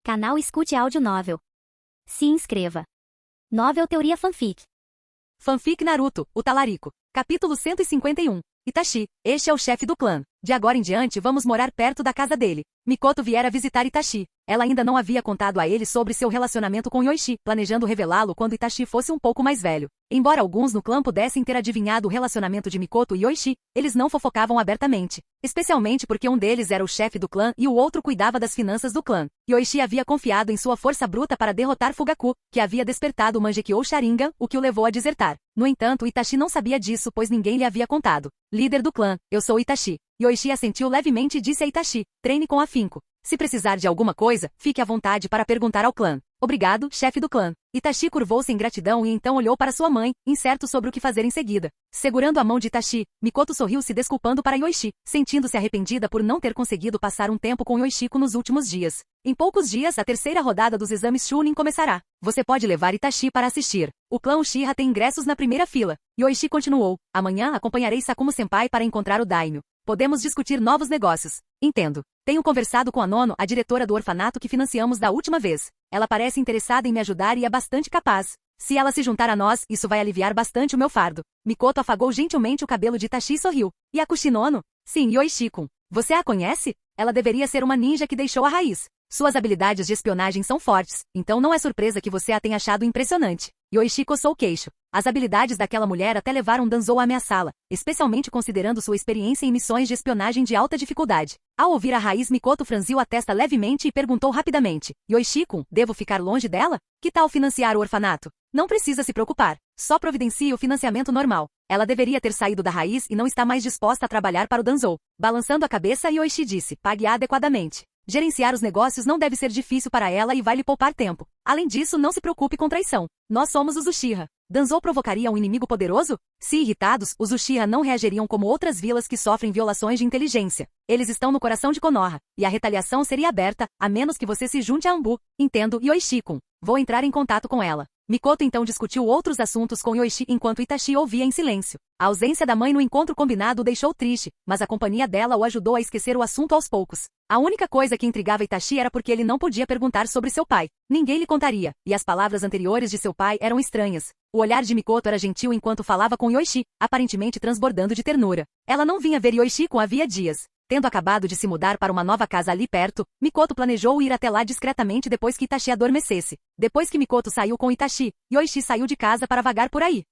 Canal Escute Áudio Novel. Se inscreva. Novel Teoria Fanfic. Fanfic Naruto, o Talarico. Capítulo 151. Itachi, este é o chefe do clã. De agora em diante vamos morar perto da casa dele. Mikoto viera visitar Itachi. Ela ainda não havia contado a ele sobre seu relacionamento com Yoichi, planejando revelá-lo quando Itachi fosse um pouco mais velho. Embora alguns no clã pudessem ter adivinhado o relacionamento de Mikoto e Yoichi, eles não fofocavam abertamente. Especialmente porque um deles era o chefe do clã e o outro cuidava das finanças do clã. Yoichi havia confiado em sua força bruta para derrotar Fugaku, que havia despertado o Mangekyou Sharingan, o que o levou a desertar. No entanto, Itachi não sabia disso pois ninguém lhe havia contado. Líder do clã, eu sou Itachi. Yoichi assentiu levemente e disse a Itachi, treine com afinco. Se precisar de alguma coisa, fique à vontade para perguntar ao clã. Obrigado, chefe do clã. Itachi curvou-se em gratidão e então olhou para sua mãe, incerto sobre o que fazer em seguida. Segurando a mão de Itachi, Mikoto sorriu se desculpando para Yoichi, sentindo-se arrependida por não ter conseguido passar um tempo com Yoichiko nos últimos dias. Em poucos dias, a terceira rodada dos exames Chunin começará. Você pode levar Itachi para assistir. O clã Uchiha tem ingressos na primeira fila. Yoichi continuou. Amanhã acompanharei Sakumo-senpai para encontrar o daimyo. Podemos discutir novos negócios. Entendo. Tenho conversado com a Nono, a diretora do orfanato que financiamos da última vez. Ela parece interessada em me ajudar e é bastante capaz. Se ela se juntar a nós, isso vai aliviar bastante o meu fardo. Mikoto afagou gentilmente o cabelo de Itachi e sorriu. E a Kushi-nono? Sim, Yoichi-kun. Você a conhece? Ela deveria ser uma ninja que deixou a raiz. Suas habilidades de espionagem são fortes, então não é surpresa que você a tenha achado impressionante. Yoichi coçou o queixo. As habilidades daquela mulher até levaram Danzou a ameaçá-la, especialmente considerando sua experiência em missões de espionagem de alta dificuldade. Ao ouvir a raiz, Mikoto franziu a testa levemente e perguntou rapidamente. Yoichi-kun, devo ficar longe dela? Que tal financiar o orfanato? Não precisa se preocupar. Só providencie o financiamento normal. Ela deveria ter saído da raiz e não está mais disposta a trabalhar para o Danzou. Balançando a cabeça, Yoichi disse, pague adequadamente. Gerenciar os negócios não deve ser difícil para ela e vai lhe poupar tempo. Além disso, não se preocupe com traição. Nós somos os Uchiha. Danzou provocaria um inimigo poderoso? Se irritados, os Uchiha não reagiriam como outras vilas que sofrem violações de inteligência. Eles estão no coração de Konoha, e a retaliação seria aberta, a menos que você se junte a Anbu. Entendo, Yoichi-kun. Vou entrar em contato com ela. Mikoto então discutiu outros assuntos com Yoichi enquanto Itachi ouvia em silêncio. A ausência da mãe no encontro combinado o deixou triste, mas a companhia dela o ajudou a esquecer o assunto aos poucos. A única coisa que intrigava Itachi era porque ele não podia perguntar sobre seu pai. Ninguém lhe contaria, e as palavras anteriores de seu pai eram estranhas. O olhar de Mikoto era gentil enquanto falava com Yoichi, aparentemente transbordando de ternura. Ela não vinha ver Yoichi havia dias. Tendo acabado de se mudar para uma nova casa ali perto, Mikoto planejou ir até lá discretamente depois que Itachi adormecesse. Depois que Mikoto saiu com Itachi, Yoichi saiu de casa para vagar por aí.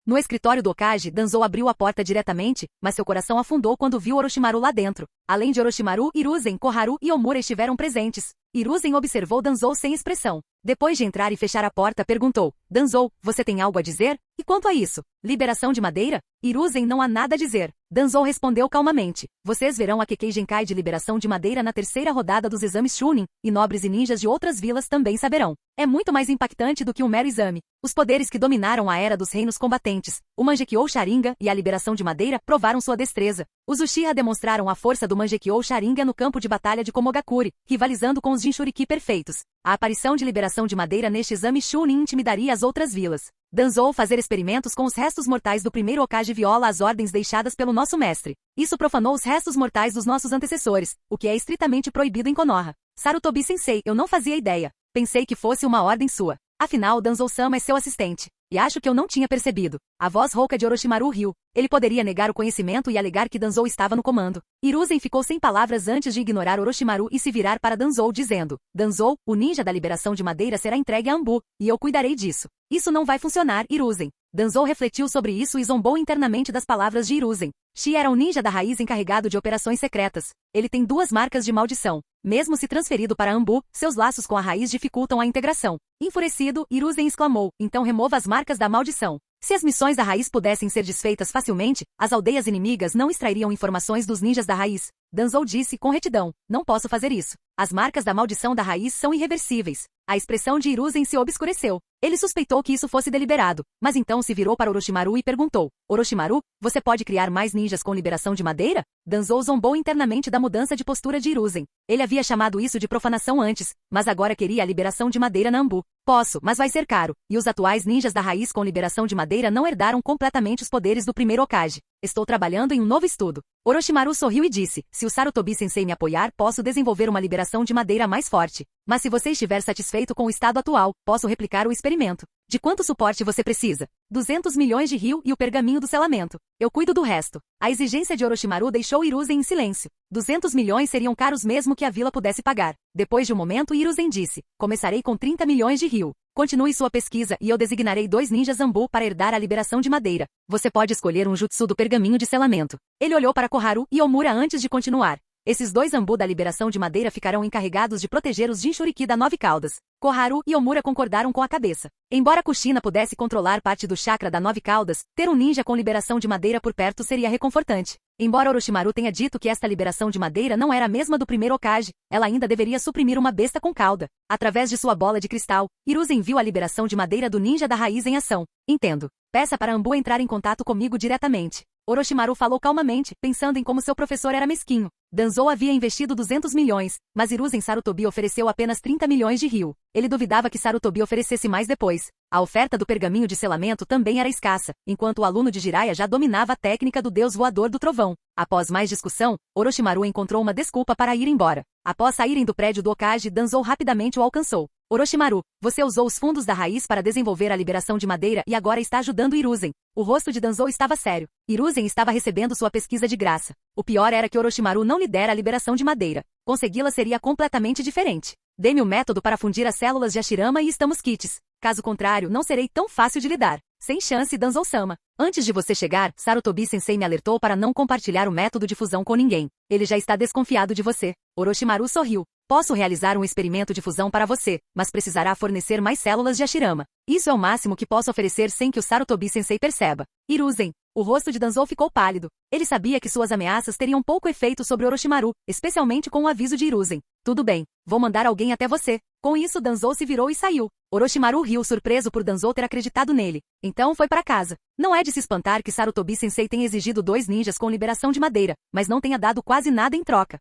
No escritório do Okage, Danzou abriu a porta diretamente, mas seu coração afundou quando viu Orochimaru lá dentro. Além de Orochimaru, Hiruzen, Koharu e Omura estiveram presentes. Hiruzen observou Danzou sem expressão. Depois de entrar e fechar a porta, perguntou, Danzou, você tem algo a dizer? E quanto a isso? Liberação de madeira? Hiruzen não há nada a dizer. Danzou respondeu calmamente. Vocês verão a Kekkei Genkai de liberação de madeira na terceira rodada dos exames Chunin, e nobres e ninjas de outras vilas também saberão. É muito mais impactante do que um mero exame. Os poderes que dominaram a era dos reinos combatentes, o Mangekyou Sharingan e a liberação de madeira, provaram sua destreza. Os Uchiha demonstraram a força do Mangekyou Sharingan no campo de batalha de Komogakuri, rivalizando com os Jinchuriki perfeitos. A aparição de liberação de madeira neste exame Chunin intimidaria as outras vilas. Danzou fazer experimentos com os restos mortais do primeiro Okage viola as ordens deixadas pelo nosso mestre. Isso profanou os restos mortais dos nossos antecessores, o que é estritamente proibido em Konoha. Sarutobi-sensei, eu não fazia ideia. Pensei que fosse uma ordem sua. Afinal, Danzou-sama é seu assistente. E acho que eu não tinha percebido. A voz rouca de Orochimaru riu. Ele poderia negar o conhecimento e alegar que Danzou estava no comando. Hiruzen ficou sem palavras antes de ignorar Orochimaru e se virar para Danzou dizendo, Danzou, o ninja da liberação de madeira será entregue a Anbu, e eu cuidarei disso. Isso não vai funcionar, Hiruzen. Danzou refletiu sobre isso e zombou internamente das palavras de Hiruzen. Shi era um ninja da raiz encarregado de operações secretas. Ele tem 2 marcas de maldição. Mesmo se transferido para Anbu, seus laços com a raiz dificultam a integração. Enfurecido, Hiruzen exclamou, então remova as marcas da maldição. Se as missões da raiz pudessem ser desfeitas facilmente, as aldeias inimigas não extrairiam informações dos ninjas da raiz. Danzou disse com retidão, não posso fazer isso. As marcas da maldição da raiz são irreversíveis. A expressão de Hiruzen se obscureceu. Ele suspeitou que isso fosse deliberado, mas então se virou para Orochimaru e perguntou, Orochimaru, você pode criar mais ninjas com liberação de madeira? Danzou zombou internamente da mudança de postura de Hiruzen. Ele havia chamado isso de profanação antes, mas agora queria a liberação de madeira na Anbu. Posso, mas vai ser caro, e os atuais ninjas da raiz com liberação de madeira não herdaram completamente os poderes do primeiro Okage. Estou trabalhando em um novo estudo. Orochimaru sorriu e disse, se o Sarutobi-sensei me apoiar, posso desenvolver uma liberação de madeira mais forte. Mas se você estiver satisfeito com o estado atual, posso replicar o experimento. De quanto suporte você precisa? 200 milhões de ryu e o pergaminho do selamento. Eu cuido do resto. A exigência de Orochimaru deixou Hiruzen em silêncio. 200 milhões seriam caros mesmo que a vila pudesse pagar. Depois de um momento, Hiruzen disse: começarei com 30 milhões de ryu. Continue sua pesquisa e eu designarei 2 ninjas Zambu para herdar a liberação de madeira. Você pode escolher um jutsu do pergaminho de selamento. Ele olhou para Koharu e Omura antes de continuar. Esses 2 Zambu da liberação de madeira ficarão encarregados de proteger os Jinchuriki da 9 caudas. Koharu e Omura concordaram com a cabeça. Embora Kushina pudesse controlar parte do chakra da 9 caudas, ter um ninja com liberação de madeira por perto seria reconfortante. Embora Orochimaru tenha dito que esta liberação de madeira não era a mesma do primeiro Hokage, ela ainda deveria suprimir uma besta com cauda. Através de sua bola de cristal, Hiruzen viu a liberação de madeira do ninja da raiz em ação. Entendo. Peça para Anbu entrar em contato comigo diretamente. Orochimaru falou calmamente, pensando em como seu professor era mesquinho. Danzou havia investido 200 milhões, mas Hiruzen Sarutobi ofereceu apenas 30 milhões de ryu. Ele duvidava que Sarutobi oferecesse mais depois. A oferta do pergaminho de selamento também era escassa, enquanto o aluno de Jiraiya já dominava a técnica do deus voador do trovão. Após mais discussão, Orochimaru encontrou uma desculpa para ir embora. Após saírem do prédio do Hokage, Danzou rapidamente o alcançou. Orochimaru, você usou os fundos da raiz para desenvolver a liberação de madeira e agora está ajudando Hiruzen. O rosto de Danzou estava sério. Hiruzen estava recebendo sua pesquisa de graça. O pior era que Orochimaru não lhe dera a liberação de madeira. Consegui-la seria completamente diferente. Dê-me o método para fundir as células de Hashirama e estamos quites. Caso contrário, não serei tão fácil de lidar. Sem chance, Danzou-sama. Antes de você chegar, Sarutobi-sensei me alertou para não compartilhar o método de fusão com ninguém. Ele já está desconfiado de você. Orochimaru sorriu. Posso realizar um experimento de fusão para você, mas precisará fornecer mais células de Hashirama. Isso é o máximo que posso oferecer sem que o Sarutobi-sensei perceba. Hiruzen. O rosto de Danzou ficou pálido. Ele sabia que suas ameaças teriam pouco efeito sobre Orochimaru, especialmente com o aviso de Hiruzen. Tudo bem, vou mandar alguém até você. Com isso, Danzou se virou e saiu. Orochimaru riu surpreso por Danzou ter acreditado nele. Então foi para casa. Não é de se espantar que Sarutobi-sensei tenha exigido 2 ninjas com liberação de madeira, mas não tenha dado quase nada em troca.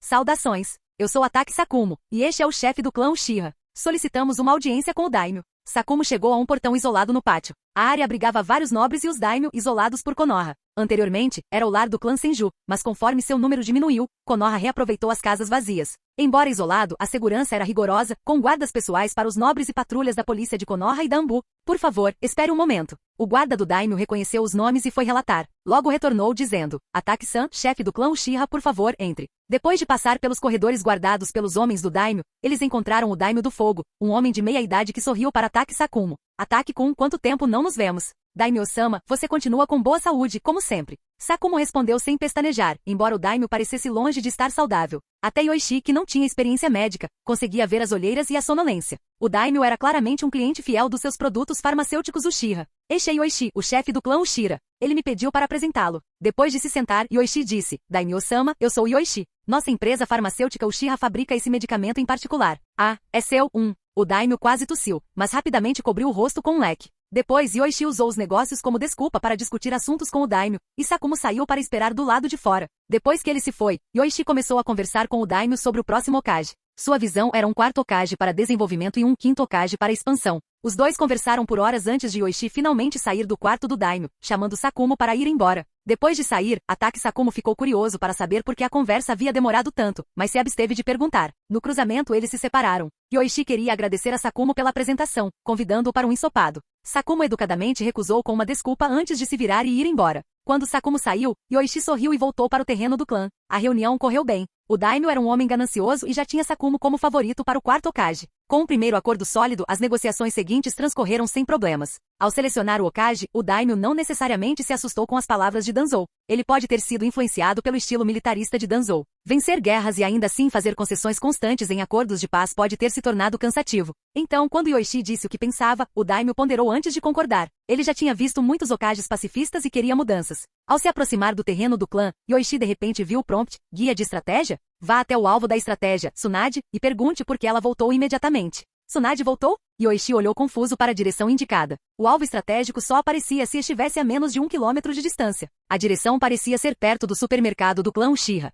Saudações. Eu sou Ataki Sakumo, e este é o chefe do clã Uchiha. Solicitamos uma audiência com o daimyo. Sakumo chegou a um portão isolado no pátio. A área abrigava vários nobres e os daimyo isolados por Konoha. Anteriormente, era o lar do clã Senju, mas conforme seu número diminuiu, Konoha reaproveitou as casas vazias. Embora isolado, a segurança era rigorosa, com guardas pessoais para os nobres e patrulhas da polícia de Konoha e da Anbu. Por favor, espere um momento. O guarda do daimyo reconheceu os nomes e foi relatar. Logo retornou dizendo: Ataki-san, chefe do clã Uchiha, por favor, entre. Depois de passar pelos corredores guardados pelos homens do daimyo, eles encontraram o daimyo do fogo, um homem de meia idade que sorriu para Ataki Sakumo. Ataki-kun, quanto tempo não nos vemos? Daimyo-sama, você continua com boa saúde, como sempre. Sakumo respondeu sem pestanejar, embora o daimyo parecesse longe de estar saudável. Até Yoichi, que não tinha experiência médica, conseguia ver as olheiras e a sonolência. O daimyo era claramente um cliente fiel dos seus produtos farmacêuticos Uchiha. Este é Yoichi, o chefe do clã Uchiha. Ele me pediu para apresentá-lo. Depois de se sentar, Yoichi disse: Daimyo-sama, eu sou Yoichi. Nossa empresa farmacêutica Uchiha fabrica esse medicamento em particular. Ah, é seu? O daimyo quase tossiu, mas rapidamente cobriu o rosto com um leque. Depois, Yoichi usou os negócios como desculpa para discutir assuntos com o daimyo, e Sakumo saiu para esperar do lado de fora. Depois que ele se foi, Yoichi começou a conversar com o daimyo sobre o próximo Hokage. Sua visão era um 4º Hokage para desenvolvimento e um 5º Hokage para expansão. Os dois conversaram por horas antes de Yoichi finalmente sair do quarto do daimyo, chamando Sakumo para ir embora. Depois de sair, Ataki Sakumo ficou curioso para saber por que a conversa havia demorado tanto, mas se absteve de perguntar. No cruzamento eles se separaram. Yoichi queria agradecer a Sakumo pela apresentação, convidando-o para um ensopado. Sakumo educadamente recusou com uma desculpa antes de se virar e ir embora. Quando Sakumo saiu, Yoichi sorriu e voltou para o terreno do clã. A reunião correu bem. O daimyo era um homem ganancioso e já tinha Sakumo como favorito para o 4º Hokage. Com o primeiro acordo sólido, as negociações seguintes transcorreram sem problemas. Ao selecionar o Hokage, o daimyo não necessariamente se assustou com as palavras de Danzou. Ele pode ter sido influenciado pelo estilo militarista de Danzou. Vencer guerras e ainda assim fazer concessões constantes em acordos de paz pode ter se tornado cansativo. Então, quando Yoichi disse o que pensava, o daimyo ponderou antes de concordar. Ele já tinha visto muitos Hokages pacifistas e queria mudanças. Ao se aproximar do terreno do clã, Yoichi de repente viu o prompt, guia de estratégia? Vá até o alvo da estratégia, Tsunade, e pergunte por que ela voltou imediatamente. Tsunade voltou? Yoichi olhou confuso para a direção indicada. O alvo estratégico só aparecia se estivesse a menos de 1 quilômetro de distância. A direção parecia ser perto do supermercado do clã Uchiha.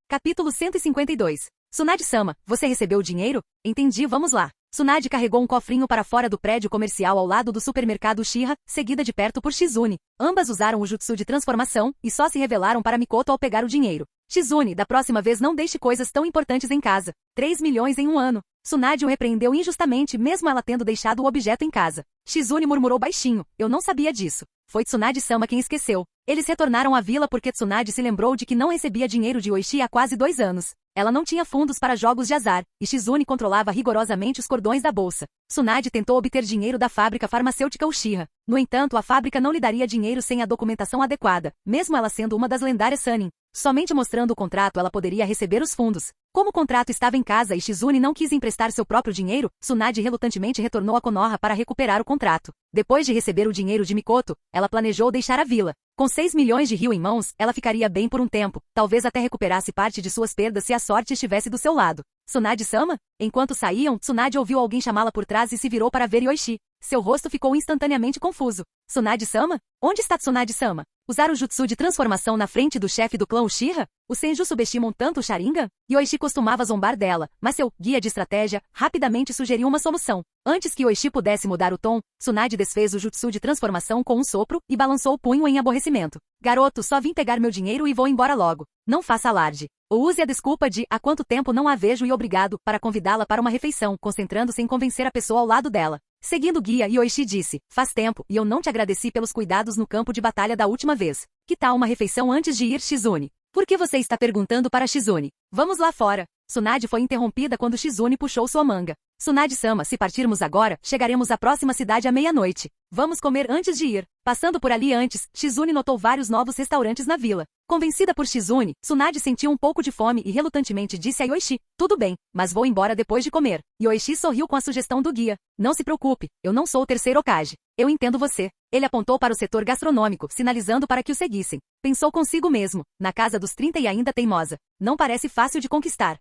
Capítulo 152. Tsunade-sama, você recebeu o dinheiro? Entendi, vamos lá. Tsunade carregou um cofrinho para fora do prédio comercial ao lado do supermercado Uchiha, seguida de perto por Shizune. Ambas usaram o jutsu de transformação, e só se revelaram para Mikoto ao pegar o dinheiro. Shizune, da próxima vez não deixe coisas tão importantes em casa. 3 milhões em um ano. Tsunade o repreendeu injustamente mesmo ela tendo deixado o objeto em casa. Shizune murmurou baixinho, eu não sabia disso. Foi Tsunade-sama quem esqueceu. Eles retornaram à vila porque Tsunade se lembrou de que não recebia dinheiro de Oishi há quase 2 anos. Ela não tinha fundos para jogos de azar, e Shizune controlava rigorosamente os cordões da bolsa. Tsunade tentou obter dinheiro da fábrica farmacêutica Uchiha. No entanto, a fábrica não lhe daria dinheiro sem a documentação adequada, mesmo ela sendo uma das lendárias Sannin. Somente mostrando o contrato ela poderia receber os fundos. Como o contrato estava em casa e Shizune não quis emprestar seu próprio dinheiro, Tsunade relutantemente retornou a Konoha para recuperar o contrato. Depois de receber o dinheiro de Mikoto, ela planejou deixar a vila. Com 6 milhões de ryu em mãos, ela ficaria bem por um tempo, talvez até recuperasse parte de suas perdas se a sorte estivesse do seu lado. Tsunade-sama? Enquanto saíam, Tsunade ouviu alguém chamá-la por trás e se virou para ver Yoichi. Seu rosto ficou instantaneamente confuso. Tsunade-sama? Onde está Tsunade-sama? Usar o jutsu de transformação na frente do chefe do clã Uchiha? Os Senju subestimam tanto o Sharingan? Yoichi costumava zombar dela, mas seu guia de estratégia rapidamente sugeriu uma solução. Antes que Yoichi pudesse mudar o tom, Tsunade desfez o jutsu de transformação com um sopro e balançou o punho em aborrecimento. Garoto, só vim pegar meu dinheiro e vou embora logo. Não faça alarde. Ou use a desculpa de há quanto tempo não a vejo e obrigado para convidá-la para uma refeição, concentrando-se em convencer a pessoa ao lado dela. Seguindo o guia, Yoichi disse, faz tempo, e eu não te agradeci pelos cuidados no campo de batalha da última vez. Que tal uma refeição antes de ir, Shizune? Por que você está perguntando para Shizune? Vamos lá fora. Tsunade foi interrompida quando Shizune puxou sua manga. Tsunade-sama, se partirmos agora, chegaremos à próxima cidade à meia-noite. Vamos comer antes de ir. Passando por ali antes, Shizune notou vários novos restaurantes na vila. Convencida por Shizune, Tsunade sentiu um pouco de fome e relutantemente disse a Yoichi, tudo bem, mas vou embora depois de comer. Yoichi sorriu com a sugestão do guia. Não se preocupe, eu não sou o terceiro Hokage. Eu entendo você. Ele apontou para o setor gastronômico, sinalizando para que o seguissem. Pensou consigo mesmo, na casa dos 30 e ainda teimosa. Não parece fácil de conquistar.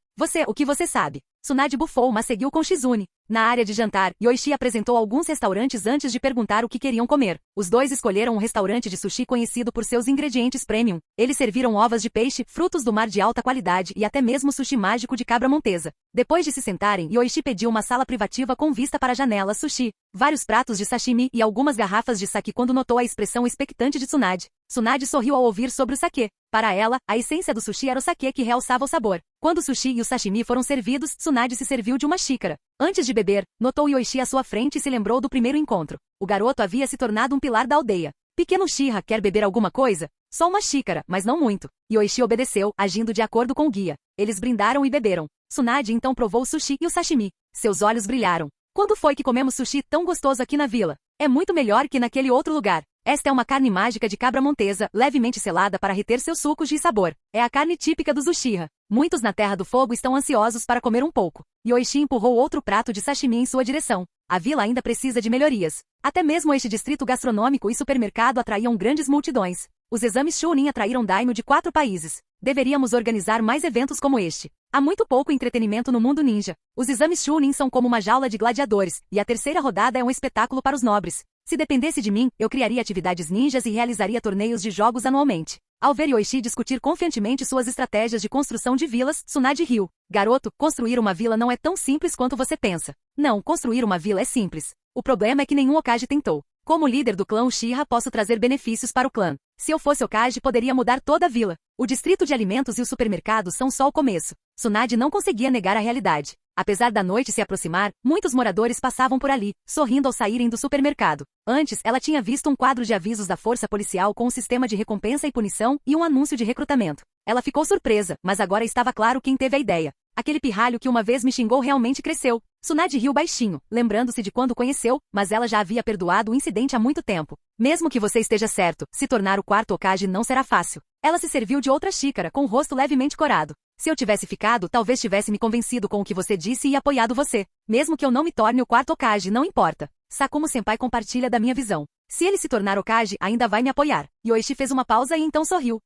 O que você sabe? Tsunade bufou, mas seguiu com Shizune. Na área de jantar, Yoichi apresentou alguns restaurantes antes de perguntar o que queriam comer. Os dois escolheram um restaurante de sushi conhecido por seus ingredientes premium. Eles serviram ovas de peixe, frutos do mar de alta qualidade e até mesmo sushi mágico de cabra montesa. Depois de se sentarem, Yoichi pediu uma sala privativa com vista para a janela sushi, vários pratos de sashimi e algumas garrafas de sake quando notou a expressão expectante de Tsunade. Tsunade sorriu ao ouvir sobre o sake. Para ela, a essência do sushi era o sake que realçava o sabor. Quando o sushi e o sashimi foram servidos, Tsunade se serviu de uma xícara. Antes de beber, notou Yoichi à sua frente e se lembrou do primeiro encontro. O garoto havia se tornado um pilar da aldeia. Pequeno Uchiha, quer beber alguma coisa? Só uma xícara, mas não muito. Yoichi obedeceu, agindo de acordo com o guia. Eles brindaram e beberam. Tsunade então provou o sushi e o sashimi. Seus olhos brilharam. Quando foi que comemos sushi tão gostoso aqui na vila? É muito melhor que naquele outro lugar. Esta é uma carne mágica de cabra montesa, levemente selada para reter seus sucos de sabor. É a carne típica dos Uchiha. Muitos na Terra do Fogo estão ansiosos para comer um pouco. Yoichi empurrou outro prato de sashimi em sua direção. A vila ainda precisa de melhorias. Até mesmo este distrito gastronômico e supermercado atraíam grandes multidões. Os exames Chunin atraíram daimyo de 4 países. Deveríamos organizar mais eventos como este. Há muito pouco entretenimento no mundo ninja. Os exames Chunin são como uma jaula de gladiadores, e a terceira rodada é um espetáculo para os nobres. Se dependesse de mim, eu criaria atividades ninjas e realizaria torneios de jogos anualmente. Ao ver Yoichi discutir confiantemente suas estratégias de construção de vilas, Tsunade riu. Garoto, construir uma vila não é tão simples quanto você pensa. Não, construir uma vila é simples. O problema é que nenhum Hokage tentou. Como líder do clã Uchiha, posso trazer benefícios para o clã. Se eu fosse Hokage, poderia mudar toda a vila. O distrito de alimentos e o supermercado são só o começo. Tsunade não conseguia negar a realidade. Apesar da noite se aproximar, muitos moradores passavam por ali, sorrindo ao saírem do supermercado. Antes, ela tinha visto um quadro de avisos da força policial com um sistema de recompensa e punição e um anúncio de recrutamento. Ela ficou surpresa, mas agora estava claro quem teve a ideia. Aquele pirralho que uma vez me xingou realmente cresceu. Tsunade riu baixinho, lembrando-se de quando o conheceu, mas ela já havia perdoado o incidente há muito tempo. Mesmo que você esteja certo, se tornar o quarto Hokage não será fácil. Ela se serviu de outra xícara, com o rosto levemente corado. Se eu tivesse ficado, talvez tivesse me convencido com o que você disse e apoiado você. Mesmo que eu não me torne o quarto Hokage, não importa. Sakumo-senpai compartilha da minha visão. Se ele se tornar Hokage, ainda vai me apoiar. Yoichi fez uma pausa e então sorriu.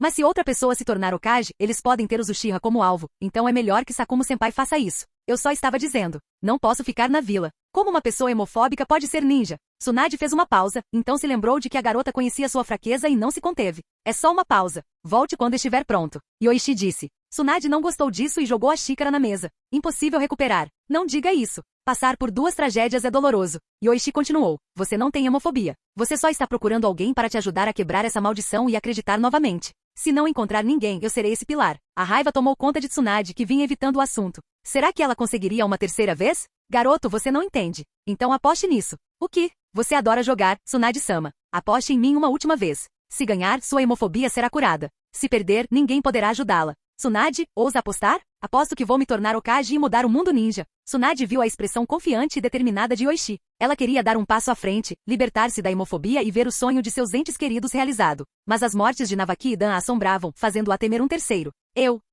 Mas se outra pessoa se tornar Hokage, eles podem ter os Uchiha como alvo, então é melhor que Sakumo-senpai faça isso. Eu só estava dizendo. Não posso ficar na vila. Como uma pessoa hemofóbica pode ser ninja? Tsunade fez uma pausa, então se lembrou de que a garota conhecia sua fraqueza e não se conteve. É só uma pausa. Volte quando estiver pronto. Yoichi disse. Tsunade não gostou disso e jogou a xícara na mesa. Impossível recuperar. Não diga isso. Passar por duas tragédias é doloroso. Yoichi continuou. Você não tem hemofobia. Você só está procurando alguém para te ajudar a quebrar essa maldição e acreditar novamente. Se não encontrar ninguém, eu serei esse pilar. A raiva tomou conta de Tsunade, que vinha evitando o assunto. Será que ela conseguiria uma terceira vez? Garoto, você não entende. Então aposte nisso. O que? Você adora jogar, Tsunade-sama. Aposte em mim uma última vez. Se ganhar, sua hemofobia será curada. Se perder, ninguém poderá ajudá-la. Tsunade, ousa apostar? Aposto que vou me tornar Hokage e mudar o mundo ninja. Tsunade viu a expressão confiante e determinada de Yoichi. Ela queria dar um passo à frente, libertar-se da hemofobia e ver o sonho de seus entes queridos realizado. Mas as mortes de Navaki e Dan a assombravam, fazendo-a temer um terceiro.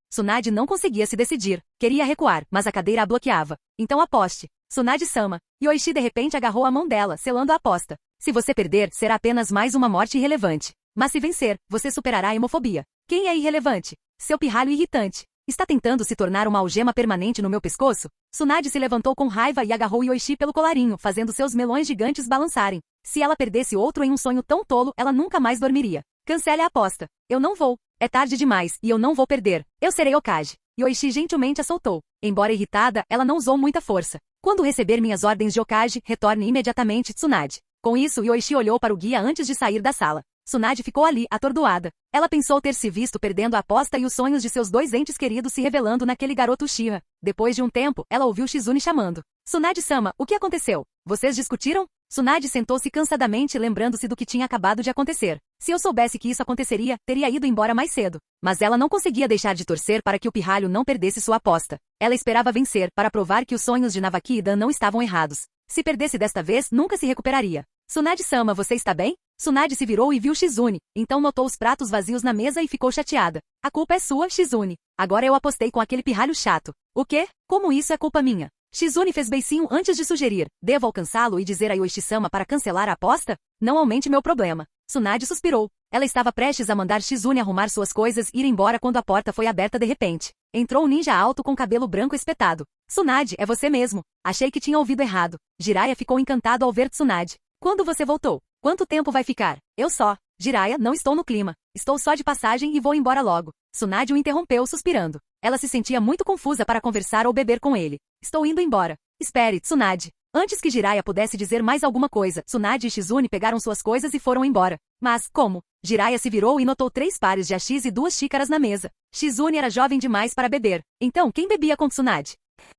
Tsunade não conseguia se decidir. Queria recuar, mas a cadeira a bloqueava. Então aposte. Tsunade-sama. Yoichi de repente agarrou a mão dela, selando a aposta. Se você perder, será apenas mais uma morte irrelevante. Mas se vencer, você superará a hemofobia. Quem é irrelevante? Seu pirralho irritante. Está tentando se tornar uma algema permanente no meu pescoço? Tsunade se levantou com raiva e agarrou Yoichi pelo colarinho, fazendo seus melões gigantes balançarem. Se ela perdesse outro em um sonho tão tolo, ela nunca mais dormiria. Cancele a aposta. Eu não vou. É tarde demais, e eu não vou perder. Eu serei Hokage. Yoichi gentilmente a soltou. Embora irritada, ela não usou muita força. Quando receber minhas ordens de Hokage, retorne imediatamente, Tsunade. Com isso, Yoichi olhou para o guia antes de sair da sala. Tsunade ficou ali, atordoada. Ela pensou ter se visto perdendo a aposta e os sonhos de seus dois entes queridos se revelando naquele garoto Uchiha. Depois de um tempo, ela ouviu Shizune chamando. Tsunade-sama, o que aconteceu? Vocês discutiram? Tsunade sentou-se cansadamente, lembrando-se do que tinha acabado de acontecer. Se eu soubesse que isso aconteceria, teria ido embora mais cedo. Mas ela não conseguia deixar de torcer para que o pirralho não perdesse sua aposta. Ela esperava vencer, para provar que os sonhos de Navaki e Dan não estavam errados. Se perdesse desta vez, nunca se recuperaria. Tsunade-sama, você está bem? Tsunade se virou e viu Shizune, então notou os pratos vazios na mesa e ficou chateada. A culpa é sua, Shizune. Agora eu apostei com aquele pirralho chato. O quê? Como isso é culpa minha? Shizune fez beicinho antes de sugerir. Devo alcançá-lo e dizer a Yoichi-sama para cancelar a aposta? Não aumente meu problema. Tsunade suspirou. Ela estava prestes a mandar Shizune arrumar suas coisas e ir embora quando a porta foi aberta de repente. Entrou um ninja alto com cabelo branco espetado. Tsunade, é você mesmo. Achei que tinha ouvido errado. Jiraiya ficou encantado ao ver Tsunade. Quando você voltou? Quanto tempo vai ficar? Eu só. Jiraiya, não estou no clima. Estou só de passagem e vou embora logo. Tsunade o interrompeu suspirando. Ela se sentia muito confusa para conversar ou beber com ele. Estou indo embora. Espere, Tsunade. Antes que Jiraiya pudesse dizer mais alguma coisa, Tsunade e Shizune pegaram suas coisas e foram embora. Mas, como? Jiraiya se virou e notou 3 pares de hachis e 2 xícaras na mesa. Shizune era jovem demais para beber. Então, quem bebia com Tsunade?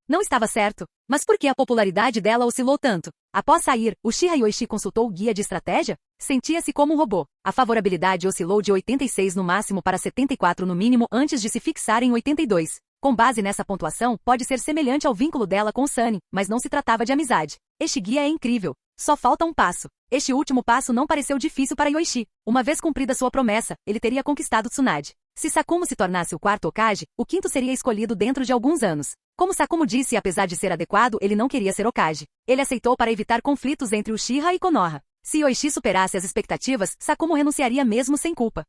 Não estava certo. Mas por que a popularidade dela oscilou tanto? Após sair, Uchiha Yoichi consultou o guia de estratégia? Sentia-se como um robô. A favorabilidade oscilou de 86 no máximo para 74 no mínimo antes de se fixar em 82. Com base nessa pontuação, pode ser semelhante ao vínculo dela com Sunny, mas não se tratava de amizade. Este guia é incrível. Só falta um passo. Este último passo não pareceu difícil para Yoichi. Uma vez cumprida sua promessa, ele teria conquistado Tsunade. Se Sakumo se tornasse o 4º Hokage, o 5º seria escolhido dentro de alguns anos. Como Sakumo disse, apesar de ser adequado, ele não queria ser Hokage. Ele aceitou para evitar conflitos entre Uchiha e Konoha. Se Yoichi superasse as expectativas, Sakumo renunciaria mesmo sem culpa.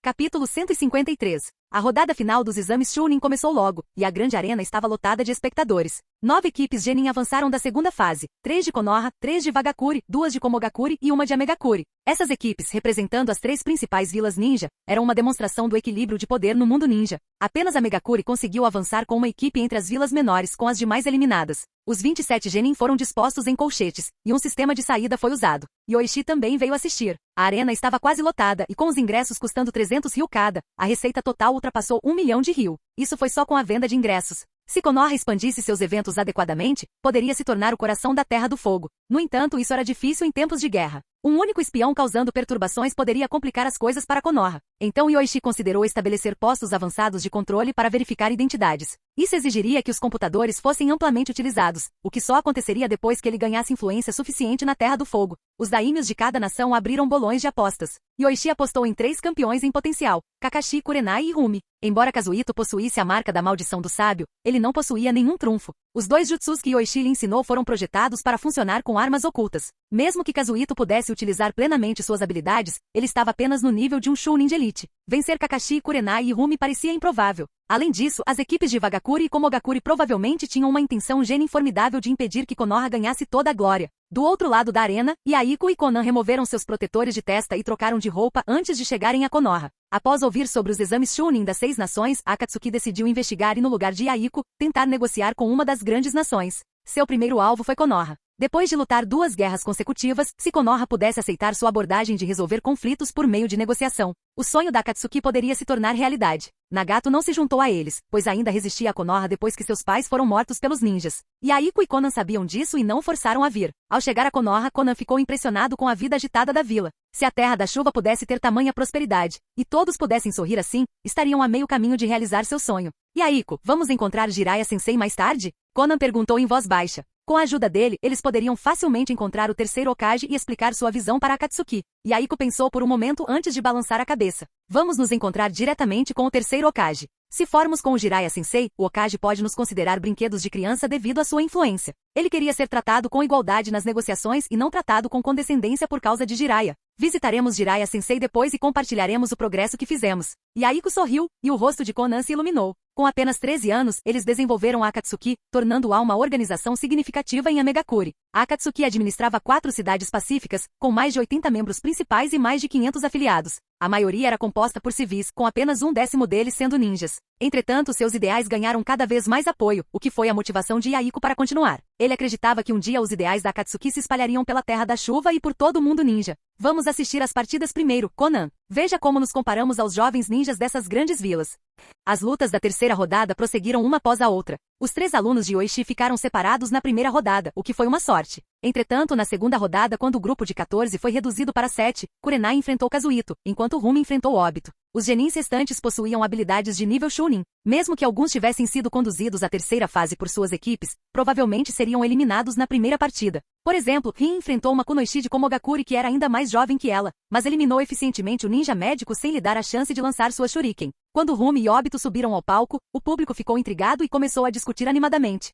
Capítulo 153. A rodada final dos exames Chunin começou logo, e a grande arena estava lotada de espectadores. 9 equipes Genin avançaram da segunda fase, 3 de Konoha, 3 de Wagakure, 2 de Komogakure e 1 de Amegakure. Essas equipes, representando as 3 principais vilas ninja, eram uma demonstração do equilíbrio de poder no mundo ninja. Apenas Amegakure conseguiu avançar com uma equipe entre as vilas menores com as demais eliminadas. Os 27 Genin foram dispostos em colchetes, e um sistema de saída foi usado. Yoichi também veio assistir. A arena estava quase lotada e com os ingressos custando 300 ryu cada, a receita total ultrapassou 1 milhão de ryu. Isso foi só com a venda de ingressos. Se Konoha expandisse seus eventos adequadamente, poderia se tornar o coração da Terra do Fogo. No entanto, isso era difícil em tempos de guerra. Um único espião causando perturbações poderia complicar as coisas para Konoha. Então Yoichi considerou estabelecer postos avançados de controle para verificar identidades. Isso exigiria que os computadores fossem amplamente utilizados, o que só aconteceria depois que ele ganhasse influência suficiente na Terra do Fogo. Os daímios de cada nação abriram bolões de apostas. Yoichi apostou em 3 campeões em potencial, Kakashi, Kurenai e Rumi. Embora Kazuhito possuísse a marca da maldição do sábio, ele não possuía nenhum trunfo. Os 2 jutsus que Yoichi lhe ensinou foram projetados para funcionar com armas ocultas. Mesmo que Kazuhito pudesse pudesse utilizar plenamente suas habilidades, ele estava apenas no nível de um Chunin de elite. Vencer Kakashi, Kurenai e Rumi parecia improvável. Além disso, as equipes de Vagakuri e Komogakuri provavelmente tinham uma intenção gênio formidável de impedir que Konoha ganhasse toda a glória. Do outro lado da arena, Yaiko e Konan removeram seus protetores de testa e trocaram de roupa antes de chegarem a Konoha. Após ouvir sobre os exames Chunin das 6 nações, Akatsuki decidiu investigar e no lugar de Yaiko, tentar negociar com uma das grandes nações. Seu primeiro alvo foi Konoha. Depois de lutar 2 guerras consecutivas, se Konoha pudesse aceitar sua abordagem de resolver conflitos por meio de negociação, o sonho da Akatsuki poderia se tornar realidade. Nagato não se juntou a eles, pois ainda resistia a Konoha depois que seus pais foram mortos pelos ninjas. Yaiko e Konan sabiam disso e não forçaram a vir. Ao chegar a Konoha, Konan ficou impressionado com a vida agitada da vila. Se a Terra da Chuva pudesse ter tamanha prosperidade, e todos pudessem sorrir assim, estariam a meio caminho de realizar seu sonho. Yaiko, vamos encontrar Jiraiya-sensei mais tarde? Konan perguntou em voz baixa. Com a ajuda dele, eles poderiam facilmente encontrar o terceiro Hokage e explicar sua visão para Akatsuki. Yaiko pensou por um momento antes de balançar a cabeça. Vamos nos encontrar diretamente com o terceiro Hokage. Se formos com o Jiraiya-sensei, o Hokage pode nos considerar brinquedos de criança devido à sua influência. Ele queria ser tratado com igualdade nas negociações e não tratado com condescendência por causa de Jiraiya. Visitaremos Jiraiya-sensei depois e compartilharemos o progresso que fizemos. Yaiko sorriu, e o rosto de Konan se iluminou. Com apenas 13 anos, eles desenvolveram a Akatsuki, tornando-a uma organização significativa em Amegakuri. A Akatsuki administrava 4 cidades pacíficas, com mais de 80 membros principais e mais de 500 afiliados. A maioria era composta por civis, com apenas 1/10 deles sendo ninjas. Entretanto, seus ideais ganharam cada vez mais apoio, o que foi a motivação de Yaiko para continuar. Ele acreditava que um dia os ideais da Akatsuki se espalhariam pela Terra da Chuva e por todo o mundo ninja. Vamos assistir às partidas primeiro, Konan. Veja como nos comparamos aos jovens ninjas dessas grandes vilas. As lutas da terceira rodada prosseguiram uma após a outra. Os 3 alunos de Yoichi ficaram separados na primeira rodada, o que foi uma sorte. Entretanto, na segunda rodada, quando o grupo de 14 foi reduzido para 7, Kurenai enfrentou Kazuito, enquanto Rumi enfrentou Obito. Os genins restantes possuíam habilidades de nível Chunin. Mesmo que alguns tivessem sido conduzidos à terceira fase por suas equipes, provavelmente seriam eliminados na primeira partida. Por exemplo, Rin enfrentou uma Kunoichi de Komogakuri que era ainda mais jovem que ela, mas eliminou eficientemente o ninja médico sem lhe dar a chance de lançar sua Shuriken. Quando Rumi e Obito subiram ao palco, o público ficou intrigado e começou a discutir animadamente.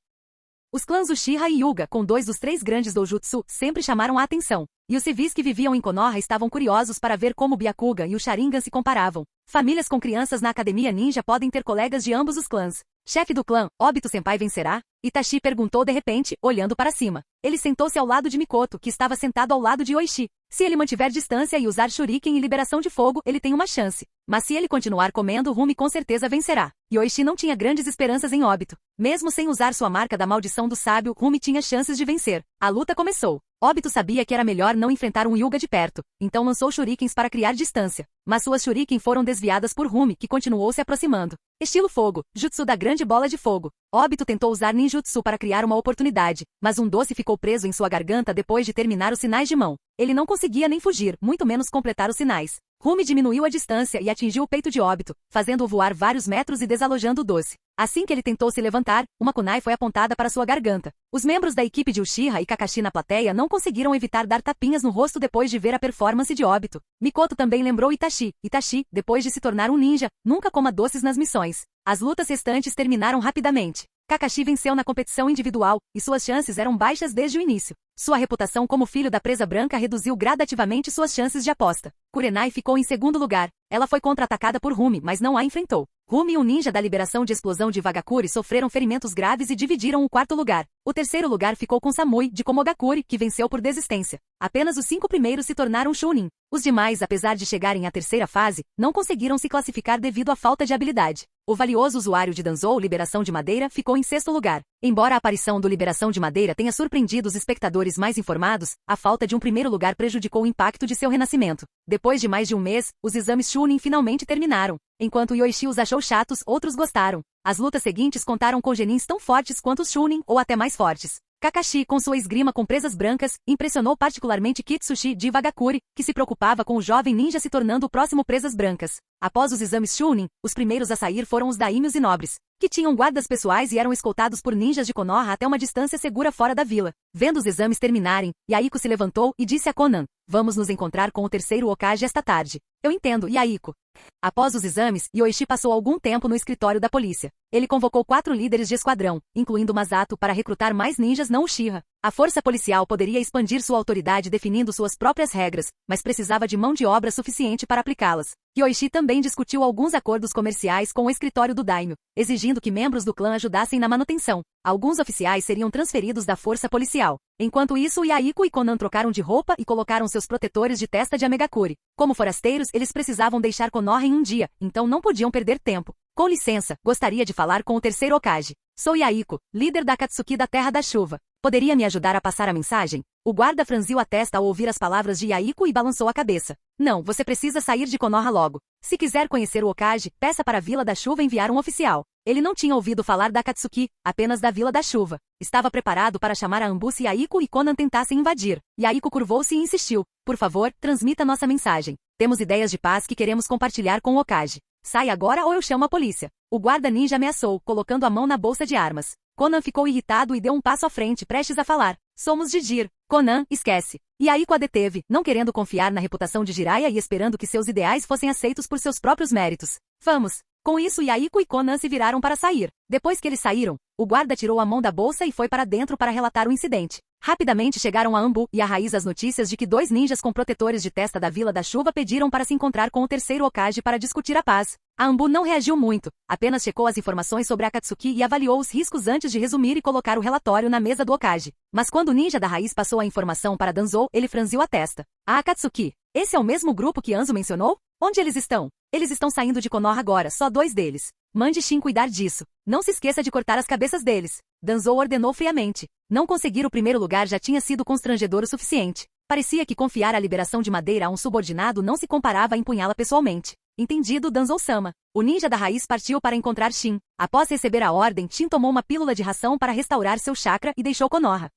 Os clãs Uchiha e Hyuga, com 2 dos 3 grandes doujutsu, sempre chamaram a atenção. E os civis que viviam em Konoha estavam curiosos para ver como o Byakugan e o Sharingan se comparavam. Famílias com crianças na academia ninja podem ter colegas de ambos os clãs. Chefe do clã, Obito-senpai vencerá? Itachi perguntou de repente, olhando para cima. Ele sentou-se ao lado de Mikoto, que estava sentado ao lado de Yoichi. Se ele mantiver distância e usar Shuriken e liberação de fogo, ele tem uma chance. Mas se ele continuar comendo, Rumi com certeza vencerá. Yoichi não tinha grandes esperanças em Obito. Mesmo sem usar sua marca da maldição do sábio, Rumi tinha chances de vencer. A luta começou. Obito sabia que era melhor não enfrentar um Hyuga de perto, então lançou shurikens para criar distância. Mas suas shuriken foram desviadas por Rumi, que continuou se aproximando. Estilo fogo, jutsu da grande bola de fogo. Obito tentou usar ninjutsu para criar uma oportunidade, mas um doce ficou preso em sua garganta depois de terminar os sinais de mão. Ele não conseguia nem fugir, muito menos completar os sinais. Rumi diminuiu a distância e atingiu o peito de Obito, fazendo-o voar vários metros e desalojando o doce. Assim que ele tentou se levantar, uma kunai foi apontada para sua garganta. Os membros da equipe de Uchiha e Kakashi na plateia não conseguiram evitar dar tapinhas no rosto depois de ver a performance de Obito. Mikoto também lembrou Itachi. Itachi, depois de se tornar um ninja, nunca coma doces nas missões. As lutas restantes terminaram rapidamente. Kakashi venceu na competição individual, e suas chances eram baixas desde o início. Sua reputação como filho da presa branca reduziu gradativamente suas chances de aposta. Kurenai ficou em segundo lugar. Ela foi contra-atacada por Rumi, mas não a enfrentou. Rumi e um ninja da liberação de explosão de Vagakuri sofreram ferimentos graves e dividiram o quarto lugar. O terceiro lugar ficou com Samui, de Komogakuri, que venceu por desistência. Apenas os 5 primeiros se tornaram Chunin. Os demais, apesar de chegarem à terceira fase, não conseguiram se classificar devido à falta de habilidade. O valioso usuário de Danzou Liberação de Madeira ficou em sexto lugar. Embora a aparição do Liberação de Madeira tenha surpreendido os espectadores mais informados, a falta de um primeiro lugar prejudicou o impacto de seu renascimento. Depois de mais de um mês, os exames Chunin finalmente terminaram. Enquanto Yoichi os achou chatos, outros gostaram. As lutas seguintes contaram com genins tão fortes quanto os Chunin, ou até mais fortes. Kakashi, com sua esgrima com presas brancas, impressionou particularmente Kitsushi de Vagakuri, que se preocupava com o jovem ninja se tornando o próximo presas brancas. Após os exames Chunin, os primeiros a sair foram os daimyos e nobres, que tinham guardas pessoais e eram escoltados por ninjas de Konoha até uma distância segura fora da vila. Vendo os exames terminarem, Yaiko se levantou e disse a Konan: "Vamos nos encontrar com o terceiro Hokage esta tarde." "Eu entendo, Yaiko." Após os exames, Yoichi passou algum tempo no escritório da polícia. Ele convocou 4 líderes de esquadrão, incluindo Masato, para recrutar mais ninjas não Uchiha. A força policial poderia expandir sua autoridade definindo suas próprias regras, mas precisava de mão de obra suficiente para aplicá-las. Yoichi também discutiu alguns acordos comerciais com o escritório do daimyo, exigindo que membros do clã ajudassem na manutenção. Alguns oficiais seriam transferidos da força policial. Enquanto isso, Yaiko e Conan trocaram de roupa e colocaram seus protetores de testa de Amegakure. Como forasteiros, eles precisavam deixar Konoha em um dia, então não podiam perder tempo. Com licença, gostaria de falar com o terceiro Hokage. Sou Yaiko, líder da Akatsuki da Terra da Chuva. Poderia me ajudar a passar a mensagem? O guarda franziu a testa ao ouvir as palavras de Yaiko e balançou a cabeça. Não, você precisa sair de Konoha logo. Se quiser conhecer o Hokage, peça para a Vila da Chuva enviar um oficial. Ele não tinha ouvido falar da Akatsuki, apenas da Vila da Chuva. Estava preparado para chamar a Anbu se Yaiko e Conan tentassem invadir. Yaiko curvou-se e insistiu. Por favor, transmita nossa mensagem. Temos ideias de paz que queremos compartilhar com o Hokage. Sai agora ou eu chamo a polícia. O guarda ninja ameaçou, colocando a mão na bolsa de armas. Conan ficou irritado e deu um passo à frente, prestes a falar. Somos de Jir. Conan, esquece. Yaiko a deteve, não querendo confiar na reputação de Jiraiya e esperando que seus ideais fossem aceitos por seus próprios méritos. Vamos. Com isso, Yaiko e Conan se viraram para sair. Depois que eles saíram, o guarda tirou a mão da bolsa e foi para dentro para relatar o incidente. Rapidamente chegaram a Anbu e a Raiz as notícias de que 2 ninjas com protetores de testa da Vila da Chuva pediram para se encontrar com o terceiro Hokage para discutir a paz. A Anbu não reagiu muito, apenas checou as informações sobre a Akatsuki e avaliou os riscos antes de resumir e colocar o relatório na mesa do Hokage. Mas quando o ninja da Raiz passou a informação para Danzou, ele franziu a testa. A Akatsuki. Esse é o mesmo grupo que Anzo mencionou? Onde eles estão? Eles estão saindo de Konoha agora, só 2 deles. Mande Shin cuidar disso. Não se esqueça de cortar as cabeças deles. Danzou ordenou friamente. Não conseguir o primeiro lugar já tinha sido constrangedor o suficiente. Parecia que confiar a liberação de madeira a um subordinado não se comparava a empunhá-la pessoalmente. Entendido, Danzou-sama. O ninja da Raiz partiu para encontrar Shin. Após receber a ordem, Shin tomou uma pílula de ração para restaurar seu chakra e deixou Konoha.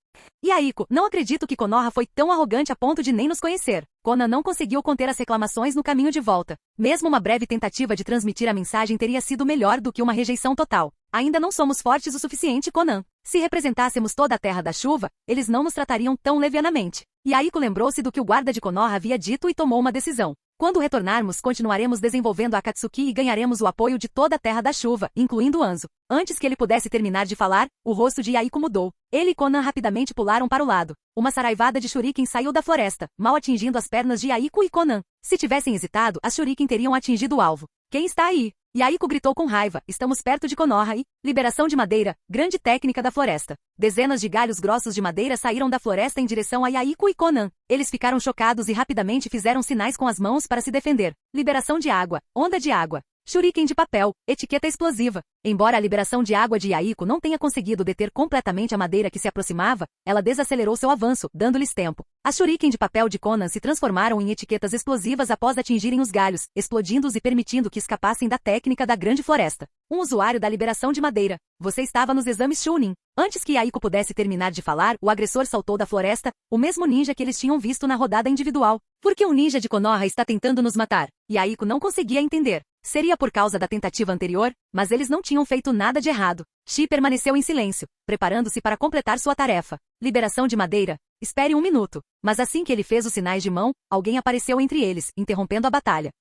Yaiko, não acredito que Konoha foi tão arrogante a ponto de nem nos conhecer. Conan não conseguiu conter as reclamações no caminho de volta. Mesmo uma breve tentativa de transmitir a mensagem teria sido melhor do que uma rejeição total. Ainda não somos fortes o suficiente, Conan. Se representássemos toda a Terra da Chuva, eles não nos tratariam tão levianamente. Yaiko lembrou-se do que o guarda de Konoha havia dito e tomou uma decisão. Quando retornarmos, continuaremos desenvolvendo a Akatsuki e ganharemos o apoio de toda a Terra da Chuva, incluindo Anzo. Antes que ele pudesse terminar de falar, o rosto de Yaiko mudou. Ele e Conan rapidamente pularam para o lado. Uma saraivada de shuriken saiu da floresta, mal atingindo as pernas de Yaiko e Conan. Se tivessem hesitado, as shuriken teriam atingido o alvo. Quem está aí? Yaiko gritou com raiva. Estamos perto de Konoha e... Liberação de madeira, grande técnica da floresta. Dezenas de galhos grossos de madeira saíram da floresta em direção a Yaiko e Conan. Eles ficaram chocados e rapidamente fizeram sinais com as mãos para se defender. Liberação de água, onda de água. Shuriken de papel, etiqueta explosiva. Embora a liberação de água de Yaiko não tenha conseguido deter completamente a madeira que se aproximava, ela desacelerou seu avanço, dando-lhes tempo. As shuriken de papel de Conan se transformaram em etiquetas explosivas após atingirem os galhos, explodindo-os e permitindo que escapassem da técnica da grande floresta. Um usuário da liberação de madeira. Você estava nos exames Chunin. Antes que Yaiko pudesse terminar de falar, o agressor saltou da floresta, o mesmo ninja que eles tinham visto na rodada individual. Por que um ninja de Konoha está tentando nos matar? Yaiko não conseguia entender. Seria por causa da tentativa anterior, mas eles não tinham feito nada de errado. Shi permaneceu em silêncio, preparando-se para completar sua tarefa. Liberação de madeira. Espere um minuto. Mas assim que ele fez os sinais de mão, alguém apareceu entre eles, interrompendo a batalha.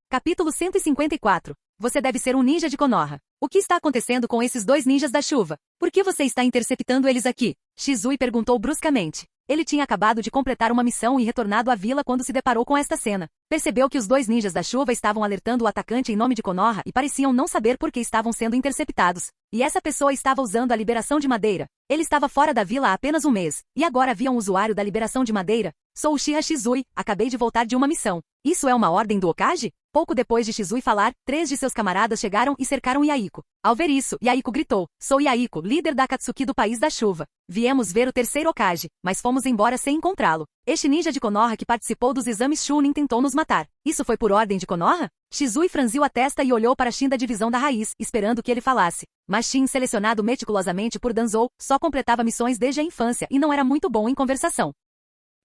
Capítulo 154. Você deve ser um ninja de Konoha. O que está acontecendo com esses 2 ninjas da chuva? Por que você está interceptando eles aqui? Shizui perguntou bruscamente. Ele tinha acabado de completar uma missão e retornado à vila quando se deparou com esta cena. Percebeu que os 2 ninjas da chuva estavam alertando o atacante em nome de Konoha e pareciam não saber por que estavam sendo interceptados. E essa pessoa estava usando a liberação de madeira. Ele estava fora da vila há apenas um mês, e agora havia um usuário da liberação de madeira. Sou Uchiha Shizui, acabei de voltar de uma missão. Isso é uma ordem do Hokage? Pouco depois de Shizui falar, 3 de seus camaradas chegaram e cercaram Yaiko. Ao ver isso, Yaiko gritou. Sou Yaiko, líder da Akatsuki do País da Chuva. Viemos ver o terceiro Hokage, mas fomos embora sem encontrá-lo. Este ninja de Konoha que participou dos exames Chunin tentou nos matar. Isso foi por ordem de Konoha? Shizui franziu a testa e olhou para Shin da divisão da Raiz, esperando que ele falasse. Mas Shin, selecionado meticulosamente por Danzou, só completava missões desde a infância e não era muito bom em conversação.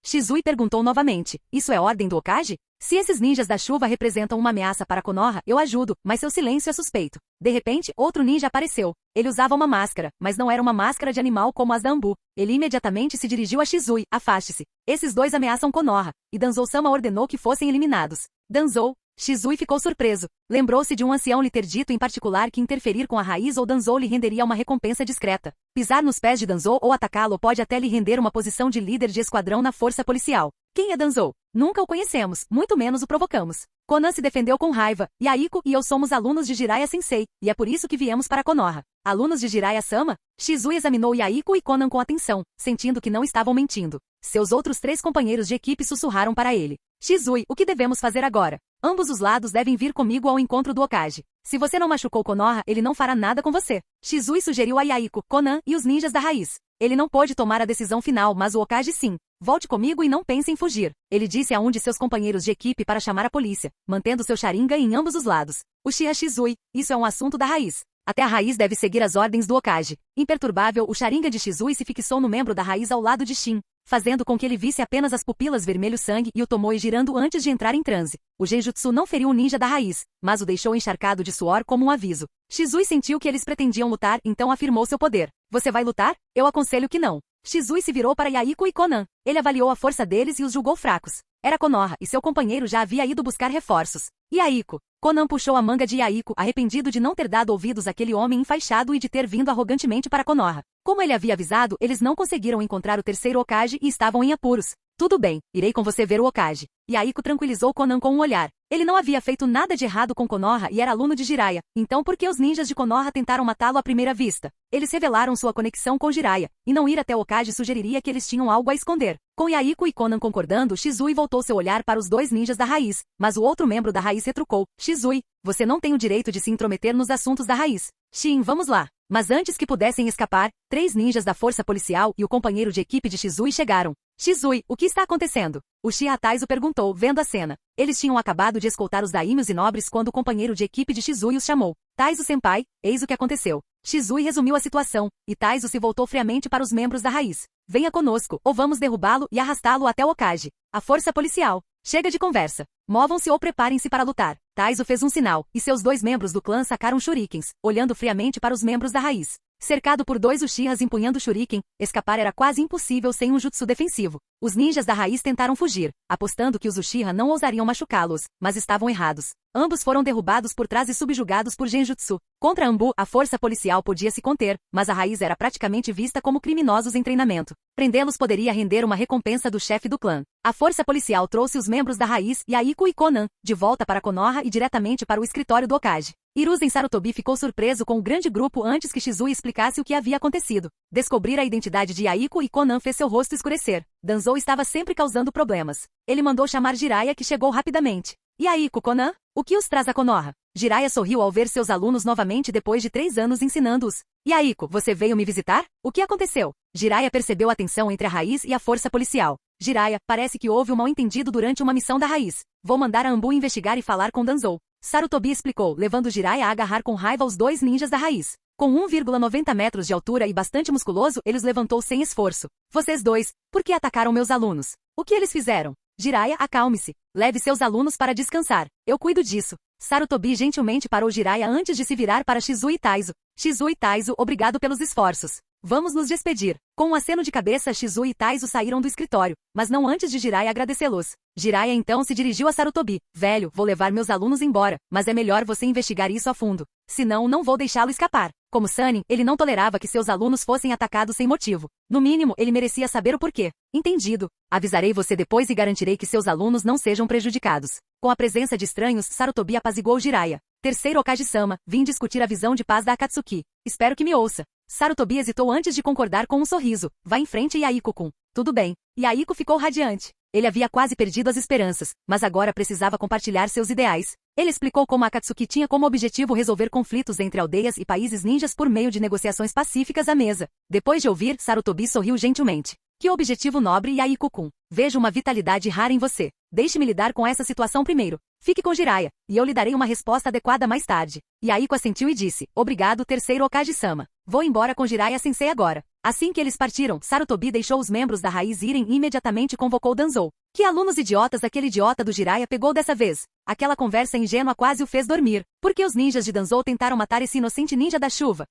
Shizui perguntou novamente. Isso é ordem do Hokage? Se esses ninjas da chuva representam uma ameaça para Konoha, eu ajudo, mas seu silêncio é suspeito. De repente, outro ninja apareceu. Ele usava uma máscara, mas não era uma máscara de animal como as da Anbu. Ele imediatamente se dirigiu a Shizui. Afaste-se. Esses 2 ameaçam Konoha. E Danzou-sama ordenou que fossem eliminados. Danzou. Shizui ficou surpreso. Lembrou-se de um ancião lhe ter dito em particular que interferir com a raiz ou Danzou lhe renderia uma recompensa discreta. Pisar nos pés de Danzou ou atacá-lo pode até lhe render uma posição de líder de esquadrão na força policial. Quem é Danzou? Nunca o conhecemos, muito menos o provocamos. Konan se defendeu com raiva. Yaiko e eu somos alunos de Jiraiya-sensei, e é por isso que viemos para Konoha. Alunos de Jiraiya-sama? Shizui examinou Yaiko e Konan com atenção, sentindo que não estavam mentindo. Seus outros 3 companheiros de equipe sussurraram para ele. Shizui, o que devemos fazer agora? Ambos os lados devem vir comigo ao encontro do Hokage. Se você não machucou Konoha, ele não fará nada com você. Shizui sugeriu a Yaiko, Konan e os ninjas da raiz. Ele não pôde tomar a decisão final, mas o Hokage sim. Volte comigo e não pense em fugir. Ele disse a um de seus companheiros de equipe para chamar a polícia, mantendo seu Sharingan em ambos os lados. Uchiha Shizui, isso é um assunto da raiz. Até a raiz deve seguir as ordens do Hokage. Imperturbável, o Sharingan de Shizui se fixou no membro da raiz ao lado de Shin, fazendo com que ele visse apenas as pupilas vermelho-sangue e o Tomoe girando antes de entrar em transe. O Genjutsu não feriu o ninja da raiz, mas o deixou encharcado de suor como um aviso. Shizui sentiu que eles pretendiam lutar, então afirmou seu poder. Você vai lutar? Eu aconselho que não. Shizui se virou para Yaiko e Konan. Ele avaliou a força deles e os julgou fracos. Era Konoha e seu companheiro já havia ido buscar reforços. Yaiko. Konan puxou a manga de Yaiko, arrependido de não ter dado ouvidos àquele homem enfaixado e de ter vindo arrogantemente para Konoha. Como ele havia avisado, eles não conseguiram encontrar o terceiro Hokage e estavam em apuros. Tudo bem, irei com você ver o Hokage. Yaiko tranquilizou Konan com um olhar. Ele não havia feito nada de errado com Konoha e era aluno de Jiraiya, então por que os ninjas de Konoha tentaram matá-lo à primeira vista? Eles revelaram sua conexão com Jiraiya, e não ir até o Hokage sugeriria que eles tinham algo a esconder. Com Yaiko e Konan concordando, Shizui voltou seu olhar para os 2 ninjas da raiz, mas o outro membro da raiz retrucou. Shizui, você não tem o direito de se intrometer nos assuntos da raiz. Shin, vamos lá. Mas antes que pudessem escapar, 3 ninjas da força policial e o companheiro de equipe de Shizui chegaram. Shizui, o que está acontecendo? Uchiha Taizo perguntou, vendo a cena. Eles tinham acabado de escoltar os daimyos e nobres quando o companheiro de equipe de Shizui os chamou. Taizo-senpai, eis o que aconteceu. Shizui resumiu a situação, e Taizo se voltou friamente para os membros da raiz. Venha conosco, ou vamos derrubá-lo e arrastá-lo até o Hokage. A força policial. Chega de conversa. Movam-se ou preparem-se para lutar. Taizo fez um sinal, e seus 2 membros do clã sacaram shurikens, olhando friamente para os membros da raiz. Cercado por 2 Uchihas empunhando shuriken, escapar era quase impossível sem um jutsu defensivo. Os ninjas da raiz tentaram fugir, apostando que os Uchiha não ousariam machucá-los, mas estavam errados. Ambos foram derrubados por trás e subjugados por Genjutsu. Contra Anbu, a força policial podia se conter, mas a raiz era praticamente vista como criminosos em treinamento. Prendê-los poderia render uma recompensa do chefe do clã. A força policial trouxe os membros da raiz, Yaiko e Konan, de volta para Konoha e diretamente para o escritório do Hokage. Hiruzen Sarutobi ficou surpreso com o grande grupo antes que Shizui explicasse o que havia acontecido. Descobrir a identidade de Yaiko e Konan fez seu rosto escurecer. Danzou estava sempre causando problemas. Ele mandou chamar Jiraiya, que chegou rapidamente. Yaiko, Konan? O que os traz a Konoha? Jiraiya sorriu ao ver seus alunos novamente depois de 3 anos ensinando-os. Yaiko, você veio me visitar? O que aconteceu? Jiraiya percebeu a tensão entre a raiz e a força policial. Jiraiya, parece que houve um mal-entendido durante uma missão da raiz. Vou mandar a Anbu investigar e falar com Danzou. Sarutobi explicou, levando Jiraiya a agarrar com raiva os 2 ninjas da raiz. Com 1,90 metros de altura e bastante musculoso, ele os levantou sem esforço. Vocês 2, por que atacaram meus alunos? O que eles fizeram? Jiraiya, acalme-se. Leve seus alunos para descansar. Eu cuido disso. Sarutobi gentilmente parou Jiraiya antes de se virar para Shizui Taizo. Shizui Taizo, obrigado pelos esforços. Vamos nos despedir. Com um aceno de cabeça, Shizui e Taizo saíram do escritório, mas não antes de Jiraiya agradecê-los. Jiraiya então se dirigiu a Sarutobi. Velho, vou levar meus alunos embora, mas é melhor você investigar isso a fundo. Senão, não vou deixá-lo escapar. Como Sannin, ele não tolerava que seus alunos fossem atacados sem motivo. No mínimo, ele merecia saber o porquê. Entendido. Avisarei você depois e garantirei que seus alunos não sejam prejudicados. Com a presença de estranhos, Sarutobi apaziguou Jiraiya. Terceiro Hokage-sama, vim discutir a visão de paz da Akatsuki. Espero que me ouça. Sarutobi hesitou antes de concordar com um sorriso. Vá em frente, Yaiko-kun. Tudo bem. Yaiko ficou radiante. Ele havia quase perdido as esperanças, mas agora precisava compartilhar seus ideais. Ele explicou como a Akatsuki tinha como objetivo resolver conflitos entre aldeias e países ninjas por meio de negociações pacíficas à mesa. Depois de ouvir, Sarutobi sorriu gentilmente. Que objetivo nobre, Yaiko-kun. Vejo uma vitalidade rara em você. Deixe-me lidar com essa situação primeiro. Fique com Jiraiya, e eu lhe darei uma resposta adequada mais tarde. Yaiko assentiu e disse, obrigado, terceiro Hokage-sama. Vou embora com Jiraiya-sensei agora. Assim que eles partiram, Sarutobi deixou os membros da raiz irem e imediatamente convocou Danzou. Que alunos idiotas aquele idiota do Jiraiya pegou dessa vez? Aquela conversa ingênua quase o fez dormir. Porque os ninjas de Danzou tentaram matar esse inocente ninja da chuva?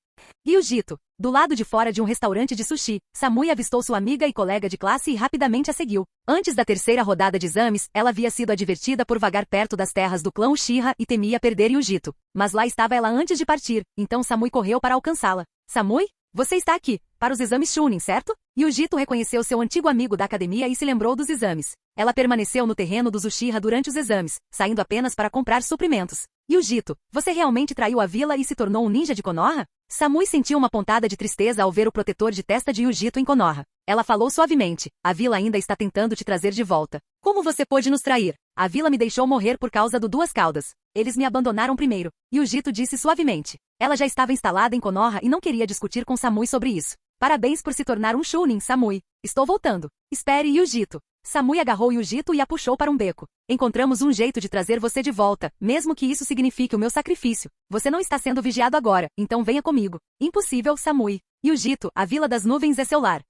Gyujito. Do lado de fora de um restaurante de sushi, Samui avistou sua amiga e colega de classe e rapidamente a seguiu. Antes da terceira rodada de exames, ela havia sido advertida por vagar perto das terras do clã Uchiha e temia perder Gyujito. Mas lá estava ela antes de partir, então Samui correu para alcançá-la. Samui? Você está aqui, para os exames Chunin, certo? Gyujito reconheceu seu antigo amigo da academia e se lembrou dos exames. Ela permaneceu no terreno dos Uchiha durante os exames, saindo apenas para comprar suprimentos. Gyujito, você realmente traiu a vila e se tornou um ninja de Konoha? Samui sentiu uma pontada de tristeza ao ver o protetor de testa de Gyujito em Konoha. Ela falou suavemente, a vila ainda está tentando te trazer de volta. Como você pôde nos trair? A vila me deixou morrer por causa do Duas Caudas. Eles me abandonaram primeiro. Gyujito disse suavemente. Ela já estava instalada em Konoha e não queria discutir com Samui sobre isso. Parabéns por se tornar um Chunin, Samui. Estou voltando. Espere, Gyujito. Samui agarrou Gyujito e a puxou para um beco. Encontramos um jeito de trazer você de volta, mesmo que isso signifique o meu sacrifício. Você não está sendo vigiado agora, então venha comigo. Impossível, Samui. Gyujito, a Vila das Nuvens é seu lar.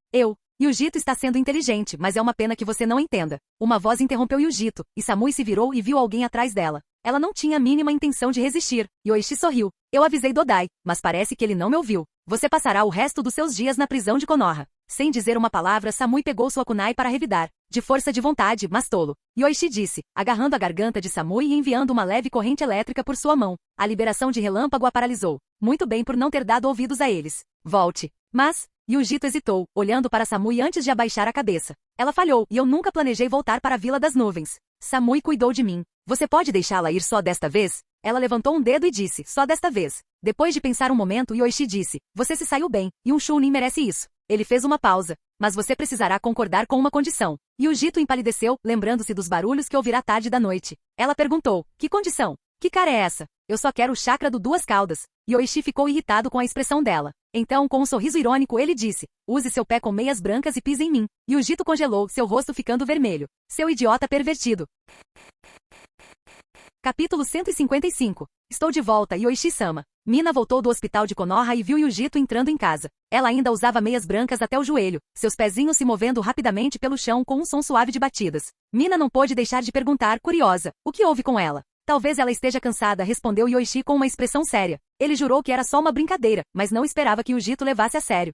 Gyujito está sendo inteligente, mas é uma pena que você não entenda. Uma voz interrompeu Gyujito, e Samui se virou e viu alguém atrás dela. Ela não tinha a mínima intenção de resistir. Yoichi sorriu. Eu avisei Dodai, mas parece que ele não me ouviu. Você passará o resto dos seus dias na prisão de Konoha. Sem dizer uma palavra, Samui pegou sua kunai para revidar. De força de vontade, mas tolo. Yoichi disse, agarrando a garganta de Samui e enviando uma leve corrente elétrica por sua mão. A liberação de relâmpago a paralisou. Muito bem por não ter dado ouvidos a eles. Volte. Mas, Gyujito hesitou, olhando para Samui antes de abaixar a cabeça. Ela falhou, e eu nunca planejei voltar para a Vila das Nuvens. Samui cuidou de mim. Você pode deixá-la ir só desta vez? Ela levantou um dedo e disse, só desta vez. Depois de pensar um momento, Yoichi disse, você se saiu bem, e um Chunin merece isso. Ele fez uma pausa. Mas você precisará concordar com uma condição. Gyujito empalideceu, lembrando-se dos barulhos que ouvirá tarde da noite. Ela perguntou, que condição? Que cara é essa? Eu só quero o chakra do Duas Caudas. Yoichi ficou irritado com a expressão dela. Então, com um sorriso irônico, ele disse, use seu pé com meias brancas e pise em mim. Gyujito congelou, seu rosto ficando vermelho. Seu idiota pervertido. Capítulo 155. Estou de volta, Yoichi-sama. Mina voltou do hospital de Konoha e viu Gyujito entrando em casa. Ela ainda usava meias brancas até o joelho, seus pezinhos se movendo rapidamente pelo chão com um som suave de batidas. Mina não pôde deixar de perguntar, curiosa, o que houve com ela? Talvez ela esteja cansada, respondeu Yoichi com uma expressão séria. Ele jurou que era só uma brincadeira, mas não esperava que Gyujito levasse a sério.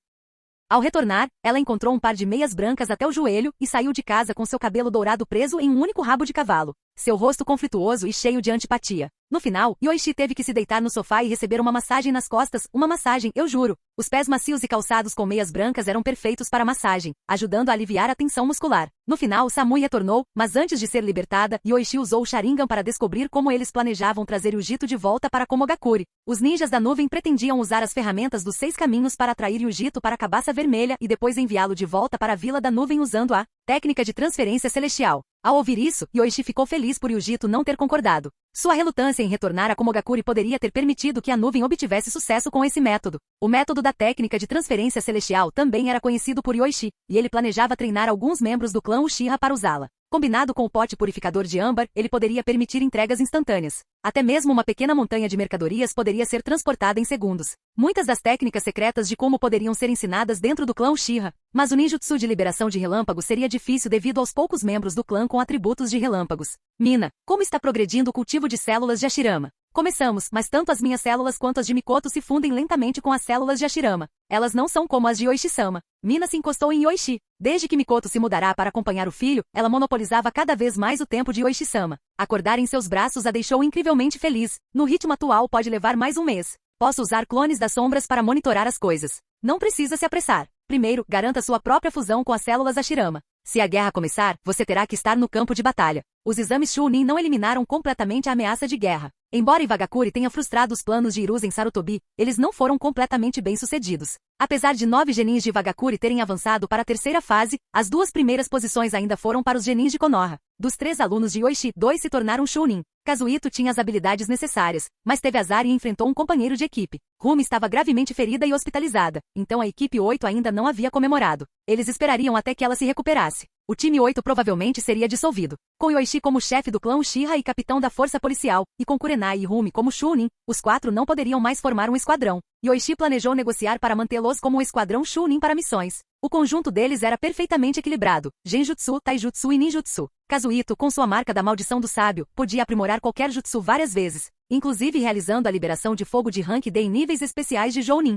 Ao retornar, ela encontrou um par de meias brancas até o joelho e saiu de casa com seu cabelo dourado preso em um único rabo de cavalo. Seu rosto conflituoso e cheio de antipatia. No final, Yoichi teve que se deitar no sofá e receber uma massagem nas costas, uma massagem, eu juro. Os pés macios e calçados com meias brancas eram perfeitos para a massagem, ajudando a aliviar a tensão muscular. No final, Samui retornou, mas antes de ser libertada, Yoichi usou o Sharingan para descobrir como eles planejavam trazer Gyujito de volta para Komogakure. Os ninjas da nuvem pretendiam usar as ferramentas dos 6 caminhos para atrair Gyujito para a cabaça vermelha e depois enviá-lo de volta para a Vila da Nuvem usando a técnica de transferência celestial. Ao ouvir isso, Yoichi ficou feliz por Gyujito não ter concordado. Sua relutância em retornar a Komogakure poderia ter permitido que a nuvem obtivesse sucesso com esse método. O método da técnica de transferência celestial também era conhecido por Yoichi, e ele planejava treinar alguns membros do clã Uchiha para usá-la. Combinado com o pote purificador de âmbar, ele poderia permitir entregas instantâneas. Até mesmo uma pequena montanha de mercadorias poderia ser transportada em segundos. Muitas das técnicas secretas de como poderiam ser ensinadas dentro do clã Uchiha, mas o ninjutsu de liberação de relâmpagos seria difícil devido aos poucos membros do clã com atributos de relâmpagos. Mina, como está progredindo o cultivo de células de Hashirama? Começamos, mas tanto as minhas células quanto as de Mikoto se fundem lentamente com as células de Hashirama. Elas não são como as de Yoichi-sama. Mina se encostou em Yoichi. Desde que Mikoto se mudará para acompanhar o filho, ela monopolizava cada vez mais o tempo de Yoichi-sama. Acordar em seus braços a deixou incrivelmente feliz. No ritmo atual pode levar mais um mês. Posso usar clones das sombras para monitorar as coisas. Não precisa se apressar. Primeiro, garanta sua própria fusão com as células Hashirama. Se a guerra começar, você terá que estar no campo de batalha. Os exames Chunin não eliminaram completamente a ameaça de guerra. Embora Iwagakure tenha frustrado os planos de Hiruzen Sarutobi, eles não foram completamente bem-sucedidos. Apesar de 9 genins de Iwagakure terem avançado para a terceira fase, as 2 primeiras posições ainda foram para os genins de Konoha. Dos 3 alunos de Yoichi, 2 se tornaram Chunin. Kazuhito tinha as habilidades necessárias, mas teve azar e enfrentou um companheiro de equipe. Rumi estava gravemente ferida e hospitalizada, então a equipe 8 ainda não havia comemorado. Eles esperariam até que ela se recuperasse. O time 8 provavelmente seria dissolvido. Com Yoichi como chefe do clã Uchiha e capitão da força policial, e com Kurenai e Rumi como Chunin, os 4 não poderiam mais formar um esquadrão. Yoichi planejou negociar para mantê-los como um esquadrão Chunin para missões. O conjunto deles era perfeitamente equilibrado, Genjutsu, Taijutsu e Ninjutsu. Kazuhito, com sua marca da maldição do sábio, podia aprimorar qualquer jutsu várias vezes, inclusive realizando a liberação de fogo de Rank D em níveis especiais de Jounin.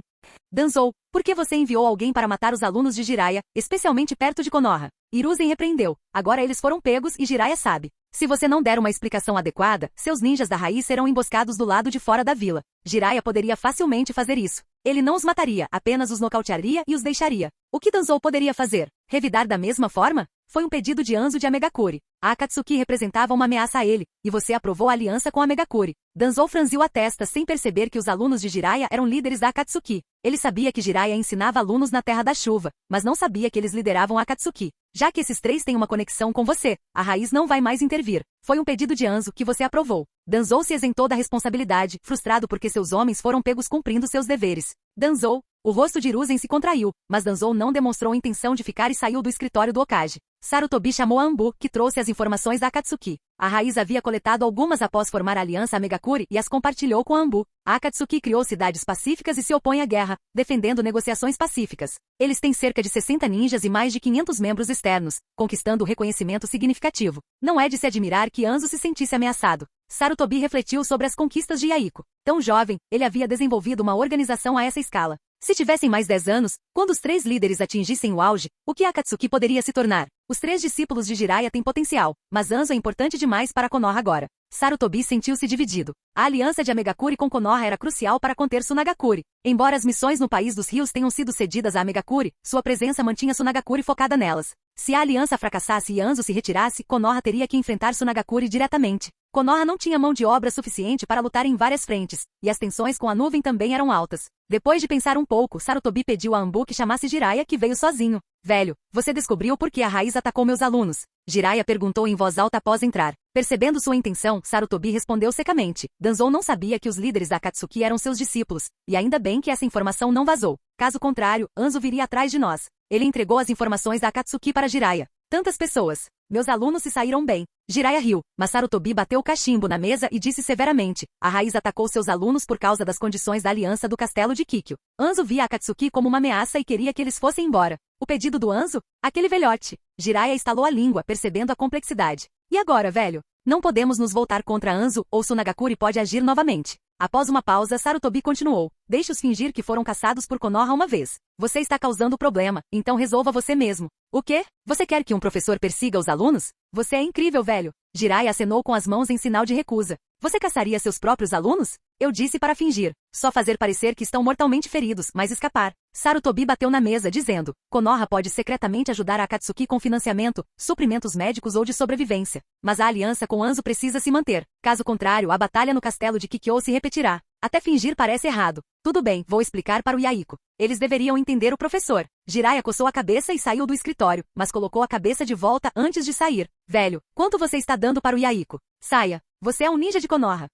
Danzou, por que você enviou alguém para matar os alunos de Jiraiya, especialmente perto de Konoha? Hiruzen repreendeu. Agora eles foram pegos e Jiraiya sabe. Se você não der uma explicação adequada, seus ninjas da raiz serão emboscados do lado de fora da vila. Jiraiya poderia facilmente fazer isso. Ele não os mataria, apenas os nocautearia e os deixaria. O que Danzou poderia fazer? Revidar da mesma forma? Foi um pedido de Anzo de Amegakuri. A Akatsuki representava uma ameaça a ele, e você aprovou a aliança com Amegakuri. Danzou franziu a testa sem perceber que os alunos de Jiraiya eram líderes da Akatsuki. Ele sabia que Jiraiya ensinava alunos na Terra da Chuva, mas não sabia que eles lideravam a Akatsuki. Já que esses três têm uma conexão com você, a raiz não vai mais intervir. Foi um pedido de Anzo que você aprovou. Danzou se isentou da responsabilidade, frustrado porque seus homens foram pegos cumprindo seus deveres. Danzou. O rosto de Hiruzen se contraiu, mas Danzou não demonstrou intenção de ficar e saiu do escritório do Hokage. Sarutobi chamou a Anbu, que trouxe as informações da Akatsuki. A raiz havia coletado algumas após formar a aliança Amegakuri e as compartilhou com a Anbu. A Akatsuki criou cidades pacíficas e se opõe à guerra, defendendo negociações pacíficas. Eles têm cerca de 60 ninjas e mais de 500 membros externos, conquistando reconhecimento significativo. Não é de se admirar que Anzo se sentisse ameaçado. Sarutobi refletiu sobre as conquistas de Yaiko. Tão jovem, ele havia desenvolvido uma organização a essa escala. Se tivessem mais 10 anos, quando os três líderes atingissem o auge, o que a Akatsuki poderia se tornar? Os três discípulos de Jiraiya têm potencial, mas Anzo é importante demais para Konoha agora. Sarutobi sentiu-se dividido. A aliança de Amegakuri com Konoha era crucial para conter Tsunagakuri. Embora as missões no País dos Rios tenham sido cedidas a Amegakuri, sua presença mantinha Tsunagakuri focada nelas. Se a aliança fracassasse e Anzo se retirasse, Konoha teria que enfrentar Tsunagakuri diretamente. Konoha não tinha mão de obra suficiente para lutar em várias frentes, e as tensões com a nuvem também eram altas. Depois de pensar um pouco, Sarutobi pediu a Anbu que chamasse Jiraiya, que veio sozinho. Velho, você descobriu por que a raiz atacou meus alunos? Jiraiya perguntou em voz alta após entrar. Percebendo sua intenção, Sarutobi respondeu secamente. Danzou não sabia que os líderes da Akatsuki eram seus discípulos, e ainda bem que essa informação não vazou. Caso contrário, Anzo viria atrás de nós. Ele entregou as informações da Akatsuki para Jiraiya. Tantas pessoas. Meus alunos se saíram bem. Jiraiya riu, mas Sarutobi bateu o cachimbo na mesa e disse severamente. A raiz atacou seus alunos por causa das condições da aliança do castelo de Kikyo. Anzo via a Akatsuki como uma ameaça e queria que eles fossem embora. O pedido do Anzo? Aquele velhote. Jiraiya estalou a língua, percebendo a complexidade. E agora, velho? Não podemos nos voltar contra Anzo, ou Tsunagakuri pode agir novamente. Após uma pausa, Sarutobi continuou. Deixe-os fingir que foram caçados por Konoha uma vez. Você está causando problema, então resolva você mesmo. O quê? Você quer que um professor persiga os alunos? Você é incrível, velho. Jiraiya acenou com as mãos em sinal de recusa. Você caçaria seus próprios alunos? Eu disse para fingir. Só fazer parecer que estão mortalmente feridos, mas escapar. Sarutobi bateu na mesa, dizendo. Konoha pode secretamente ajudar a Akatsuki com financiamento, suprimentos médicos ou de sobrevivência. Mas a aliança com Anzo precisa se manter. Caso contrário, a batalha no castelo de Kikyo se repetirá. Até fingir parece errado. Tudo bem, vou explicar para o Yaiko. Eles deveriam entender o professor. Jiraiya coçou a cabeça e saiu do escritório, mas colocou a cabeça de volta antes de sair. Velho, quanto você está dando para o Yaiko? Saia. Você é um ninja de Konoha.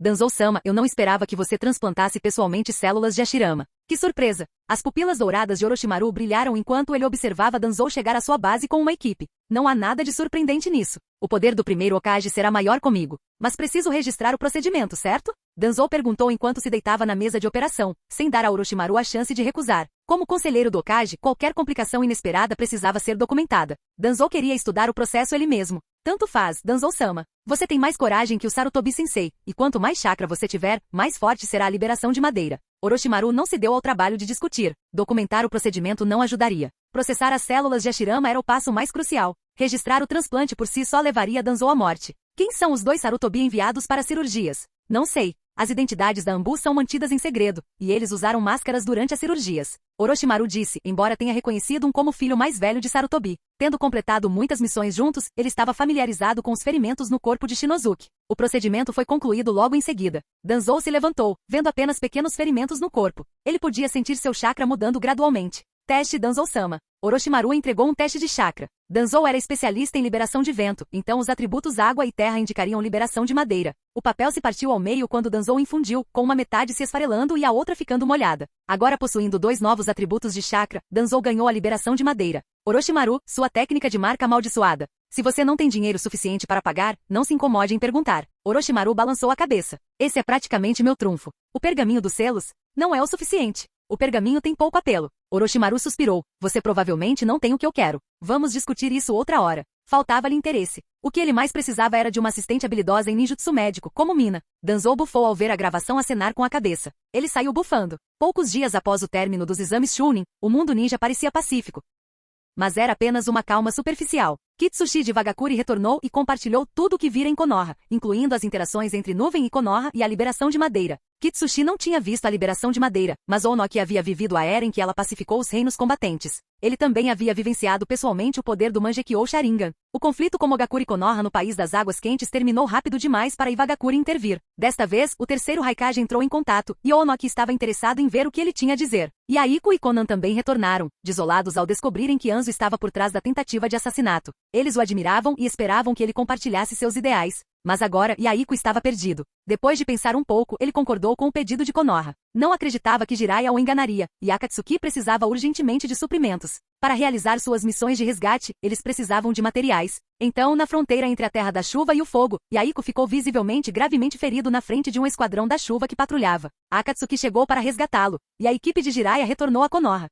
Danzou-sama, eu não esperava que você transplantasse pessoalmente células de Hashirama. Que surpresa! As pupilas douradas de Orochimaru brilharam enquanto ele observava Danzou chegar à sua base com uma equipe. Não há nada de surpreendente nisso. O poder do primeiro Hokage será maior comigo. Mas preciso registrar o procedimento, certo? Danzou perguntou enquanto se deitava na mesa de operação, sem dar a Orochimaru a chance de recusar. Como conselheiro do Hokage, qualquer complicação inesperada precisava ser documentada. Danzou queria estudar o processo ele mesmo. Tanto faz, Danzou-sama. Você tem mais coragem que o Sarutobi Sensei, e quanto mais chakra você tiver, mais forte será a liberação de madeira. Orochimaru não se deu ao trabalho de discutir. Documentar o procedimento não ajudaria. Processar as células de Hashirama era o passo mais crucial. Registrar o transplante por si só levaria Danzou à morte. Quem são os dois Sarutobi enviados para cirurgias? Não sei. As identidades da Anbu são mantidas em segredo, e eles usaram máscaras durante as cirurgias. Orochimaru disse, embora tenha reconhecido um como filho mais velho de Sarutobi. Tendo completado muitas missões juntos, ele estava familiarizado com os ferimentos no corpo de Shinozuki. O procedimento foi concluído logo em seguida. Danzou se levantou, vendo apenas pequenos ferimentos no corpo. Ele podia sentir seu chakra mudando gradualmente. Teste Danzou-sama. Orochimaru entregou um teste de chakra. Danzou era especialista em liberação de vento, então os atributos água e terra indicariam liberação de madeira. O papel se partiu ao meio quando Danzou infundiu, com uma metade se esfarelando e a outra ficando molhada. Agora possuindo dois novos atributos de chakra, Danzou ganhou a liberação de madeira. Orochimaru, sua técnica de marca amaldiçoada. Se você não tem dinheiro suficiente para pagar, não se incomode em perguntar. Orochimaru balançou a cabeça. Esse é praticamente meu trunfo. O pergaminho dos selos? Não é o suficiente. O pergaminho tem pouco apelo. Orochimaru suspirou. Você provavelmente não tem o que eu quero. Vamos discutir isso outra hora. Faltava-lhe interesse. O que ele mais precisava era de uma assistente habilidosa em ninjutsu médico, como Mina. Danzou bufou ao ver a gravação acenar com a cabeça. Ele saiu bufando. Poucos dias após o término dos exames Chunin, o mundo ninja parecia pacífico. Mas era apenas uma calma superficial. Kitsushi de Vagakuri retornou e compartilhou tudo o que vira em Konoha, incluindo as interações entre Nuvem e Konoha e a liberação de Madeira. Kitsushi não tinha visto a liberação de Madeira, mas Onoki havia vivido a era em que ela pacificou os reinos combatentes. Ele também havia vivenciado pessoalmente o poder do Mangekyou Sharingan. O conflito com Mogakuri Konoha no País das Águas Quentes terminou rápido demais para Iwagakuri intervir. Desta vez, o terceiro Raikage entrou em contato, e Onoki estava interessado em ver o que ele tinha a dizer. Yaiko e Konan também retornaram, desolados ao descobrirem que Anzo estava por trás da tentativa de assassinato. Eles o admiravam e esperavam que ele compartilhasse seus ideais. Mas agora, Yaiko estava perdido. Depois de pensar um pouco, ele concordou com o pedido de Konoha. Não acreditava que Jiraiya o enganaria, e Akatsuki precisava urgentemente de suprimentos. Para realizar suas missões de resgate, eles precisavam de materiais. Então, na fronteira entre a Terra da Chuva e o Fogo, Yaiko ficou visivelmente gravemente ferido na frente de um esquadrão da chuva que patrulhava. Akatsuki chegou para resgatá-lo, e a equipe de Jiraiya retornou a Konoha.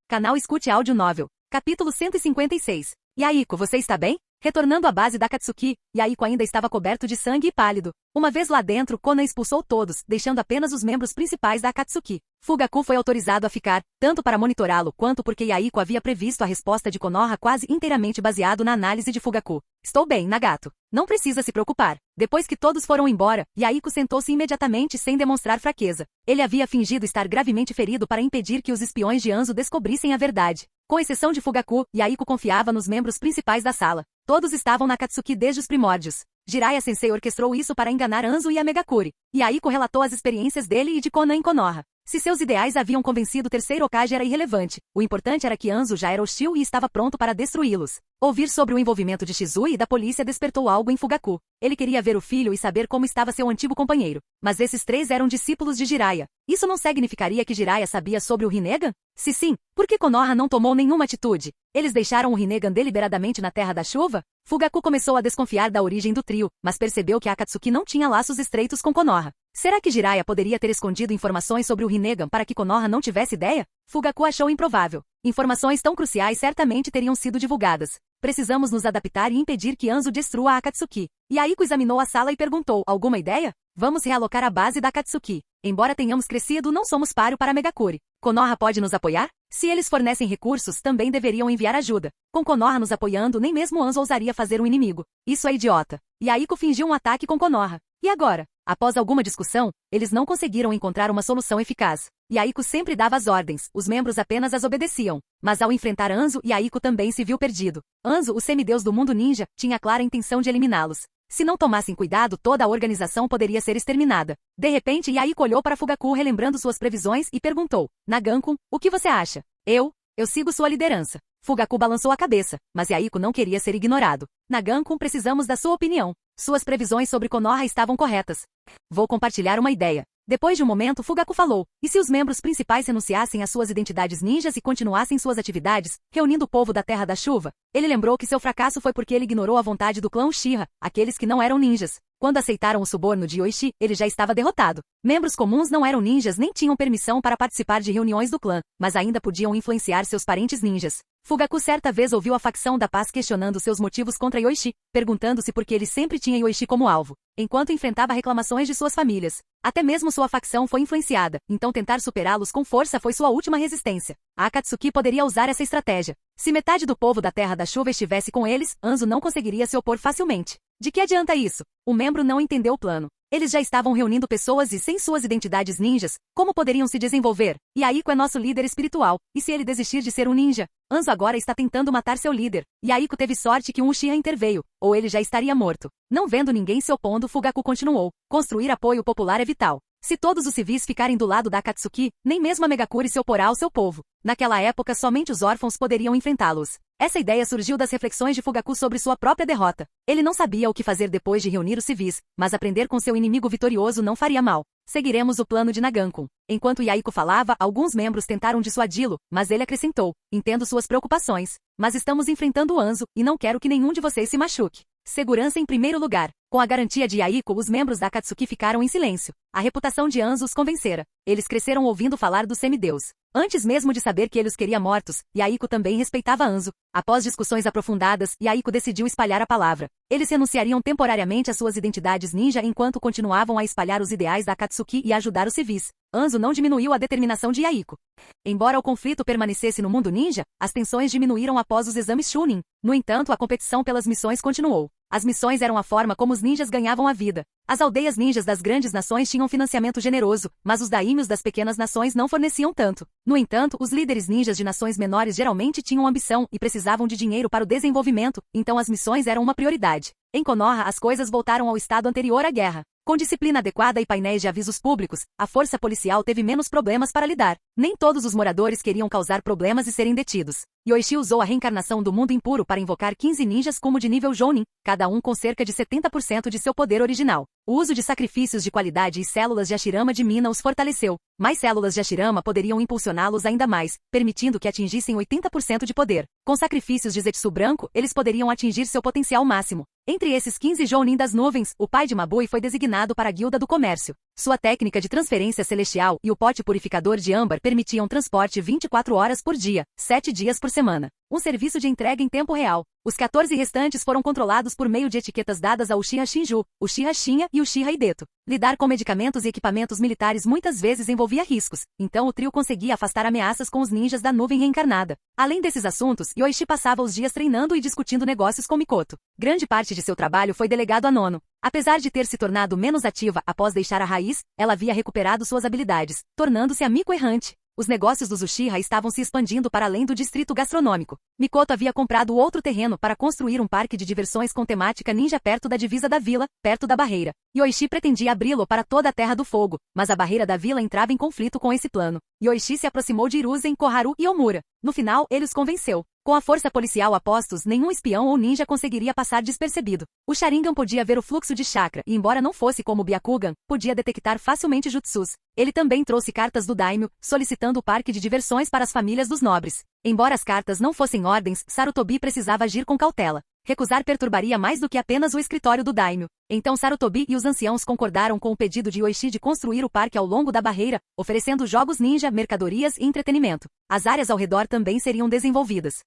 Canal Escute Áudio Novel. Capítulo 156. Yaiko, você está bem? Retornando à base da Akatsuki, Yaiko ainda estava coberto de sangue e pálido. Uma vez lá dentro, Konan expulsou todos, deixando apenas os membros principais da Akatsuki. Fugaku foi autorizado a ficar, tanto para monitorá-lo quanto porque Yaiko havia previsto a resposta de Konoha quase inteiramente baseado na análise de Fugaku. Estou bem, Nagato. Não precisa se preocupar. Depois que todos foram embora, Yaiko sentou-se imediatamente sem demonstrar fraqueza. Ele havia fingido estar gravemente ferido para impedir que os espiões de Anzo descobrissem a verdade. Com exceção de Fugaku, Yaiko confiava nos membros principais da sala. Todos estavam na Akatsuki desde os primórdios. Jiraiya Sensei orquestrou isso para enganar Anzo e a Megakuri. Yaiko relatou as experiências dele e de Konan em Konoha. Se seus ideais haviam convencido o terceiro Hokage era irrelevante. O importante era que Anzo já era hostil e estava pronto para destruí-los. Ouvir sobre o envolvimento de Shizui e da polícia despertou algo em Fugaku. Ele queria ver o filho e saber como estava seu antigo companheiro. Mas esses três eram discípulos de Jiraiya. Isso não significaria que Jiraiya sabia sobre o Rinnegan? Se sim, por que Konoha não tomou nenhuma atitude? Eles deixaram o Rinnegan deliberadamente na Terra da Chuva? Fugaku começou a desconfiar da origem do trio, mas percebeu que Akatsuki não tinha laços estreitos com Konoha. Será que Jiraiya poderia ter escondido informações sobre o Rinnegan para que Konoha não tivesse ideia? Fugaku achou improvável. Informações tão cruciais certamente teriam sido divulgadas. Precisamos nos adaptar e impedir que Anzo destrua a Akatsuki. Yaiko examinou a sala e perguntou, alguma ideia? Vamos realocar a base da Akatsuki. Embora tenhamos crescido, não somos páreo para Megakuri. Konoha pode nos apoiar? Se eles fornecem recursos, também deveriam enviar ajuda. Com Konoha nos apoiando, nem mesmo Anzo ousaria fazer um inimigo. Isso é idiota. Yaiko fingiu um ataque com Konoha. E agora? Após alguma discussão, eles não conseguiram encontrar uma solução eficaz. Yaiko sempre dava as ordens, os membros apenas as obedeciam. Mas ao enfrentar Anzo, Yaiko também se viu perdido. Anzo, o semideus do mundo ninja, tinha clara intenção de eliminá-los. Se não tomassem cuidado, toda a organização poderia ser exterminada. De repente, Yaiko olhou para Fugaku relembrando suas previsões e perguntou, Nagankun, o que você acha? Eu sigo sua liderança. Fugaku balançou a cabeça, mas Yaiko não queria ser ignorado. Nagankun, precisamos da sua opinião. Suas previsões sobre Konoha estavam corretas. Vou compartilhar uma ideia. Depois de um momento, Fugaku falou, e se os membros principais renunciassem às suas identidades ninjas e continuassem suas atividades, reunindo o povo da Terra da Chuva? Ele lembrou que seu fracasso foi porque ele ignorou a vontade do clã Uchiha, aqueles que não eram ninjas. Quando aceitaram o suborno de Yoichi, ele já estava derrotado. Membros comuns não eram ninjas nem tinham permissão para participar de reuniões do clã, mas ainda podiam influenciar seus parentes ninjas. Fugaku certa vez ouviu a facção da paz questionando seus motivos contra Yoichi, perguntando-se por que ele sempre tinha Yoichi como alvo, enquanto enfrentava reclamações de suas famílias. Até mesmo sua facção foi influenciada, então tentar superá-los com força foi sua última resistência. A Akatsuki poderia usar essa estratégia. Se metade do povo da Terra da Chuva estivesse com eles, Anzo não conseguiria se opor facilmente. De que adianta isso? O membro não entendeu o plano. Eles já estavam reunindo pessoas e sem suas identidades ninjas, como poderiam se desenvolver? Yaiko é nosso líder espiritual, e se ele desistir de ser um ninja? Anzo agora está tentando matar seu líder. Yaiko teve sorte que um Uchiha interveio, ou ele já estaria morto. Não vendo ninguém se opondo, Fugaku continuou. Construir apoio popular é vital. Se todos os civis ficarem do lado da Akatsuki, nem mesmo a Megakuri se oporá ao seu povo. Naquela época, somente os órfãos poderiam enfrentá-los. Essa ideia surgiu das reflexões de Fugaku sobre sua própria derrota. Ele não sabia o que fazer depois de reunir os civis, mas aprender com seu inimigo vitorioso não faria mal. Seguiremos o plano de Nagankun. Enquanto Yaiko falava, alguns membros tentaram dissuadi-lo, mas ele acrescentou, entendo suas preocupações, mas estamos enfrentando Anzo, e não quero que nenhum de vocês se machuque. Segurança em primeiro lugar. Com a garantia de Yaiko, os membros da Akatsuki ficaram em silêncio. A reputação de Anzu os convencera. Eles cresceram ouvindo falar do semideus. Antes mesmo de saber que ele os queria mortos, Yaiko também respeitava Anzu. Após discussões aprofundadas, Yaiko decidiu espalhar a palavra. Eles renunciariam temporariamente às suas identidades ninja enquanto continuavam a espalhar os ideais da Akatsuki e ajudar os civis. Anzu não diminuiu a determinação de Yaiko. Embora o conflito permanecesse no mundo ninja, as tensões diminuíram após os exames Chunin. No entanto, a competição pelas missões continuou. As missões eram a forma como os ninjas ganhavam a vida. As aldeias ninjas das grandes nações tinham financiamento generoso, mas os daimyos das pequenas nações não forneciam tanto. No entanto, os líderes ninjas de nações menores geralmente tinham ambição e precisavam de dinheiro para o desenvolvimento, então as missões eram uma prioridade. Em Konoha, as coisas voltaram ao estado anterior à guerra. Com disciplina adequada e painéis de avisos públicos, a força policial teve menos problemas para lidar. Nem todos os moradores queriam causar problemas e serem detidos. Yoichi usou a reencarnação do mundo impuro para invocar 15 ninjas como de nível Jounin, cada um com cerca de 70% de seu poder original. O uso de sacrifícios de qualidade e células de Hashirama de Mina os fortaleceu. Mais células de Hashirama poderiam impulsioná-los ainda mais, permitindo que atingissem 80% de poder. Com sacrifícios de Zetsu branco, eles poderiam atingir seu potencial máximo. Entre esses 15 Jounin das nuvens, o pai de Mabui foi designado para a Guilda do Comércio. Sua técnica de transferência celestial e o pote purificador de âmbar permitiam transporte 24 horas por dia, 7 dias por semana. Um serviço de entrega em tempo real. Os 14 restantes foram controlados por meio de etiquetas dadas ao Uchiha Shinju, Uchiha Shinya e Uchiha Hideto. Lidar com medicamentos e equipamentos militares muitas vezes envolvia riscos, então o trio conseguia afastar ameaças com os ninjas da nuvem reencarnada. Além desses assuntos, Yoichi passava os dias treinando e discutindo negócios com Mikoto. Grande parte de seu trabalho foi delegado a Nono. Apesar de ter se tornado menos ativa após deixar a raiz, ela havia recuperado suas habilidades, tornando-se a Miko errante. Os negócios dos Uchiha estavam se expandindo para além do distrito gastronômico. Mikoto havia comprado outro terreno para construir um parque de diversões com temática ninja perto da divisa da vila, perto da barreira. Yoichi pretendia abri-lo para toda a Terra do Fogo, mas a barreira da vila entrava em conflito com esse plano. Yoichi se aproximou de Hiruzen, Koharu e Omura. No final, ele os convenceu. Com a força policial a postos, nenhum espião ou ninja conseguiria passar despercebido. O Sharingan podia ver o fluxo de chakra e, embora não fosse como o Byakugan, podia detectar facilmente jutsus. Ele também trouxe cartas do Daimyo, solicitando o parque de diversões para as famílias dos nobres. Embora as cartas não fossem ordens, Sarutobi precisava agir com cautela. Recusar perturbaria mais do que apenas o escritório do Daimyo. Então Sarutobi e os anciãos concordaram com o pedido de Yoichi de construir o parque ao longo da barreira, oferecendo jogos ninja, mercadorias e entretenimento. As áreas ao redor também seriam desenvolvidas.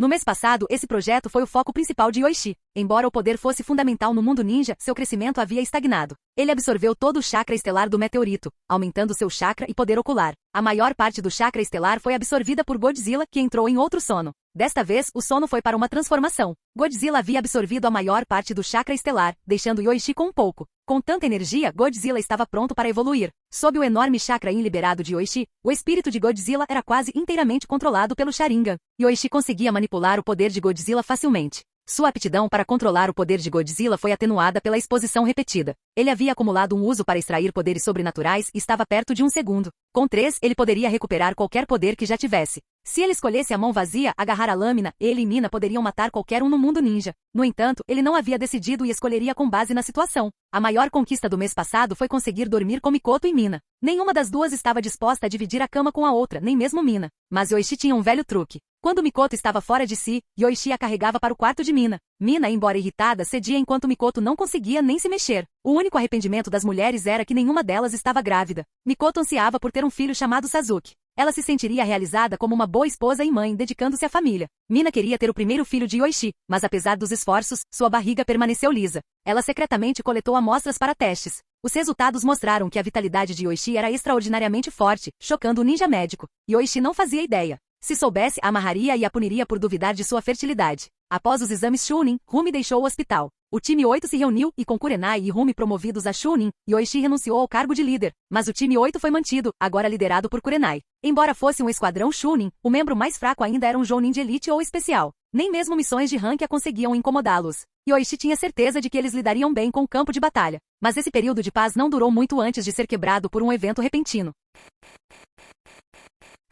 No mês passado, esse projeto foi o foco principal de Yoichi. Embora o poder fosse fundamental no mundo ninja, seu crescimento havia estagnado. Ele absorveu todo o chakra estelar do meteorito, aumentando seu chakra e poder ocular. A maior parte do chakra estelar foi absorvida por Godzilla, que entrou em outro sono. Desta vez, o sono foi para uma transformação. Godzilla havia absorvido a maior parte do chakra estelar, deixando Yoichi com um pouco. Com tanta energia, Godzilla estava pronto para evoluir. Sob o enorme chakra liberado de Yoichi, o espírito de Godzilla era quase inteiramente controlado pelo Sharingan. Yoichi conseguia manipular o poder de Godzilla facilmente. Sua aptidão para controlar o poder de Godzilla foi atenuada pela exposição repetida. Ele havia acumulado um uso para extrair poderes sobrenaturais e estava perto de um segundo. Com 3, ele poderia recuperar qualquer poder que já tivesse. Se ele escolhesse a mão vazia, agarrar a lâmina, ele e Mina poderiam matar qualquer um no mundo ninja. No entanto, ele não havia decidido e escolheria com base na situação. A maior conquista do mês passado foi conseguir dormir com Mikoto e Mina. Nenhuma das duas estava disposta a dividir a cama com a outra, nem mesmo Mina. Mas Yoichi tinha um velho truque. Quando Mikoto estava fora de si, Yoichi a carregava para o quarto de Mina. Mina, embora irritada, cedia enquanto Mikoto não conseguia nem se mexer. O único arrependimento das mulheres era que nenhuma delas estava grávida. Mikoto ansiava por ter um filho chamado Sasuke. Ela se sentiria realizada como uma boa esposa e mãe, dedicando-se à família. Mina queria ter o primeiro filho de Yoichi, mas apesar dos esforços, sua barriga permaneceu lisa. Ela secretamente coletou amostras para testes. Os resultados mostraram que a vitalidade de Yoichi era extraordinariamente forte, chocando o ninja médico. Yoichi não fazia ideia. Se soubesse, a amarraria e a puniria por duvidar de sua fertilidade. Após os exames Chunin, Rumi deixou o hospital. O time 8 se reuniu e com Kurenai e Rumi promovidos a Chunin, Yoichi renunciou ao cargo de líder, mas o time 8 foi mantido, agora liderado por Kurenai. Embora fosse um esquadrão Chunin, o membro mais fraco ainda era um Jounin de elite ou especial. Nem mesmo missões de rank conseguiam incomodá-los. Yoichi tinha certeza de que eles lidariam bem com o campo de batalha. Mas esse período de paz não durou muito antes de ser quebrado por um evento repentino.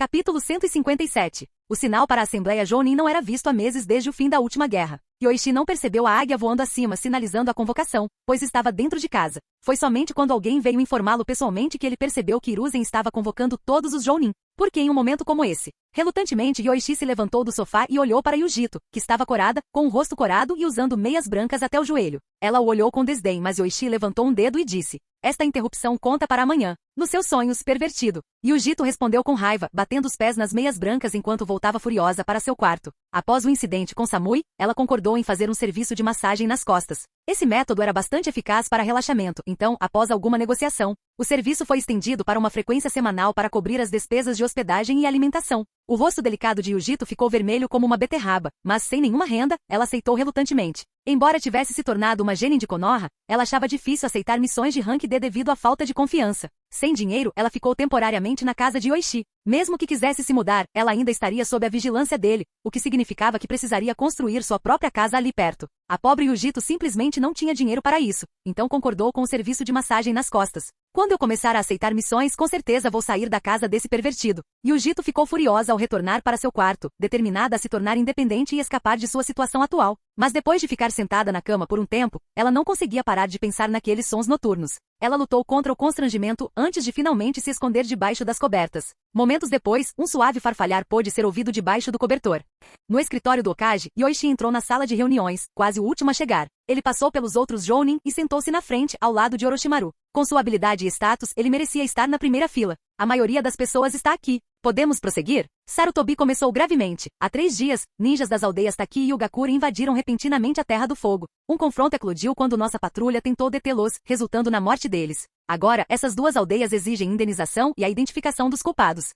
Capítulo 157. O sinal para a Assembleia Jounin não era visto há meses desde o fim da última guerra. Yoichi não percebeu a águia voando acima, sinalizando a convocação, pois estava dentro de casa. Foi somente quando alguém veio informá-lo pessoalmente que ele percebeu que Hiruzen estava convocando todos os Jounin. Porque em um momento como esse, relutantemente Yoichi se levantou do sofá e olhou para Yujito, que estava corada, com o rosto corado e usando meias brancas até o joelho. Ela o olhou com desdém, mas Yoichi levantou um dedo e disse: "Esta interrupção conta para amanhã. Nos seus sonhos, pervertido." Yujito respondeu com raiva, batendo os pés nas meias brancas enquanto voltava furiosa para seu quarto. Após o incidente com Samui, ela concordou em fazer um serviço de massagem nas costas. Esse método era bastante eficaz para relaxamento, então, após alguma negociação, o serviço foi estendido para uma frequência semanal para cobrir as despesas de hospedagem e alimentação. O rosto delicado de Yujito ficou vermelho como uma beterraba, mas sem nenhuma renda, ela aceitou relutantemente. Embora tivesse se tornado uma genin de Konoha, ela achava difícil aceitar missões de rank D devido à falta de confiança. Sem dinheiro, ela ficou temporariamente na casa de Yoichi. Mesmo que quisesse se mudar, ela ainda estaria sob a vigilância dele, o que significava que precisaria construir sua própria casa ali perto. A pobre Yujito simplesmente não tinha dinheiro para isso, então concordou com o serviço de massagem nas costas. "Quando eu começar a aceitar missões, com certeza vou sair da casa desse pervertido." Yujito ficou furiosa ao retornar para seu quarto, determinada a se tornar independente e escapar de sua situação atual. Mas depois de ficar sentada na cama por um tempo, ela não conseguia parar de pensar naqueles sons noturnos. Ela lutou contra o constrangimento antes de finalmente se esconder debaixo das cobertas. Momentos depois, um suave farfalhar pôde ser ouvido debaixo do cobertor. No escritório do Okage, Yoichi entrou na sala de reuniões, quase o último a chegar. Ele passou pelos outros Jounin e sentou-se na frente, ao lado de Orochimaru. Com sua habilidade e status, ele merecia estar na primeira fila. "A maioria das pessoas está aqui. Podemos prosseguir?" Sarutobi começou gravemente. Há 3 dias, ninjas das aldeias Taki e Ugakuri invadiram repentinamente a Terra do Fogo. Um confronto eclodiu quando nossa patrulha tentou detê-los, resultando na morte deles. Agora, essas 2 aldeias exigem indenização e a identificação dos culpados.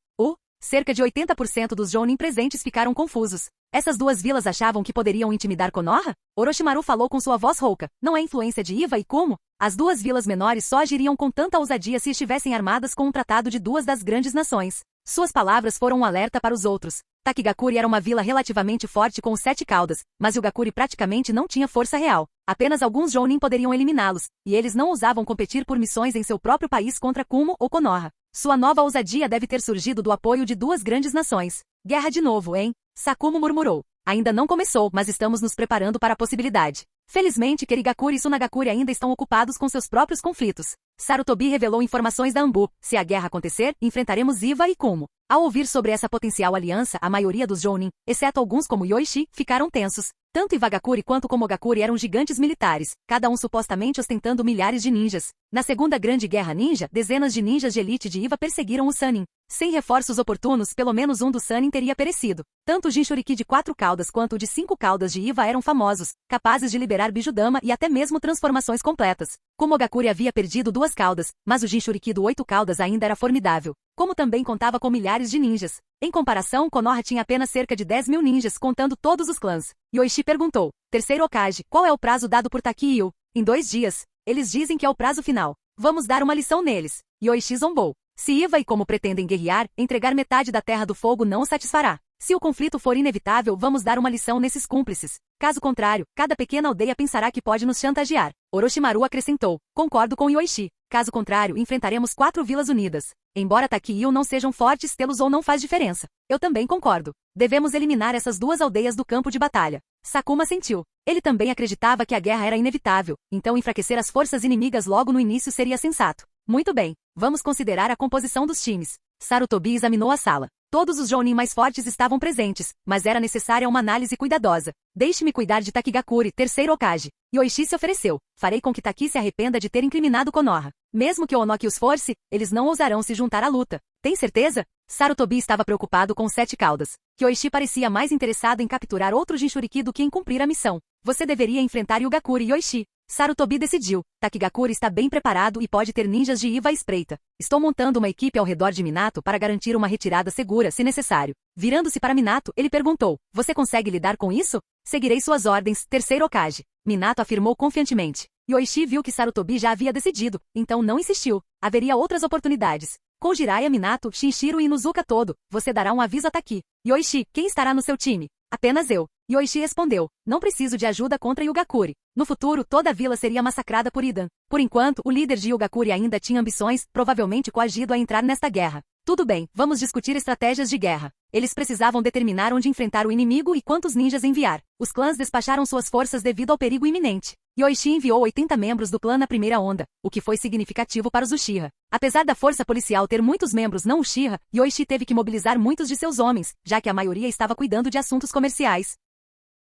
Cerca de 80% dos Jounin presentes ficaram confusos. Essas 2 vilas achavam que poderiam intimidar Konoha? Orochimaru falou com sua voz rouca. Não é influência de Iva e Kumo? As 2 vilas menores só agiriam com tanta ousadia se estivessem armadas com um tratado de 2 das grandes nações. Suas palavras foram um alerta para os outros. Takigakuri era uma vila relativamente forte com os 7 caudas, mas Ugakuri praticamente não tinha força real. Apenas alguns Jounin poderiam eliminá-los, e eles não ousavam competir por missões em seu próprio país contra Kumo ou Konoha. Sua nova ousadia deve ter surgido do apoio de 2 grandes nações. "Guerra de novo, hein?" Sakumo murmurou. "Ainda não começou, mas estamos nos preparando para a possibilidade." Felizmente, Kirigakuri e Sunagakuri ainda estão ocupados com seus próprios conflitos. Sarutobi revelou informações da Anbu. "Se a guerra acontecer, enfrentaremos Iva e Kumo." Ao ouvir sobre essa potencial aliança, a maioria dos Jounin, exceto alguns como Yoichi, ficaram tensos. Tanto Iwagakuri quanto Komogakuri eram gigantes militares, cada um supostamente ostentando milhares de ninjas. Na Segunda Grande Guerra Ninja, dezenas de ninjas de elite de Iwa perseguiram o Sannin. Sem reforços oportunos, pelo menos um do Sannin teria perecido. Tanto o Jinchuriki de 4 caudas quanto o de 5 caudas de Iwa eram famosos, capazes de liberar Bijudama e até mesmo transformações completas. Komogakuri havia perdido 2 caudas, mas o Jinchuriki do 8 caudas ainda era formidável. Como também contava com milhares de ninjas. Em comparação, Konoha tinha apenas cerca de 10.000 ninjas, contando todos os clãs. Yoichi perguntou: "Terceiro Okage, qual é o prazo dado por Taki e Yu?" "Em 2 dias. Eles dizem que é o prazo final. Vamos dar uma lição neles." Yoichi zombou. Se Iva e Como pretendem guerrear, entregar metade da Terra do Fogo não o satisfará. Se o conflito for inevitável, vamos dar uma lição nesses cúmplices. Caso contrário, cada pequena aldeia pensará que pode nos chantagear. Orochimaru acrescentou: "Concordo com Yoichi. Caso contrário, enfrentaremos 4 vilas unidas. Embora Taki e Yu não sejam fortes, tê-los ou não faz diferença." "Eu também concordo. Devemos eliminar essas 2 aldeias do campo de batalha." Sakuma sentiu. Ele também acreditava que a guerra era inevitável, então enfraquecer as forças inimigas logo no início seria sensato. "Muito bem. Vamos considerar a composição dos times." Sarutobi examinou a sala. Todos os Jounin mais fortes estavam presentes, mas era necessária uma análise cuidadosa. "Deixe-me cuidar de Takigakuri, terceiro Okage." Yoichi se ofereceu. "Farei com que Taki se arrependa de ter incriminado Konoha. Mesmo que Onoki os force, eles não ousarão se juntar à luta." "Tem certeza?" Sarutobi estava preocupado com 7 caudas. Yoichi parecia mais interessado em capturar outro Jinchuriki do que em cumprir a missão. "Você deveria enfrentar Yugakuri, Yoichi." Sarutobi decidiu. Takigakuri está bem preparado e pode ter ninjas de Iva à espreita. "Estou montando uma equipe ao redor de Minato para garantir uma retirada segura, se necessário." Virando-se para Minato, ele perguntou: "Você consegue lidar com isso?" "Seguirei suas ordens, terceiro Okage." Minato afirmou confiantemente. Yoichi viu que Sarutobi já havia decidido, então não insistiu. Haveria outras oportunidades. "Com Jiraiya, Minato, Shinshiro e Inuzuka todo, você dará um aviso a Taki." "Yoichi, quem estará no seu time?" "Apenas eu." Yoichi respondeu: "Não preciso de ajuda contra Yugakuri. No futuro, toda a vila seria massacrada por Idan." Por enquanto, o líder de Yugakuri ainda tinha ambições, provavelmente coagido a entrar nesta guerra. Tudo bem, vamos discutir estratégias de guerra. Eles precisavam determinar onde enfrentar o inimigo e quantos ninjas enviar. Os clãs despacharam suas forças devido ao perigo iminente. Yoichi enviou 80 membros do clã na primeira onda, o que foi significativo para os Uchiha. Apesar da força policial ter muitos membros não Uchiha, Yoichi teve que mobilizar muitos de seus homens, já que a maioria estava cuidando de assuntos comerciais.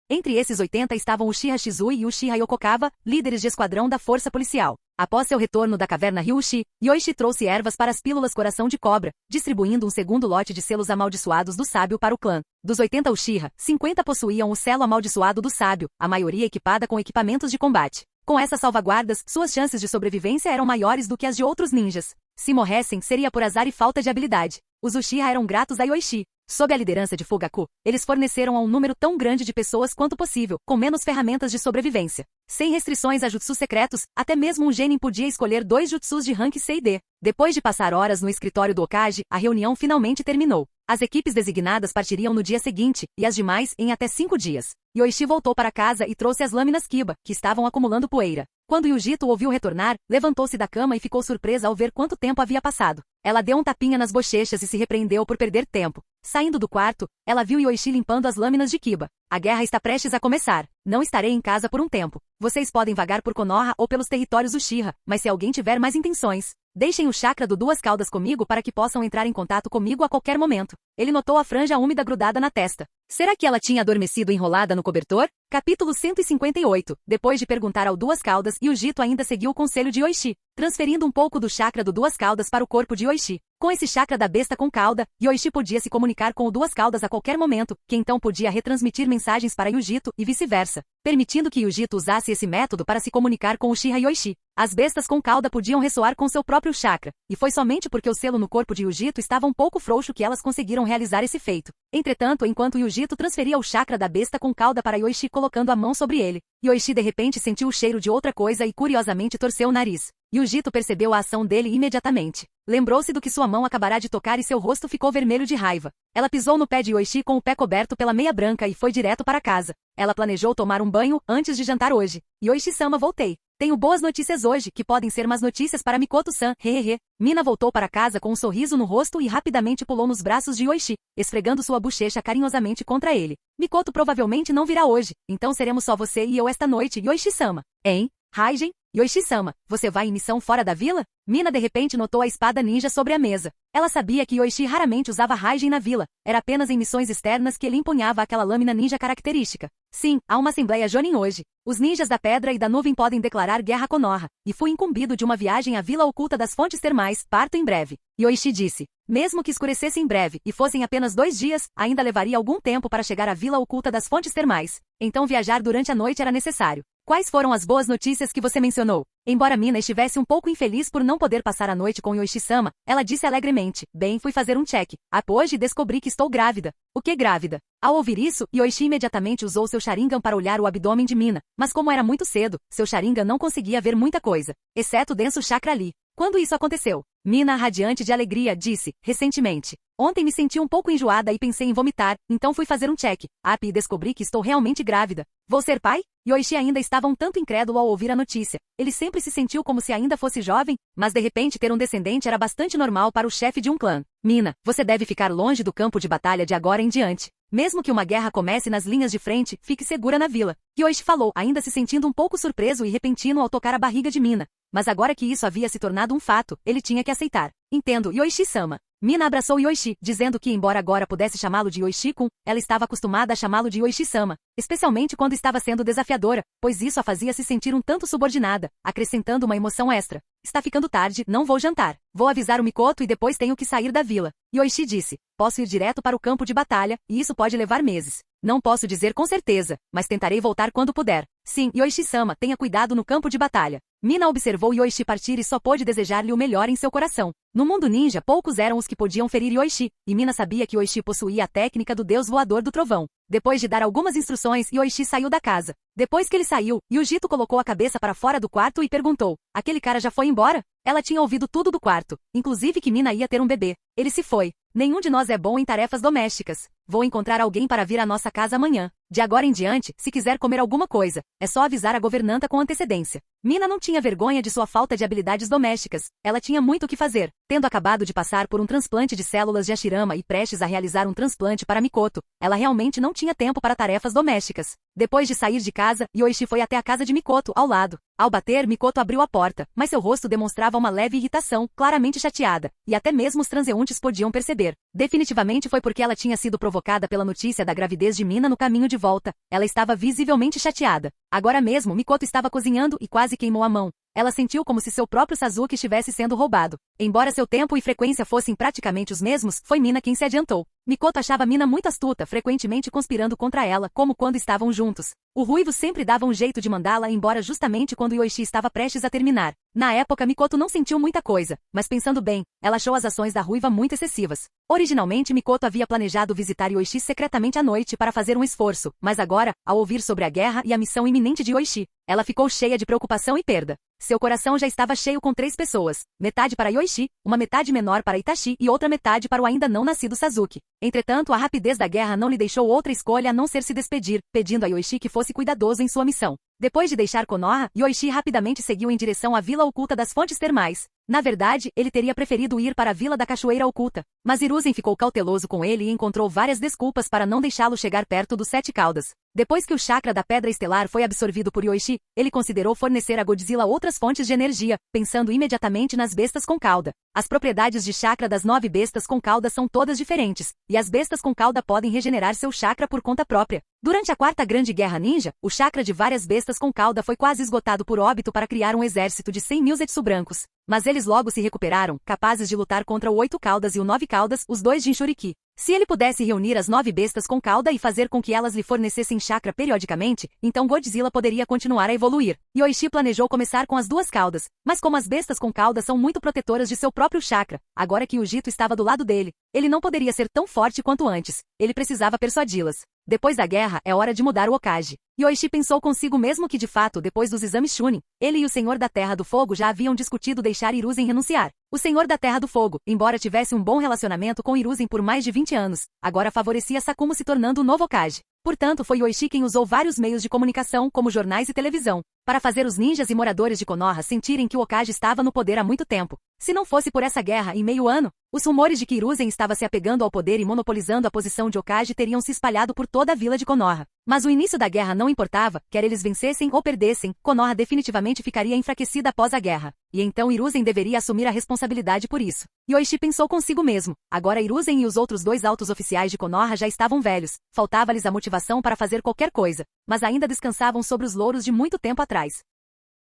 Entre esses 80 estavam Uchiha Shizui e Uchiha Yokokawa, líderes de esquadrão da força policial. Após seu retorno da caverna Ryushi, Yoichi trouxe ervas para as pílulas Coração de Cobra, distribuindo um segundo lote de selos amaldiçoados do sábio para o clã. Dos 80 Uchiha, 50 possuíam o selo amaldiçoado do sábio, a maioria equipada com equipamentos de combate. Com essas salvaguardas, suas chances de sobrevivência eram maiores do que as de outros ninjas. Se morressem, seria por azar e falta de habilidade. Os Uchiha eram gratos a Yoichi. Sob a liderança de Fugaku, eles forneceram a um número tão grande de pessoas quanto possível, com menos ferramentas de sobrevivência. Sem restrições a jutsus secretos, até mesmo um genin podia escolher 2 jutsus de rank C e D. Depois de passar horas no escritório do Okage, a reunião finalmente terminou. As equipes designadas partiriam no dia seguinte, e as demais em até 5 dias. Yoichi voltou para casa e trouxe as lâminas Kiba, que estavam acumulando poeira. Quando Yujito ouviu retornar, levantou-se da cama e ficou surpresa ao ver quanto tempo havia passado. Ela deu um tapinha nas bochechas e se repreendeu por perder tempo. Saindo do quarto, ela viu Yoichi limpando as lâminas de Kiba. A guerra está prestes a começar. Não estarei em casa por um tempo. Vocês podem vagar por Konoha ou pelos territórios Uchiha, mas se alguém tiver mais intenções, deixem o chakra do Duas Caudas comigo para que possam entrar em contato comigo a qualquer momento. Ele notou a franja úmida grudada na testa. Será que ela tinha adormecido enrolada no cobertor? Capítulo 158. Depois de perguntar ao Duas Caudas, Yujito ainda seguiu o conselho de Yoichi, transferindo um pouco do chakra do Duas Caudas para o corpo de Yoichi. Com esse chakra da besta com cauda, Yoichi podia se comunicar com o Duas Caudas a qualquer momento, que então podia retransmitir mensagens para Yujito e vice-versa, permitindo que Yujito usasse esse método para se comunicar com Uchiha Yoichi. As bestas com cauda podiam ressoar com seu próprio chakra, e foi somente porque o selo no corpo de Yujito estava um pouco frouxo que elas conseguiram realizar esse feito. Entretanto, enquanto Yujito transferia o chakra da besta com cauda para Yoichi colocando a mão sobre ele, Yoichi de repente sentiu o cheiro de outra coisa e curiosamente torceu o nariz. Yujito percebeu a ação dele imediatamente. Lembrou-se do que sua mão acabará de tocar e seu rosto ficou vermelho de raiva. Ela pisou no pé de Yoichi com o pé coberto pela meia branca e foi direto para casa. Ela planejou tomar um banho antes de jantar hoje. Yoichi-sama, voltei. Tenho boas notícias hoje, que podem ser más notícias para Mikoto-san, hehehe. Mina voltou para casa com um sorriso no rosto e rapidamente pulou nos braços de Yoichi, esfregando sua bochecha carinhosamente contra ele. Mikoto provavelmente não virá hoje, então seremos só você e eu esta noite, Yoichi-sama. Hein? Raijin? Yoichi-sama, você vai em missão fora da vila? Mina de repente notou a espada ninja sobre a mesa. Ela sabia que Yoichi raramente usava Raijin na vila. Era apenas em missões externas que ele empunhava aquela lâmina ninja característica. Sim, há uma assembleia Jonin hoje. Os ninjas da pedra e da nuvem podem declarar guerra a Konoha. E fui incumbido de uma viagem à vila oculta das fontes termais, parto em breve. Yoichi disse. Mesmo que escurecesse em breve, e fossem apenas 2 dias, ainda levaria algum tempo para chegar à vila oculta das fontes termais. Então viajar durante a noite era necessário. Quais foram as boas notícias que você mencionou? Embora Mina estivesse um pouco infeliz por não poder passar a noite com Yoichi-sama, ela disse alegremente, bem, fui fazer um check. Hoje descobri que estou grávida. O que grávida? Ao ouvir isso, Yoichi imediatamente usou seu Sharingan para olhar o abdômen de Mina, mas como era muito cedo, seu Sharingan não conseguia ver muita coisa, exceto o denso chakra ali. Quando isso aconteceu? Mina, radiante de alegria, disse, recentemente. Ontem me senti um pouco enjoada e pensei em vomitar, então fui fazer um check. E descobri que estou realmente grávida. Vou ser pai? Yoichi ainda estava um tanto incrédulo ao ouvir a notícia. Ele sempre se sentiu como se ainda fosse jovem, mas de repente ter um descendente era bastante normal para o chefe de um clã. Mina, você deve ficar longe do campo de batalha de agora em diante. Mesmo que uma guerra comece nas linhas de frente, fique segura na vila. Yoichi falou, ainda se sentindo um pouco surpreso e repentino ao tocar a barriga de Mina. Mas agora que isso havia se tornado um fato, ele tinha que aceitar. Entendo, Yoichi-sama. Mina abraçou Yoichi, dizendo que embora agora pudesse chamá-lo de Yoichi-kun, ela estava acostumada a chamá-lo de Yoichi-sama, especialmente quando estava sendo desafiadora, pois isso a fazia se sentir um tanto subordinada, acrescentando uma emoção extra. Está ficando tarde, não vou jantar. Vou avisar o Mikoto e depois tenho que sair da vila. Yoichi disse, posso ir direto para o campo de batalha, e isso pode levar meses. Não posso dizer com certeza, mas tentarei voltar quando puder. Sim, Yoichi-sama, tenha cuidado no campo de batalha. Mina observou Yoichi partir e só pôde desejar-lhe o melhor em seu coração. No mundo ninja, poucos eram os que podiam ferir Yoichi, e Mina sabia que Yoichi possuía a técnica do deus voador do trovão. Depois de dar algumas instruções, Yoichi saiu da casa. Depois que ele saiu, Yujito colocou a cabeça para fora do quarto e perguntou, aquele cara já foi embora? Ela tinha ouvido tudo do quarto, inclusive que Mina ia ter um bebê. Ele se foi. Nenhum de nós é bom em tarefas domésticas. Vou encontrar alguém para vir à nossa casa amanhã. De agora em diante, se quiser comer alguma coisa, é só avisar a governanta com antecedência. Mina não tinha vergonha de sua falta de habilidades domésticas. Ela tinha muito o que fazer. Tendo acabado de passar por um transplante de células de Hashirama e prestes a realizar um transplante para Mikoto, ela realmente não tinha tempo para tarefas domésticas. Depois de sair de casa, Yoichi foi até a casa de Mikoto, ao lado. Ao bater, Mikoto abriu a porta, mas seu rosto demonstrava uma leve irritação, claramente chateada, e até mesmo os transeuntes podiam perceber. Definitivamente foi porque ela tinha sido provocada pela notícia da gravidez de Mina no caminho de volta. Ela estava visivelmente chateada. Agora mesmo, Mikoto estava cozinhando e quase queimou a mão. Ela sentiu como se seu próprio Sasuke estivesse sendo roubado. Embora seu tempo e frequência fossem praticamente os mesmos, foi Mina quem se adiantou. Mikoto achava Mina muito astuta, frequentemente conspirando contra ela, como quando estavam juntos. O ruivo sempre dava um jeito de mandá-la embora justamente quando Yoichi estava prestes a terminar. Na época, Mikoto não sentiu muita coisa, mas pensando bem, ela achou as ações da ruiva muito excessivas. Originalmente, Mikoto havia planejado visitar Yoichi secretamente à noite para fazer um esforço, mas agora, ao ouvir sobre a guerra e a missão iminente de Yoichi, ela ficou cheia de preocupação e perda. Seu coração já estava cheio com 3 pessoas, metade para Yoichi, uma metade menor para Itachi e outra metade para o ainda não nascido Sasuke. Entretanto, a rapidez da guerra não lhe deixou outra escolha a não ser se despedir, pedindo a Yoichi que fosse cuidadoso em sua missão. Depois de deixar Konoha, Yoichi rapidamente seguiu em direção à Vila Oculta das Fontes Termais. Na verdade, ele teria preferido ir para a Vila da Cachoeira Oculta, mas Hiruzen ficou cauteloso com ele e encontrou várias desculpas para não deixá-lo chegar perto dos 7 caudas. Depois que o chakra da Pedra Estelar foi absorvido por Yoichi, ele considerou fornecer a Godzilla outras fontes de energia, pensando imediatamente nas bestas com cauda. As propriedades de chakra das 9 bestas com cauda são todas diferentes, e as bestas com cauda podem regenerar seu chakra por conta própria. Durante a Quarta Grande Guerra Ninja, o chakra de várias bestas com cauda foi quase esgotado por Obito para criar um exército de 100.000 Zetsu brancos. Mas eles logo se recuperaram, capazes de lutar contra o 8 caudas e o 9 caudas, os 2 Jinchuriki. Se ele pudesse reunir as 9 bestas com cauda e fazer com que elas lhe fornecessem chakra periodicamente, então Godzilla poderia continuar a evoluir. Yoichi planejou começar com as 2 caudas, mas como as bestas com cauda são muito protetoras de seu próprio chakra, agora que o Jito estava do lado dele, ele não poderia ser tão forte quanto antes. Ele precisava persuadi-las. Depois da guerra, é hora de mudar o Hokage. Yoichi pensou consigo mesmo que de fato, depois dos exames Chunin, ele e o Senhor da Terra do Fogo já haviam discutido deixar Hiruzen renunciar. O Senhor da Terra do Fogo, embora tivesse um bom relacionamento com Hiruzen por mais de 20 anos, agora favorecia Sakumo se tornando o novo Hokage. Portanto, foi Yoichi quem usou vários meios de comunicação, como jornais e televisão, para fazer os ninjas e moradores de Konoha sentirem que o Hokage estava no poder há muito tempo. Se não fosse por essa guerra em meio ano, os rumores de que Hiruzen estava se apegando ao poder e monopolizando a posição de Hokage teriam se espalhado por toda a vila de Konoha. Mas o início da guerra não importava, quer eles vencessem ou perdessem, Konoha definitivamente ficaria enfraquecida após a guerra. E então Hiruzen deveria assumir a responsabilidade por isso. Yoichi pensou consigo mesmo. Agora Hiruzen e os outros 2 altos oficiais de Konoha já estavam velhos. Faltava-lhes a motivação para fazer qualquer coisa, mas ainda descansavam sobre os louros de muito tempo atrás.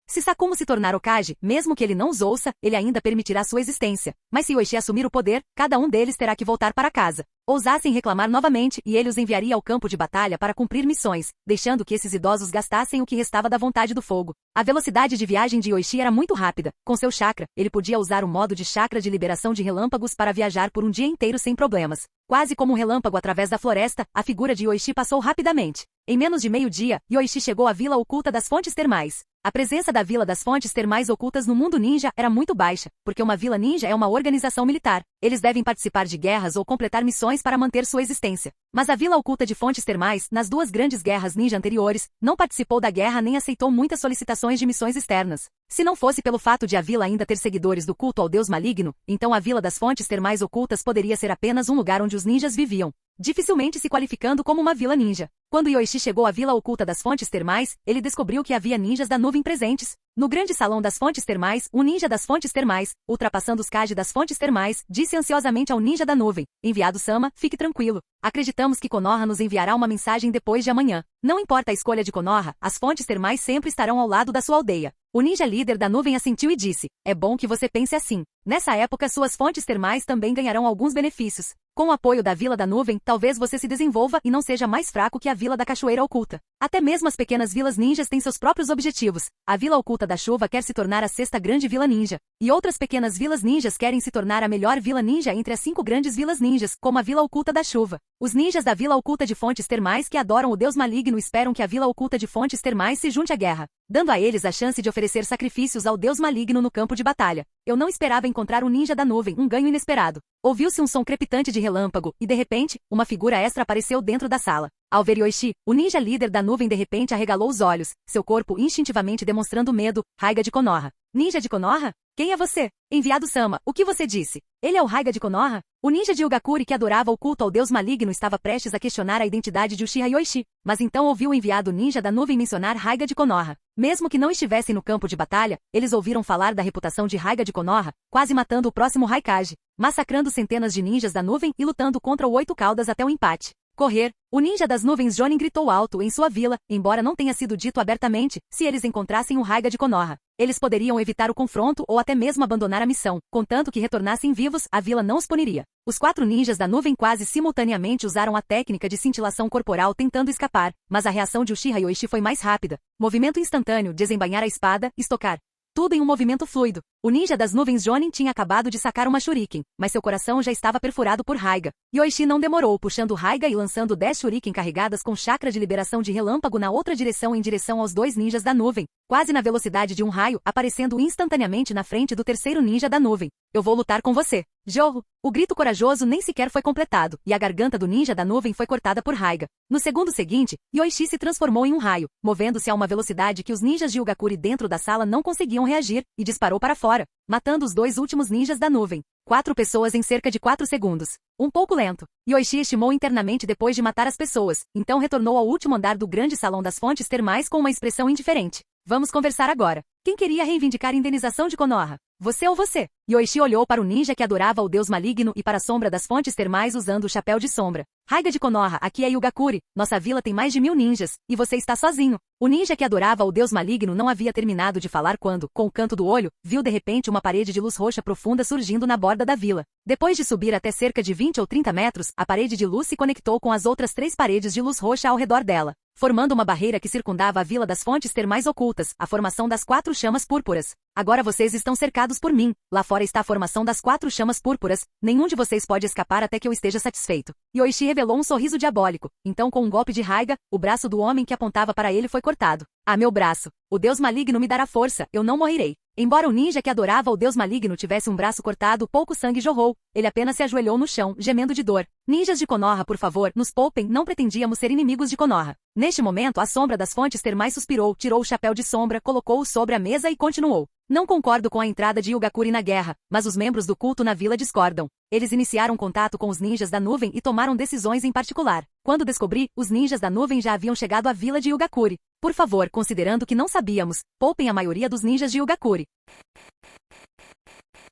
Se Sakumo se tornar Hokage, mesmo que ele não os ouça, ele ainda permitirá sua existência. Mas se Yoichi assumir o poder, cada um deles terá que voltar para casa. Ousassem reclamar novamente e ele os enviaria ao campo de batalha para cumprir missões, deixando que esses idosos gastassem o que restava da vontade do fogo. A velocidade de viagem de Yoichi era muito rápida. Com seu chakra, ele podia usar o modo de chakra de liberação de relâmpagos para viajar por um dia inteiro sem problemas. Quase como um relâmpago através da floresta, a figura de Yoichi passou rapidamente. Em menos de meio-dia, Yoichi chegou à Vila Oculta das Fontes Termais. A presença da Vila das Fontes Termais ocultas no mundo ninja era muito baixa, porque uma vila ninja é uma organização militar. Eles devem participar de guerras ou completar missões para manter sua existência. Mas a Vila Oculta de Fontes Termais, nas 2 grandes guerras ninja anteriores, não participou da guerra nem aceitou muitas solicitações de missões externas. Se não fosse pelo fato de a vila ainda ter seguidores do culto ao deus maligno, então a Vila das Fontes Termais ocultas poderia ser apenas um lugar onde os ninjas viviam, dificilmente se qualificando como uma vila ninja. Quando Yoichi chegou à Vila Oculta das Fontes Termais, ele descobriu que havia ninjas da nuvem presentes. No grande salão das Fontes Termais, um ninja das Fontes Termais, ultrapassando os Kage das Fontes Termais, disse ansiosamente ao ninja da nuvem: "Enviado Sama, fique tranquilo. Acreditamos que Konoha nos enviará uma mensagem depois de amanhã. Não importa a escolha de Konoha, as Fontes Termais sempre estarão ao lado da sua aldeia." O ninja líder da nuvem assentiu e disse: "É bom que você pense assim. Nessa época suas fontes termais também ganharão alguns benefícios. Com o apoio da Vila da Nuvem, talvez você se desenvolva e não seja mais fraco que a Vila da Cachoeira Oculta. Até mesmo as pequenas vilas ninjas têm seus próprios objetivos. A Vila Oculta da Chuva quer se tornar a 6ª grande vila ninja. E outras pequenas vilas ninjas querem se tornar a melhor vila ninja entre as 5 grandes vilas ninjas, como a Vila Oculta da Chuva. Os ninjas da Vila Oculta de Fontes Termais que adoram o deus maligno esperam que a Vila Oculta de Fontes Termais se junte à guerra, dando a eles a chance de oferecer sacrifícios ao deus maligno no campo de batalha. Eu não esperava encontrar um ninja da nuvem, um ganho inesperado." Ouviu-se um som crepitante de relâmpago, e de repente, uma figura extra apareceu dentro da sala. Ao ver Yoichi, o ninja líder da nuvem de repente arregalou os olhos, seu corpo instintivamente demonstrando medo. Raiga de Konoha. Ninja de Konoha? Quem é você? Enviado Sama, o que você disse? Ele é o Raiga de Konoha? O ninja de Yugakuri que adorava o culto ao deus maligno estava prestes a questionar a identidade de Uchiha Yoichi, mas então ouviu o enviado ninja da nuvem mencionar Raiga de Konoha. Mesmo que não estivessem no campo de batalha, eles ouviram falar da reputação de Raiga de Konoha, quase matando o próximo Raikage, massacrando centenas de ninjas da nuvem e lutando contra o Oito Caudas até o empate. Correr. O ninja das nuvens Jonin gritou alto em sua vila, embora não tenha sido dito abertamente, se eles encontrassem o Raiga de Konoha. Eles poderiam evitar o confronto ou até mesmo abandonar a missão, contanto que retornassem vivos, a vila não os puniria. Os 4 ninjas da nuvem quase simultaneamente usaram a técnica de cintilação corporal tentando escapar, mas a reação de Uchiha Yoichi foi mais rápida. Movimento instantâneo, desembainhar a espada, estocar. Tudo em um movimento fluido. O ninja das nuvens Jonin tinha acabado de sacar uma shuriken, mas seu coração já estava perfurado por Raiga. Yoichi não demorou, puxando Raiga e lançando 10 shuriken carregadas com chakra de liberação de relâmpago na outra direção em direção aos 2 ninjas da nuvem, quase na velocidade de um raio, aparecendo instantaneamente na frente do terceiro ninja da nuvem. Eu vou lutar com você. Jorro! O grito corajoso nem sequer foi completado, e a garganta do ninja da nuvem foi cortada por Raiga. No segundo seguinte, Yoichi se transformou em um raio, movendo-se a uma velocidade que os ninjas de Yugakuri dentro da sala não conseguiam reagir, e disparou para fora, matando os 2 últimos ninjas da nuvem. 4 pessoas em cerca de 4 segundos. Um pouco lento. Yoichi estimou internamente depois de matar as pessoas, então retornou ao último andar do grande salão das fontes termais com uma expressão indiferente. Vamos conversar agora. Quem queria reivindicar a indenização de Konoha? Você ou você? Yoichi olhou para o ninja que adorava o deus maligno e para a sombra das fontes termais usando o chapéu de sombra. Raiga de Konoha, aqui é Yugakuri. Nossa vila tem mais de 1000 ninjas, e você está sozinho. O ninja que adorava o deus maligno não havia terminado de falar quando, com o canto do olho, viu de repente uma parede de luz roxa profunda surgindo na borda da vila. Depois de subir até cerca de 20 ou 30 metros, a parede de luz se conectou com as outras 3 paredes de luz roxa ao redor dela, formando uma barreira que circundava a vila das fontes termais ocultas, a formação das 4 chamas púrpuras. Agora vocês estão cercados por mim. Lá fora está a formação das 4 chamas púrpuras. Nenhum de vocês pode escapar até que eu esteja satisfeito. Yoichi revelou um sorriso diabólico. Então, com um golpe de Raiga, o braço do homem que apontava para ele foi cortado. Ah, meu braço! O deus maligno me dará força, eu não morrerei. Embora o ninja que adorava o deus maligno tivesse um braço cortado, pouco sangue jorrou. Ele apenas se ajoelhou no chão, gemendo de dor. Ninjas de Konoha, por favor, nos poupem, não pretendíamos ser inimigos de Konoha. Neste momento, a sombra das fontes termais suspirou, tirou o chapéu de sombra, colocou-o sobre a mesa e continuou. Não concordo com a entrada de Yugakuri na guerra, mas os membros do culto na vila discordam. Eles iniciaram contato com os ninjas da nuvem e tomaram decisões em particular. Quando descobri, os ninjas da nuvem já haviam chegado à vila de Yugakuri. Por favor, considerando que não sabíamos, poupem a maioria dos ninjas de Yugakuri.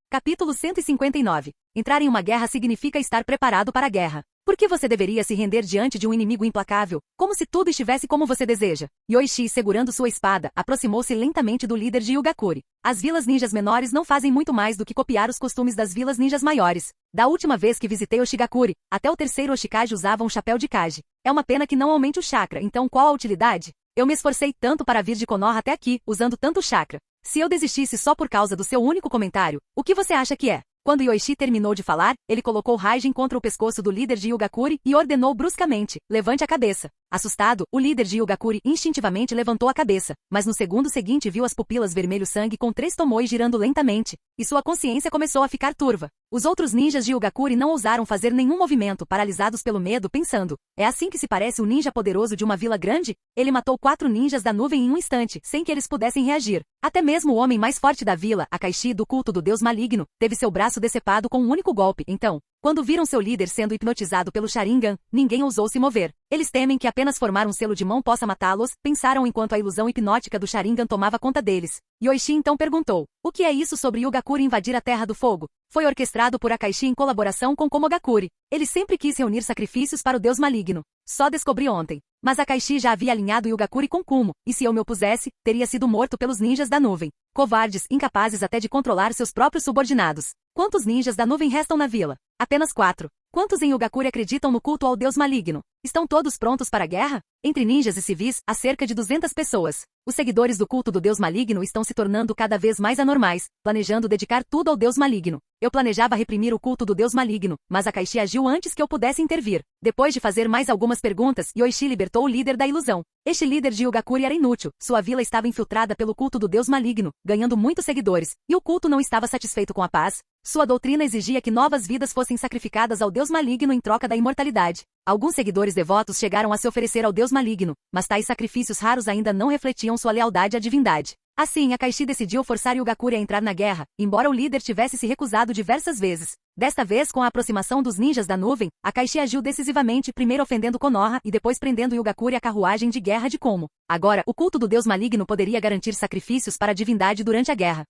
Capítulo 159. Entrar em uma guerra significa estar preparado para a guerra. Por que você deveria se render diante de um inimigo implacável, como se tudo estivesse como você deseja? Yoichi, segurando sua espada, aproximou-se lentamente do líder de Yugakuri. As vilas ninjas menores não fazem muito mais do que copiar os costumes das vilas ninjas maiores. Da última vez que visitei Oshigakuri, até o terceiro Oshikage usava um chapéu de Kage. É uma pena que não aumente o chakra, então qual a utilidade? Eu me esforcei tanto para vir de Konoha até aqui, usando tanto chakra. Se eu desistisse só por causa do seu único comentário, o que você acha que é? Quando Yoichi terminou de falar, ele colocou Raijin contra o pescoço do líder de Yugakuri e ordenou bruscamente, levante a cabeça. Assustado, o líder de Yugakuri instintivamente levantou a cabeça, mas no segundo seguinte viu as pupilas vermelho-sangue com 3 tomoes girando lentamente, e sua consciência começou a ficar turva. Os outros ninjas de Yugakuri não ousaram fazer nenhum movimento, paralisados pelo medo, pensando, é assim que se parece o ninja poderoso de uma vila grande? Ele matou 4 ninjas da nuvem em um instante, sem que eles pudessem reagir. Até mesmo o homem mais forte da vila, Akaishi do culto do deus maligno, teve seu braço decepado com um único golpe. Então, quando viram seu líder sendo hipnotizado pelo Sharingan, ninguém ousou se mover. Eles temem que apenas formar um selo de mão possa matá-los, pensaram enquanto a ilusão hipnótica do Sharingan tomava conta deles. Yoichi então perguntou, o que é isso sobre Yugakuri invadir a Terra do Fogo? Foi orquestrado por Akaishi em colaboração com Komogakuri. Ele sempre quis reunir sacrifícios para o deus maligno. Só descobri ontem. Mas Akaishi já havia alinhado Yugakuri com Kumo, e se eu me opusesse, teria sido morto pelos ninjas da nuvem. Covardes, incapazes até de controlar seus próprios subordinados. Quantos ninjas da nuvem restam na vila? Apenas 4. Quantos em Yugakuri acreditam no culto ao deus maligno? Estão todos prontos para a guerra? Entre ninjas e civis, há cerca de 200 pessoas. Os seguidores do culto do deus maligno estão se tornando cada vez mais anormais, planejando dedicar tudo ao deus maligno. Eu planejava reprimir o culto do deus maligno, mas Akaishi agiu antes que eu pudesse intervir. Depois de fazer mais algumas perguntas, Yoichi libertou o líder da ilusão. Este líder de Yugakuri era inútil, sua vila estava infiltrada pelo culto do deus maligno, ganhando muitos seguidores, e o culto não estava satisfeito com a paz. Sua doutrina exigia que novas vidas fossem sacrificadas ao deus maligno em troca da imortalidade. Alguns seguidores devotos chegaram a se oferecer ao deus maligno, mas tais sacrifícios raros ainda não refletiam sua lealdade à divindade. Assim, Akaishi decidiu forçar Yugakuri a entrar na guerra, embora o líder tivesse se recusado diversas vezes. Desta vez, com a aproximação dos ninjas da nuvem, Akaishi agiu decisivamente, primeiro ofendendo Konoha e depois prendendo Yugakuri à carruagem de guerra de Komo. Agora, o culto do deus maligno poderia garantir sacrifícios para a divindade durante a guerra.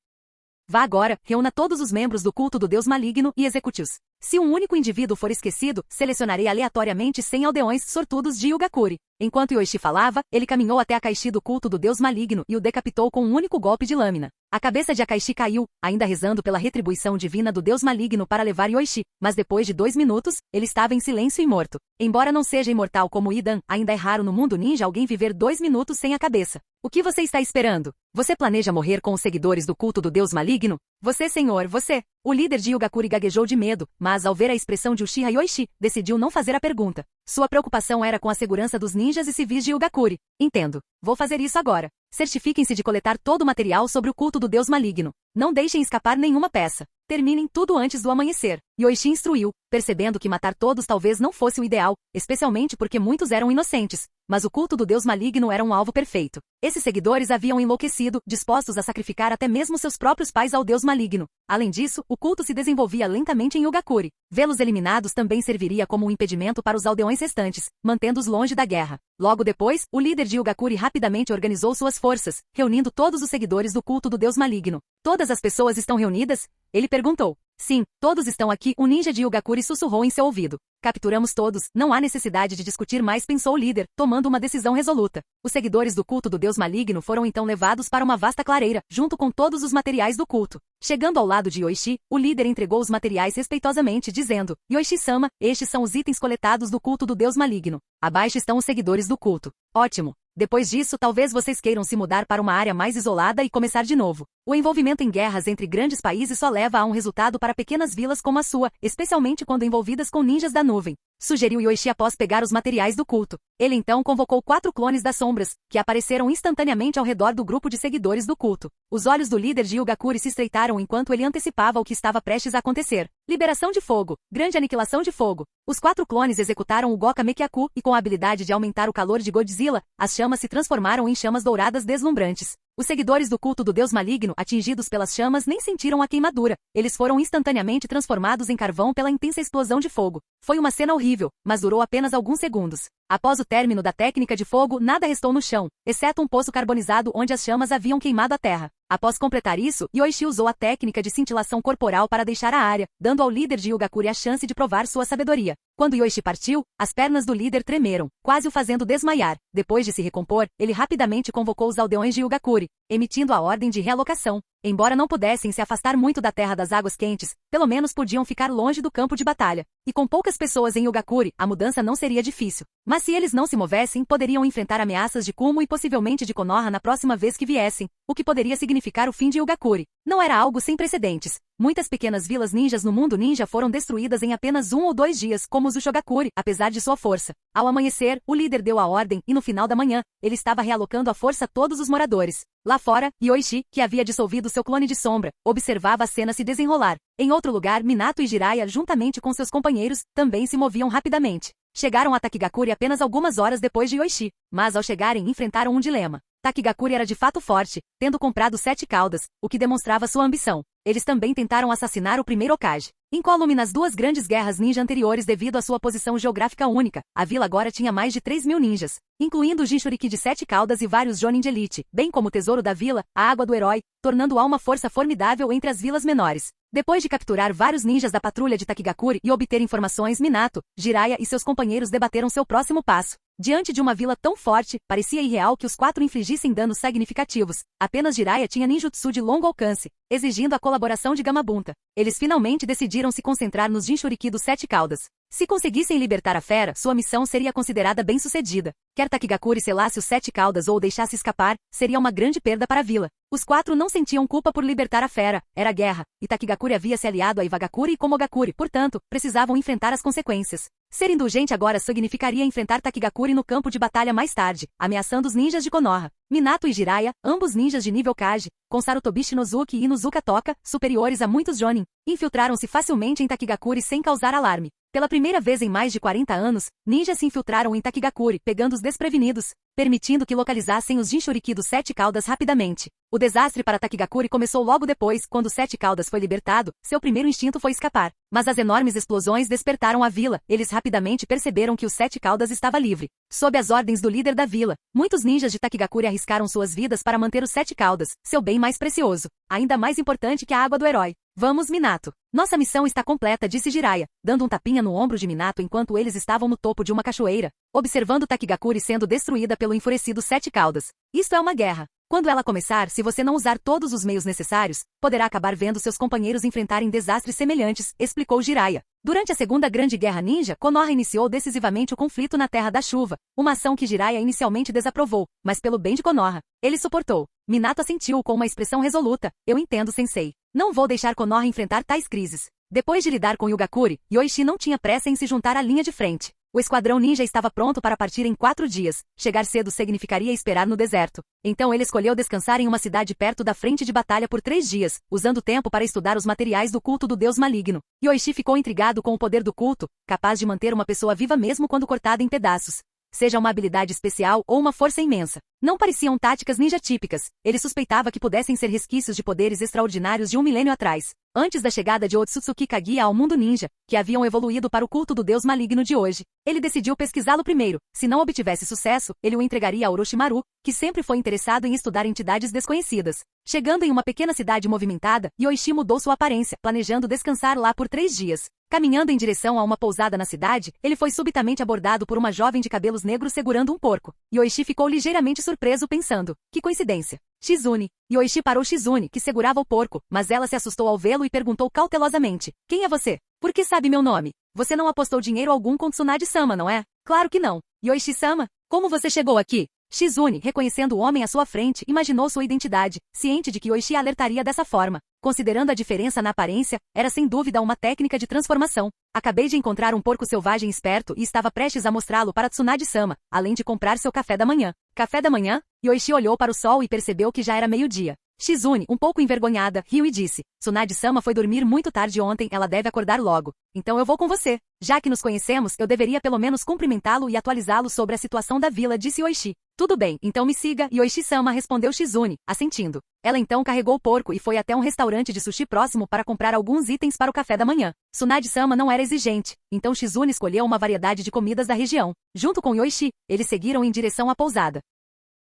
Vá agora, reúna todos os membros do culto do deus maligno e execute-os. Se um único indivíduo for esquecido, selecionarei aleatoriamente 100 aldeões sortudos de Yugakuri. Enquanto Yoichi falava, ele caminhou até Akaishi do culto do deus maligno e o decapitou com um único golpe de lâmina. A cabeça de Akaishi caiu, ainda rezando pela retribuição divina do deus maligno para levar Yoichi, mas depois de 2 minutos, ele estava em silêncio e morto. Embora não seja imortal como Idan, ainda é raro no mundo ninja alguém viver 2 minutos sem a cabeça. O que você está esperando? Você planeja morrer com os seguidores do culto do deus maligno? Você, senhor, você! O líder de Yugakuri gaguejou de medo, mas ao ver a expressão de Uchiha Yoichi, decidiu não fazer a pergunta. Sua preocupação era com a segurança dos ninjas e civis de Yugakuri. Entendo. Vou fazer isso agora. Certifiquem-se de coletar todo o material sobre o culto do deus maligno. Não deixem escapar nenhuma peça. Terminem tudo antes do amanhecer. Yoichi instruiu, percebendo que matar todos talvez não fosse o ideal, especialmente porque muitos eram inocentes. Mas o culto do deus maligno era um alvo perfeito. Esses seguidores haviam enlouquecido, dispostos a sacrificar até mesmo seus próprios pais ao deus maligno. Além disso, o culto se desenvolvia lentamente em Yugakuri. Vê-los eliminados também serviria como um impedimento para os aldeões restantes, mantendo-os longe da guerra. Logo depois, o líder de Yugakuri rapidamente organizou suas forças, reunindo todos os seguidores do culto do deus maligno. Todas as pessoas estão reunidas? Ele perguntou. Sim, todos estão aqui, o ninja de Yugakuri sussurrou em seu ouvido. Capturamos todos, não há necessidade de discutir mais, pensou o líder, tomando uma decisão resoluta. Os seguidores do culto do deus maligno foram então levados para uma vasta clareira, junto com todos os materiais do culto. Chegando ao lado de Yoichi, o líder entregou os materiais respeitosamente, dizendo: Yoichi-sama, estes são os itens coletados do culto do deus maligno. Abaixo estão os seguidores do culto. Ótimo. Depois disso, talvez vocês queiram se mudar para uma área mais isolada e começar de novo. O envolvimento em guerras entre grandes países só leva a um resultado para pequenas vilas como a sua, especialmente quando envolvidas com ninjas da nuvem. Sugeriu Yoichi após pegar os materiais do culto. Ele então convocou 4 clones das sombras, que apareceram instantaneamente ao redor do grupo de seguidores do culto. Os olhos do líder de Yugakuri se estreitaram enquanto ele antecipava o que estava prestes a acontecer. Liberação de fogo. Grande aniquilação de fogo. Os 4 clones executaram o Goka Mekyaku e com a habilidade de aumentar o calor de Godzilla, as chamas se transformaram em chamas douradas deslumbrantes. Os seguidores do culto do deus maligno, atingidos pelas chamas, nem sentiram a queimadura. Eles foram instantaneamente transformados em carvão pela intensa explosão de fogo. Foi uma cena horrível, mas durou apenas alguns segundos. Após o término da técnica de fogo, nada restou no chão, exceto um poço carbonizado onde as chamas haviam queimado a terra. Após completar isso, Yoichi usou a técnica de cintilação corporal para deixar a área, dando ao líder de Yugakuri a chance de provar sua sabedoria. Quando Yoichi partiu, as pernas do líder tremeram, quase o fazendo desmaiar. Depois de se recompor, ele rapidamente convocou os aldeões de Yugakuri, emitindo a ordem de realocação. Embora não pudessem se afastar muito da terra das águas quentes, pelo menos podiam ficar longe do campo de batalha. E com poucas pessoas em Yugakuri, a mudança não seria difícil. Mas se eles não se movessem, poderiam enfrentar ameaças de Kumo e possivelmente de Konoha na próxima vez que viessem, o que poderia significar o fim de Yugakuri. Não era algo sem precedentes. Muitas pequenas vilas ninjas no mundo ninja foram destruídas em apenas 1 ou 2 dias, como os do Shogakuri, apesar de sua força. Ao amanhecer, o líder deu a ordem e no final da manhã, ele estava realocando à força todos os moradores. Lá fora, Yoichi, que havia dissolvido seu clone de sombra, observava a cena se desenrolar. Em outro lugar, Minato e Jiraiya, juntamente com seus companheiros, também se moviam rapidamente. Chegaram a Takigakuri apenas algumas horas depois de Yoichi, mas ao chegarem enfrentaram um dilema. Takigakuri era de fato forte, tendo comprado 7 caudas, o que demonstrava sua ambição. Eles também tentaram assassinar o primeiro Hokage. Incólume nas 2 grandes guerras ninja anteriores devido à sua posição geográfica única, a vila agora tinha mais de 3.000 ninjas, incluindo o Jinchuriki de 7 caudas e vários Jonin de elite, bem como o tesouro da vila, a água do herói, tornando-a uma força formidável entre as vilas menores. Depois de capturar vários ninjas da patrulha de Takigakuri e obter informações, Minato, Jiraiya e seus companheiros debateram seu próximo passo. Diante de uma vila tão forte, parecia irreal que os 4 infligissem danos significativos. Apenas Jiraiya tinha ninjutsu de longo alcance, exigindo a colaboração de Gamabunta. Eles finalmente decidiram se concentrar nos Jinchuriki dos 7 caudas. Se conseguissem libertar a fera, sua missão seria considerada bem-sucedida. Quer Takigakure selasse os 7 caudas ou o deixasse escapar, seria uma grande perda para a vila. Os 4 não sentiam culpa por libertar a fera, era guerra, e Takigakure havia se aliado a Iwagakure e Komogakure, portanto, precisavam enfrentar as consequências. Ser indulgente agora significaria enfrentar Takigakure no campo de batalha mais tarde, ameaçando os ninjas de Konoha. Minato e Jiraiya, ambos ninjas de nível Kage, com Sarutobi Shinozuki e Inuzuka Toka, superiores a muitos Jonin, infiltraram-se facilmente em Takigakure sem causar alarme. Pela primeira vez em mais de 40 anos, ninjas se infiltraram em Takigakure, pegando os desprevenidos, permitindo que localizassem os Jinchuriki dos 7 caudas rapidamente. O desastre para Takigakure começou logo depois, quando 7 caudas foi libertado, seu primeiro instinto foi escapar. Mas as enormes explosões despertaram a vila, eles rapidamente perceberam que os 7 caudas estava livre. Sob as ordens do líder da vila, muitos ninjas de Takigakure arriscaram suas vidas para manter os 7 caudas, seu bem mais precioso, ainda mais importante que a água do herói. Vamos, Minato. Nossa missão está completa, disse Jiraiya, dando um tapinha no ombro de Minato enquanto eles estavam no topo de uma cachoeira, observando Takigakure sendo destruída pelo enfurecido 7 caudas. Isto é uma guerra. Quando ela começar, se você não usar todos os meios necessários, poderá acabar vendo seus companheiros enfrentarem desastres semelhantes, explicou Jiraiya. Durante a Segunda Grande Guerra Ninja, Konoha iniciou decisivamente o conflito na Terra da Chuva, uma ação que Jiraiya inicialmente desaprovou, mas pelo bem de Konoha, ele suportou. Minato assentiu com uma expressão resoluta. Eu entendo, sensei. Não vou deixar Konoha enfrentar tais crises. Depois de lidar com Yugakure, Yoichi não tinha pressa em se juntar à linha de frente. O esquadrão ninja estava pronto para partir em 4 dias. Chegar cedo significaria esperar no deserto. Então ele escolheu descansar em uma cidade perto da frente de batalha por 3 dias, usando o tempo para estudar os materiais do culto do deus maligno. Yoichi ficou intrigado com o poder do culto, capaz de manter uma pessoa viva mesmo quando cortada em pedaços. Seja uma habilidade especial ou uma força imensa. Não pareciam táticas ninja típicas. Ele suspeitava que pudessem ser resquícios de poderes extraordinários de 1 milênio atrás, antes da chegada de Otsutsuki Kaguya ao mundo ninja, que haviam evoluído para o culto do deus maligno de hoje. Ele decidiu pesquisá-lo primeiro. Se não obtivesse sucesso, ele o entregaria a Orochimaru, que sempre foi interessado em estudar entidades desconhecidas. Chegando em uma pequena cidade movimentada, Yoichi mudou sua aparência, planejando descansar lá por 3 dias. Caminhando em direção a uma pousada na cidade, ele foi subitamente abordado por uma jovem de cabelos negros segurando um porco. Yoichi ficou ligeiramente surpreso pensando, que coincidência. Shizune. Yoichi parou Shizune, que segurava o porco, mas ela se assustou ao vê-lo e perguntou cautelosamente, quem é você? Por que sabe meu nome? Você não apostou dinheiro algum com Tsunade-sama, não é? Claro que não. Yoichi-sama, como você chegou aqui? Shizune, reconhecendo o homem à sua frente, imaginou sua identidade, ciente de que Yoichi alertaria dessa forma. Considerando a diferença na aparência, era sem dúvida uma técnica de transformação. Acabei de encontrar um porco selvagem esperto e estava prestes a mostrá-lo para Tsunade-sama, além de comprar seu café da manhã. Café da manhã? Yoichi olhou para o sol e percebeu que já era meio-dia. Shizune, um pouco envergonhada, riu e disse, Tsunade-sama foi dormir muito tarde ontem, ela deve acordar logo. Então eu vou com você. Já que nos conhecemos, eu deveria pelo menos cumprimentá-lo e atualizá-lo sobre a situação da vila, disse Yoichi. Tudo bem, então me siga, Yoichi-sama, respondeu Shizune, assentindo. Ela então carregou o porco e foi até um restaurante de sushi próximo para comprar alguns itens para o café da manhã. Tsunade-sama não era exigente, então Shizune escolheu uma variedade de comidas da região. Junto com Yoichi, eles seguiram em direção à pousada.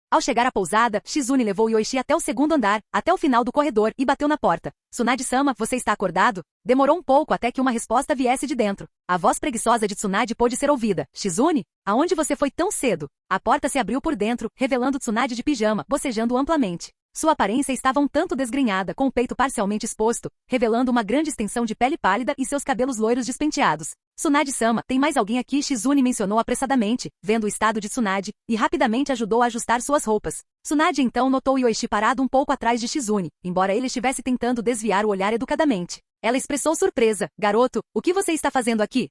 Ao chegar à pousada, Shizune levou Yoichi até o 2º andar, até o final do corredor, e bateu na porta. Tsunade-sama, você está acordado? Demorou um pouco até que uma resposta viesse de dentro. A voz preguiçosa de Tsunade pôde ser ouvida. Shizune? Aonde você foi tão cedo? A porta se abriu por dentro, revelando Tsunade de pijama, bocejando amplamente. Sua aparência estava um tanto desgrenhada, com o peito parcialmente exposto, revelando uma grande extensão de pele pálida e seus cabelos loiros despenteados. Tsunade-sama, tem mais alguém aqui? Shizune mencionou apressadamente, vendo o estado de Tsunade, e rapidamente ajudou a ajustar suas roupas. Tsunade então notou Yoichi parado um pouco atrás de Shizune, embora ele estivesse tentando desviar o olhar educadamente. Ela expressou surpresa. Garoto, o que você está fazendo aqui?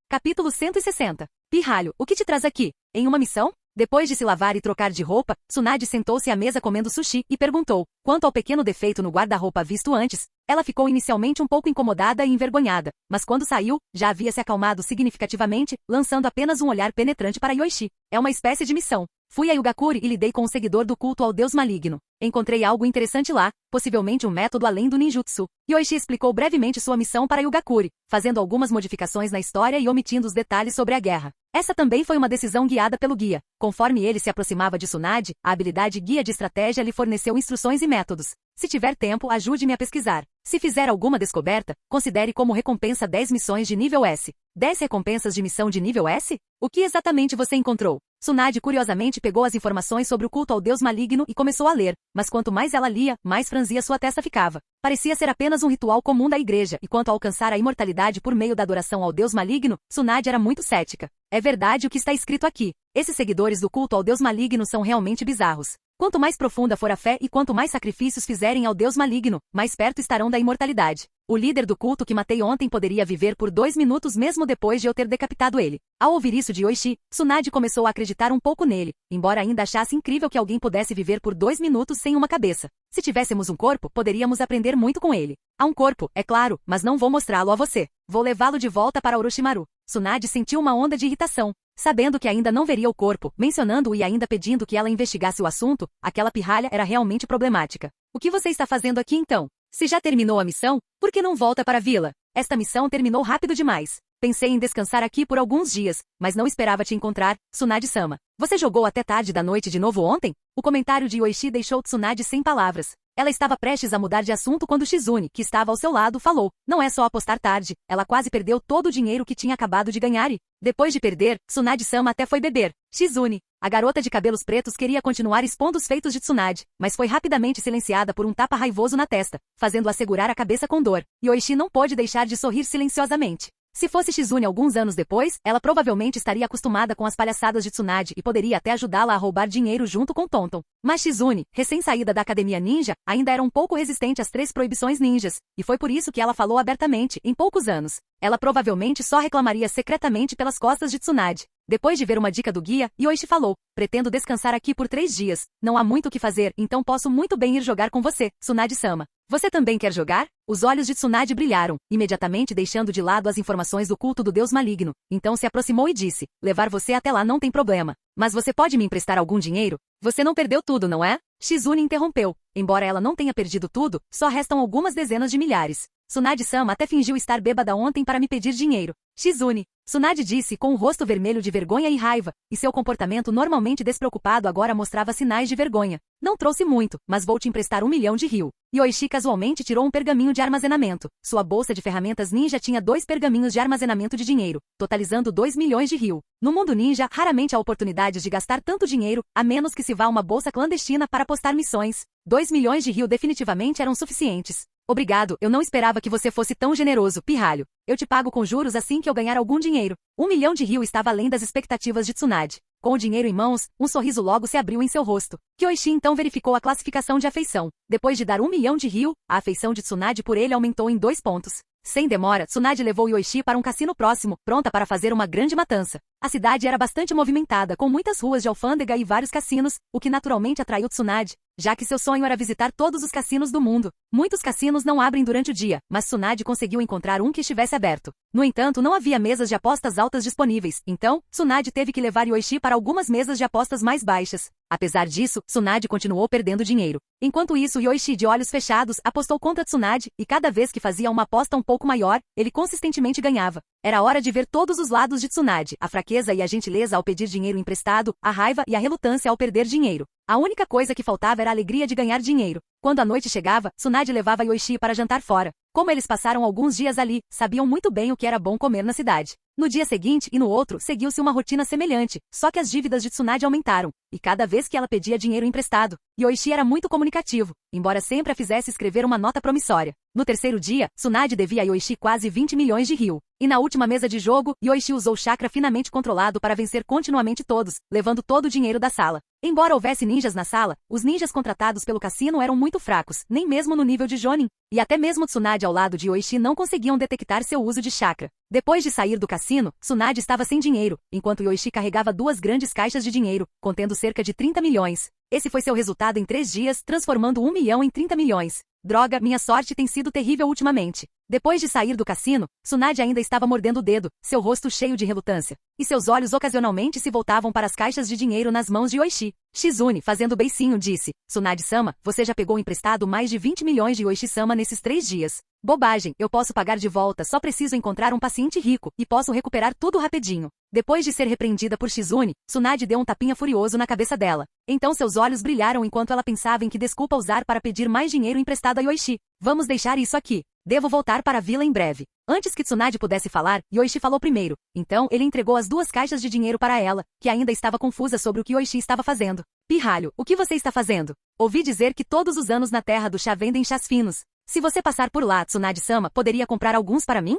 Capítulo 160. Pirralho, o que te traz aqui? Em uma missão? Depois de se lavar e trocar de roupa, Tsunade sentou-se à mesa comendo sushi e perguntou. Quanto ao pequeno defeito no guarda-roupa visto antes, ela ficou inicialmente um pouco incomodada e envergonhada, mas quando saiu, já havia se acalmado significativamente, lançando apenas um olhar penetrante para Yoichi. É uma espécie de missão. Fui a Yugakure e lidei com um seguidor do culto ao deus maligno. Encontrei algo interessante lá, possivelmente um método além do ninjutsu. Yoichi explicou brevemente sua missão para Yugakure, fazendo algumas modificações na história e omitindo os detalhes sobre a guerra. Essa também foi uma decisão guiada pelo guia. Conforme ele se aproximava de Tsunade, a habilidade guia de estratégia lhe forneceu instruções e métodos. Se tiver tempo, ajude-me a pesquisar. Se fizer alguma descoberta, considere como recompensa 10 missões de nível S. 10 recompensas de missão de nível S? O que exatamente você encontrou? Tsunade curiosamente pegou as informações sobre o culto ao deus maligno e começou a ler, mas quanto mais ela lia, mais franzia sua testa ficava. Parecia ser apenas um ritual comum da igreja, e quanto a alcançar a imortalidade por meio da adoração ao deus maligno, Tsunade era muito cética. É verdade o que está escrito aqui. Esses seguidores do culto ao deus maligno são realmente bizarros. Quanto mais profunda for a fé e quanto mais sacrifícios fizerem ao deus maligno, mais perto estarão da imortalidade. O líder do culto que matei ontem poderia viver por 2 minutos mesmo depois de eu ter decapitado ele. Ao ouvir isso de Yoichi, Tsunade começou a acreditar um pouco nele, embora ainda achasse incrível que alguém pudesse viver por 2 minutos sem uma cabeça. Se tivéssemos um corpo, poderíamos aprender muito com ele. Há um corpo, é claro, mas não vou mostrá-lo a você. Vou levá-lo de volta para Orochimaru. Tsunade sentiu uma onda de irritação. Sabendo que ainda não veria o corpo, mencionando-o e ainda pedindo que ela investigasse o assunto, aquela pirralha era realmente problemática. O que você está fazendo aqui então? Se já terminou a missão, por que não volta para a vila? Esta missão terminou rápido demais. Pensei em descansar aqui por alguns dias, mas não esperava te encontrar, Tsunade-sama. Você jogou até tarde da noite de novo ontem? O comentário de Yoichi deixou Tsunade sem palavras. Ela estava prestes a mudar de assunto quando Shizune, que estava ao seu lado, falou. Não é só apostar tarde, ela quase perdeu todo o dinheiro que tinha acabado de ganhar e, depois de perder, Tsunade-sama até foi beber. Shizune, a garota de cabelos pretos queria continuar expondo os feitos de Tsunade, mas foi rapidamente silenciada por um tapa raivoso na testa, fazendo-a segurar a cabeça com dor. Yoichi não pôde deixar de sorrir silenciosamente. Se fosse Shizune alguns anos depois, ela provavelmente estaria acostumada com as palhaçadas de Tsunade e poderia até ajudá-la a roubar dinheiro junto com Tonton. Mas Shizune, recém-saída da academia ninja, ainda era um pouco resistente às 3 proibições ninjas, e foi por isso que ela falou abertamente, em poucos anos. Ela provavelmente só reclamaria secretamente pelas costas de Tsunade. Depois de ver uma dica do guia, Yoichi falou, pretendo descansar aqui por 3 dias. Não há muito o que fazer, então posso muito bem ir jogar com você, Tsunade-sama. Você também quer jogar? Os olhos de Tsunade brilharam, imediatamente deixando de lado as informações do culto do deus maligno. Então se aproximou e disse, levar você até lá não tem problema. Mas você pode me emprestar algum dinheiro? Você não perdeu tudo, não é? Shizune interrompeu. Embora ela não tenha perdido tudo, só restam algumas dezenas de milhares. Tsunade-sama até fingiu estar bêbada ontem para me pedir dinheiro. Shizune. Tsunade disse com o rosto vermelho de vergonha e raiva, e seu comportamento normalmente despreocupado agora mostrava sinais de vergonha. Não trouxe muito, mas vou te emprestar 1 milhão de ryu. Yoichi casualmente tirou um pergaminho de armazenamento. Sua bolsa de ferramentas ninja tinha 2 pergaminhos de armazenamento de dinheiro, totalizando 2 milhões de ryu. No mundo ninja, raramente há oportunidades de gastar tanto dinheiro, a menos que se vá a uma bolsa clandestina para postar missões. 2 milhões de ryu definitivamente eram suficientes. Obrigado, eu não esperava que você fosse tão generoso, pirralho. Eu te pago com juros assim que eu ganhar algum dinheiro. 1 milhão de ryu estava além das expectativas de Tsunade. Com o dinheiro em mãos, um sorriso logo se abriu em seu rosto. Kyoichi então verificou a classificação de afeição. Depois de dar 1 milhão de ryu, a afeição de Tsunade por ele aumentou em 2 pontos. Sem demora, Tsunade levou Yoichi para um cassino próximo, pronta para fazer uma grande matança. A cidade era bastante movimentada, com muitas ruas de alfândega e vários cassinos, o que naturalmente atraiu Tsunade, já que seu sonho era visitar todos os cassinos do mundo. Muitos cassinos não abrem durante o dia, mas Tsunade conseguiu encontrar um que estivesse aberto. No entanto, não havia mesas de apostas altas disponíveis, então, Tsunade teve que levar Yoichi para algumas mesas de apostas mais baixas. Apesar disso, Tsunade continuou perdendo dinheiro. Enquanto isso, Yoichi, de olhos fechados, apostou contra Tsunade, e cada vez que fazia uma aposta um pouco maior, ele consistentemente ganhava. Era hora de ver todos os lados de Tsunade, a fraqueza e a gentileza ao pedir dinheiro emprestado, a raiva e a relutância ao perder dinheiro. A única coisa que faltava era a alegria de ganhar dinheiro. Quando a noite chegava, Tsunade levava Yoichi para jantar fora. Como eles passaram alguns dias ali, sabiam muito bem o que era bom comer na cidade. No dia seguinte e no outro, seguiu-se uma rotina semelhante, só que as dívidas de Tsunade aumentaram, e cada vez que ela pedia dinheiro emprestado, Yoichi era muito comunicativo, embora sempre a fizesse escrever uma nota promissória. No terceiro dia, Tsunade devia a Yoichi quase 20 milhões de ryu. E na última mesa de jogo, Yoichi usou chakra finamente controlado para vencer continuamente todos, levando todo o dinheiro da sala. Embora houvesse ninjas na sala, os ninjas contratados pelo cassino eram muito fracos, nem mesmo no nível de Jonin, e até mesmo Tsunade ao lado de Yoichi não conseguiam detectar seu uso de chakra. Depois de sair do cassino, Tsunade estava sem dinheiro, enquanto Yoichi carregava 2 grandes caixas de dinheiro, contendo cerca de 30 milhões. Esse foi seu resultado em 3 dias, transformando 1 milhão em 30 milhões. Droga, minha sorte tem sido terrível ultimamente. Depois de sair do cassino, Tsunade ainda estava mordendo o dedo, seu rosto cheio de relutância. E seus olhos ocasionalmente se voltavam para as caixas de dinheiro nas mãos de Yoichi. Shizune, fazendo beicinho, disse, Tsunade-sama, você já pegou emprestado mais de 20 milhões de Yoichi-sama nesses 3 dias. Bobagem, eu posso pagar de volta, só preciso encontrar um paciente rico, e posso recuperar tudo rapidinho. Depois de ser repreendida por Shizune, Tsunade deu um tapinha furioso na cabeça dela. Então seus olhos brilharam enquanto ela pensava em que desculpa usar para pedir mais dinheiro emprestado a Yoichi. Vamos deixar isso aqui. Devo voltar para a vila em breve. Antes que Tsunade pudesse falar, Yoichi falou primeiro. Então, ele entregou as 2 caixas de dinheiro para ela, que ainda estava confusa sobre o que Yoichi estava fazendo. Pirralho, o que você está fazendo? Ouvi dizer que todos os anos na terra do chá vendem chás finos. Se você passar por lá, Tsunade-sama, poderia comprar alguns para mim?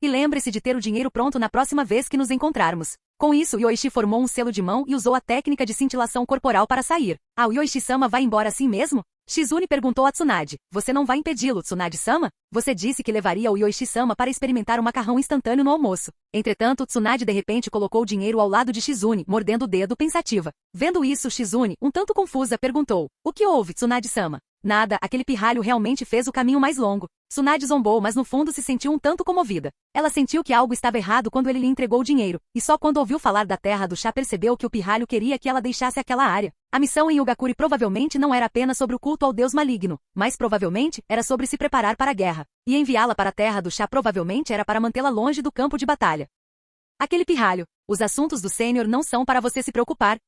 E lembre-se de ter o dinheiro pronto na próxima vez que nos encontrarmos. Com isso, Yoichi formou um selo de mão e usou a técnica de cintilação corporal para sair. O Yoichi-sama vai embora assim mesmo? Shizune perguntou a Tsunade. Você não vai impedi-lo, Tsunade-sama? Você disse que levaria o Yoichi-sama para experimentar o macarrão instantâneo no almoço. Entretanto, Tsunade de repente colocou o dinheiro ao lado de Shizune, mordendo o dedo pensativa. Vendo isso, Shizune, um tanto confusa, perguntou. O que houve, Tsunade-sama? Nada, aquele pirralho realmente fez o caminho mais longo. Tsunade zombou, mas no fundo se sentiu um tanto comovida. Ela sentiu que algo estava errado quando ele lhe entregou o dinheiro, e só quando ouviu falar da terra do chá percebeu que o pirralho queria que ela deixasse aquela área. A missão em Yugakuri provavelmente não era apenas sobre o culto ao deus maligno, mas provavelmente era sobre se preparar para a guerra. E enviá-la para a terra do chá provavelmente era para mantê-la longe do campo de batalha. Aquele pirralho. Os assuntos do sênior não são para você se preocupar,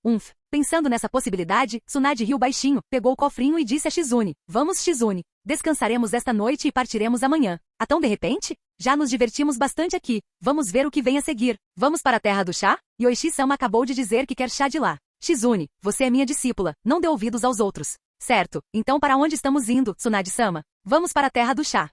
Pensando nessa possibilidade, Tsunade riu baixinho, pegou o cofrinho e disse a Shizune. Vamos, Shizune. Descansaremos esta noite e partiremos amanhã. Tão de repente? Já nos divertimos bastante aqui. Vamos ver o que vem a seguir. Vamos para a terra do chá? Yoichi-sama acabou de dizer que quer chá de lá. Shizune, você é minha discípula, não dê ouvidos aos outros. Certo, então para onde estamos indo, Tsunade-sama? Vamos para a terra do chá.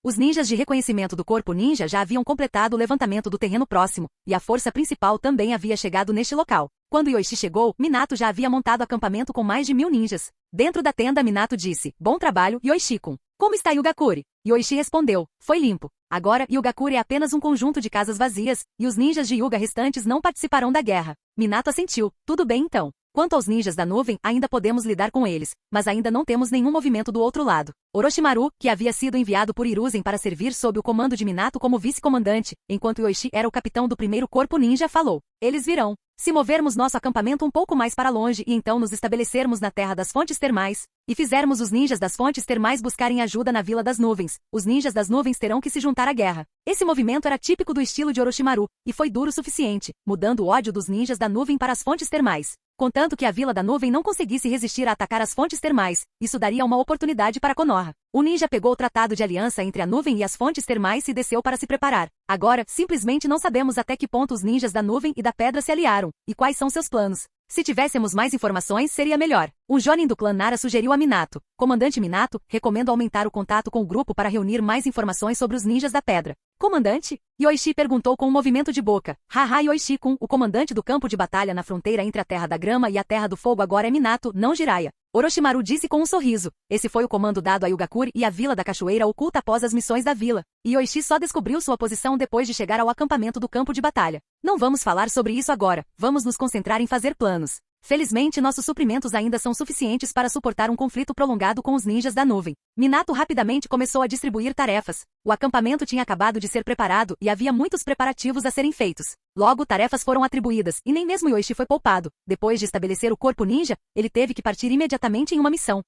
Os ninjas de reconhecimento do corpo ninja já haviam completado o levantamento do terreno próximo, e a força principal também havia chegado neste local. Quando Yoichi chegou, Minato já havia montado acampamento com mais de 1000 ninjas. Dentro da tenda, Minato disse, bom trabalho, Yoichi-kun. Como está Yugakuri? Yoichi respondeu, foi limpo. Agora, Yugakuri é apenas um conjunto de casas vazias, e os ninjas de Yuga restantes não participarão da guerra. Minato assentiu, tudo bem então. Quanto aos ninjas da nuvem, ainda podemos lidar com eles, mas ainda não temos nenhum movimento do outro lado. Orochimaru, que havia sido enviado por Hiruzen para servir sob o comando de Minato como vice-comandante, enquanto Yoichi era o capitão do primeiro corpo ninja, falou. Eles virão. Se movermos nosso acampamento um pouco mais para longe e então nos estabelecermos na terra das fontes termais, e fizermos os ninjas das fontes termais buscarem ajuda na Vila das Nuvens, os ninjas das nuvens terão que se juntar à guerra. Esse movimento era típico do estilo de Orochimaru, e foi duro o suficiente, mudando o ódio dos ninjas da nuvem para as fontes termais. Contanto que a Vila da Nuvem não conseguisse resistir a atacar as fontes termais, isso daria uma oportunidade para Konoha. O ninja pegou o tratado de aliança entre a nuvem e as fontes termais e desceu para se preparar. Agora, simplesmente não sabemos até que ponto os ninjas da nuvem e da pedra se aliaram, e quais são seus planos. Se tivéssemos mais informações, seria melhor. Um jonin do clã Nara sugeriu a Minato. Comandante Minato, recomendo aumentar o contato com o grupo para reunir mais informações sobre os ninjas da pedra. Comandante? Yoichi perguntou com um movimento de boca. Haha, Yoichi-kun, o comandante do campo de batalha na fronteira entre a Terra da Grama e a Terra do Fogo agora é Minato, não Jiraiya. Orochimaru disse com um sorriso. Esse foi o comando dado a Yugakuri e a Vila da Cachoeira Oculta após as missões da vila. E Yoichi só descobriu sua posição depois de chegar ao acampamento do campo de batalha. Não vamos falar sobre isso agora, vamos nos concentrar em fazer planos. Felizmente, nossos suprimentos ainda são suficientes para suportar um conflito prolongado com os ninjas da nuvem. Minato rapidamente começou a distribuir tarefas. O acampamento tinha acabado de ser preparado e havia muitos preparativos a serem feitos. Logo, tarefas foram atribuídas, e nem mesmo Yoichi foi poupado. Depois de estabelecer o corpo ninja, ele teve que partir imediatamente em uma missão.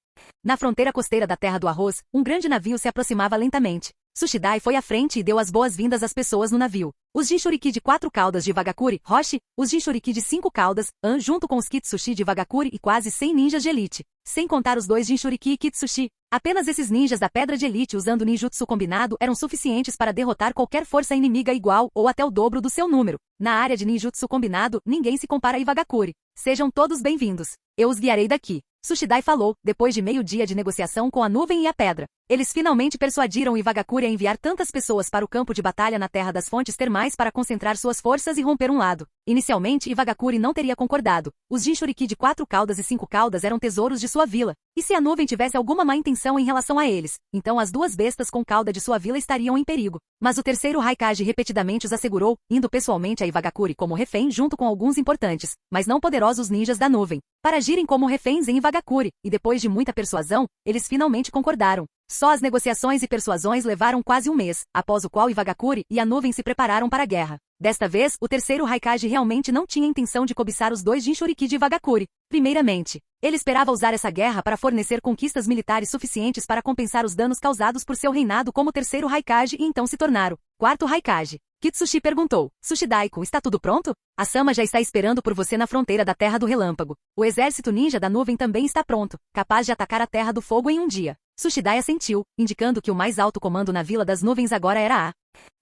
Na fronteira costeira da Terra do Arroz, um grande navio se aproximava lentamente. Sushidai foi à frente e deu as boas-vindas às pessoas no navio. Os Jinchuriki de 4 caudas de Wagakuri, Roshi, os Jinchuriki de 5 caudas, junto com os Kitsushi de Wagakuri e quase 100 ninjas de elite. Sem contar os 2 Jinchuriki e Kitsushi. Apenas esses ninjas da pedra de elite usando ninjutsu combinado eram suficientes para derrotar qualquer força inimiga igual ou até o dobro do seu número. Na área de ninjutsu combinado, ninguém se compara a Iwagakuri. Sejam todos bem-vindos. Eu os guiarei daqui. Sushidai falou, depois de meio dia de negociação com a nuvem e a pedra. Eles finalmente persuadiram Iwagakuri a enviar tantas pessoas para o campo de batalha na Terra das Fontes Termais para concentrar suas forças e romper um lado. Inicialmente, Iwagakuri não teria concordado. Os Jinchuriki de 4 caudas e 5 caudas eram tesouros de sua vila. E se a nuvem tivesse alguma má intenção em relação a eles, então as 2 bestas com cauda de sua vila estariam em perigo. Mas o terceiro Raikage repetidamente os assegurou, indo pessoalmente a Iwagakuri como refém junto com alguns importantes, mas não poderosos ninjas da nuvem, para agirem como reféns em Iwagakuri, e depois de muita persuasão, eles finalmente concordaram. Só as negociações e persuasões levaram quase um mês, após o qual Iwagakuri e a nuvem se prepararam para a guerra. Desta vez, o terceiro Raikage realmente não tinha intenção de cobiçar os 2 Jinchuriki de Iwagakuri. Primeiramente, ele esperava usar essa guerra para fornecer conquistas militares suficientes para compensar os danos causados por seu reinado como terceiro Raikage e então se tornar o 4º Raikage. Kitsushi perguntou, Sushidai-kun, está tudo pronto? A Sama já está esperando por você na fronteira da Terra do Relâmpago. O exército ninja da nuvem também está pronto, capaz de atacar a Terra do Fogo em um dia. Sushidaya assentiu, indicando que o mais alto comando na Vila das Nuvens agora era a.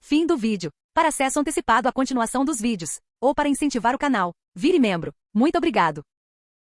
Fim do vídeo. Para acesso antecipado à continuação dos vídeos, ou para incentivar o canal, vire membro. Muito obrigado.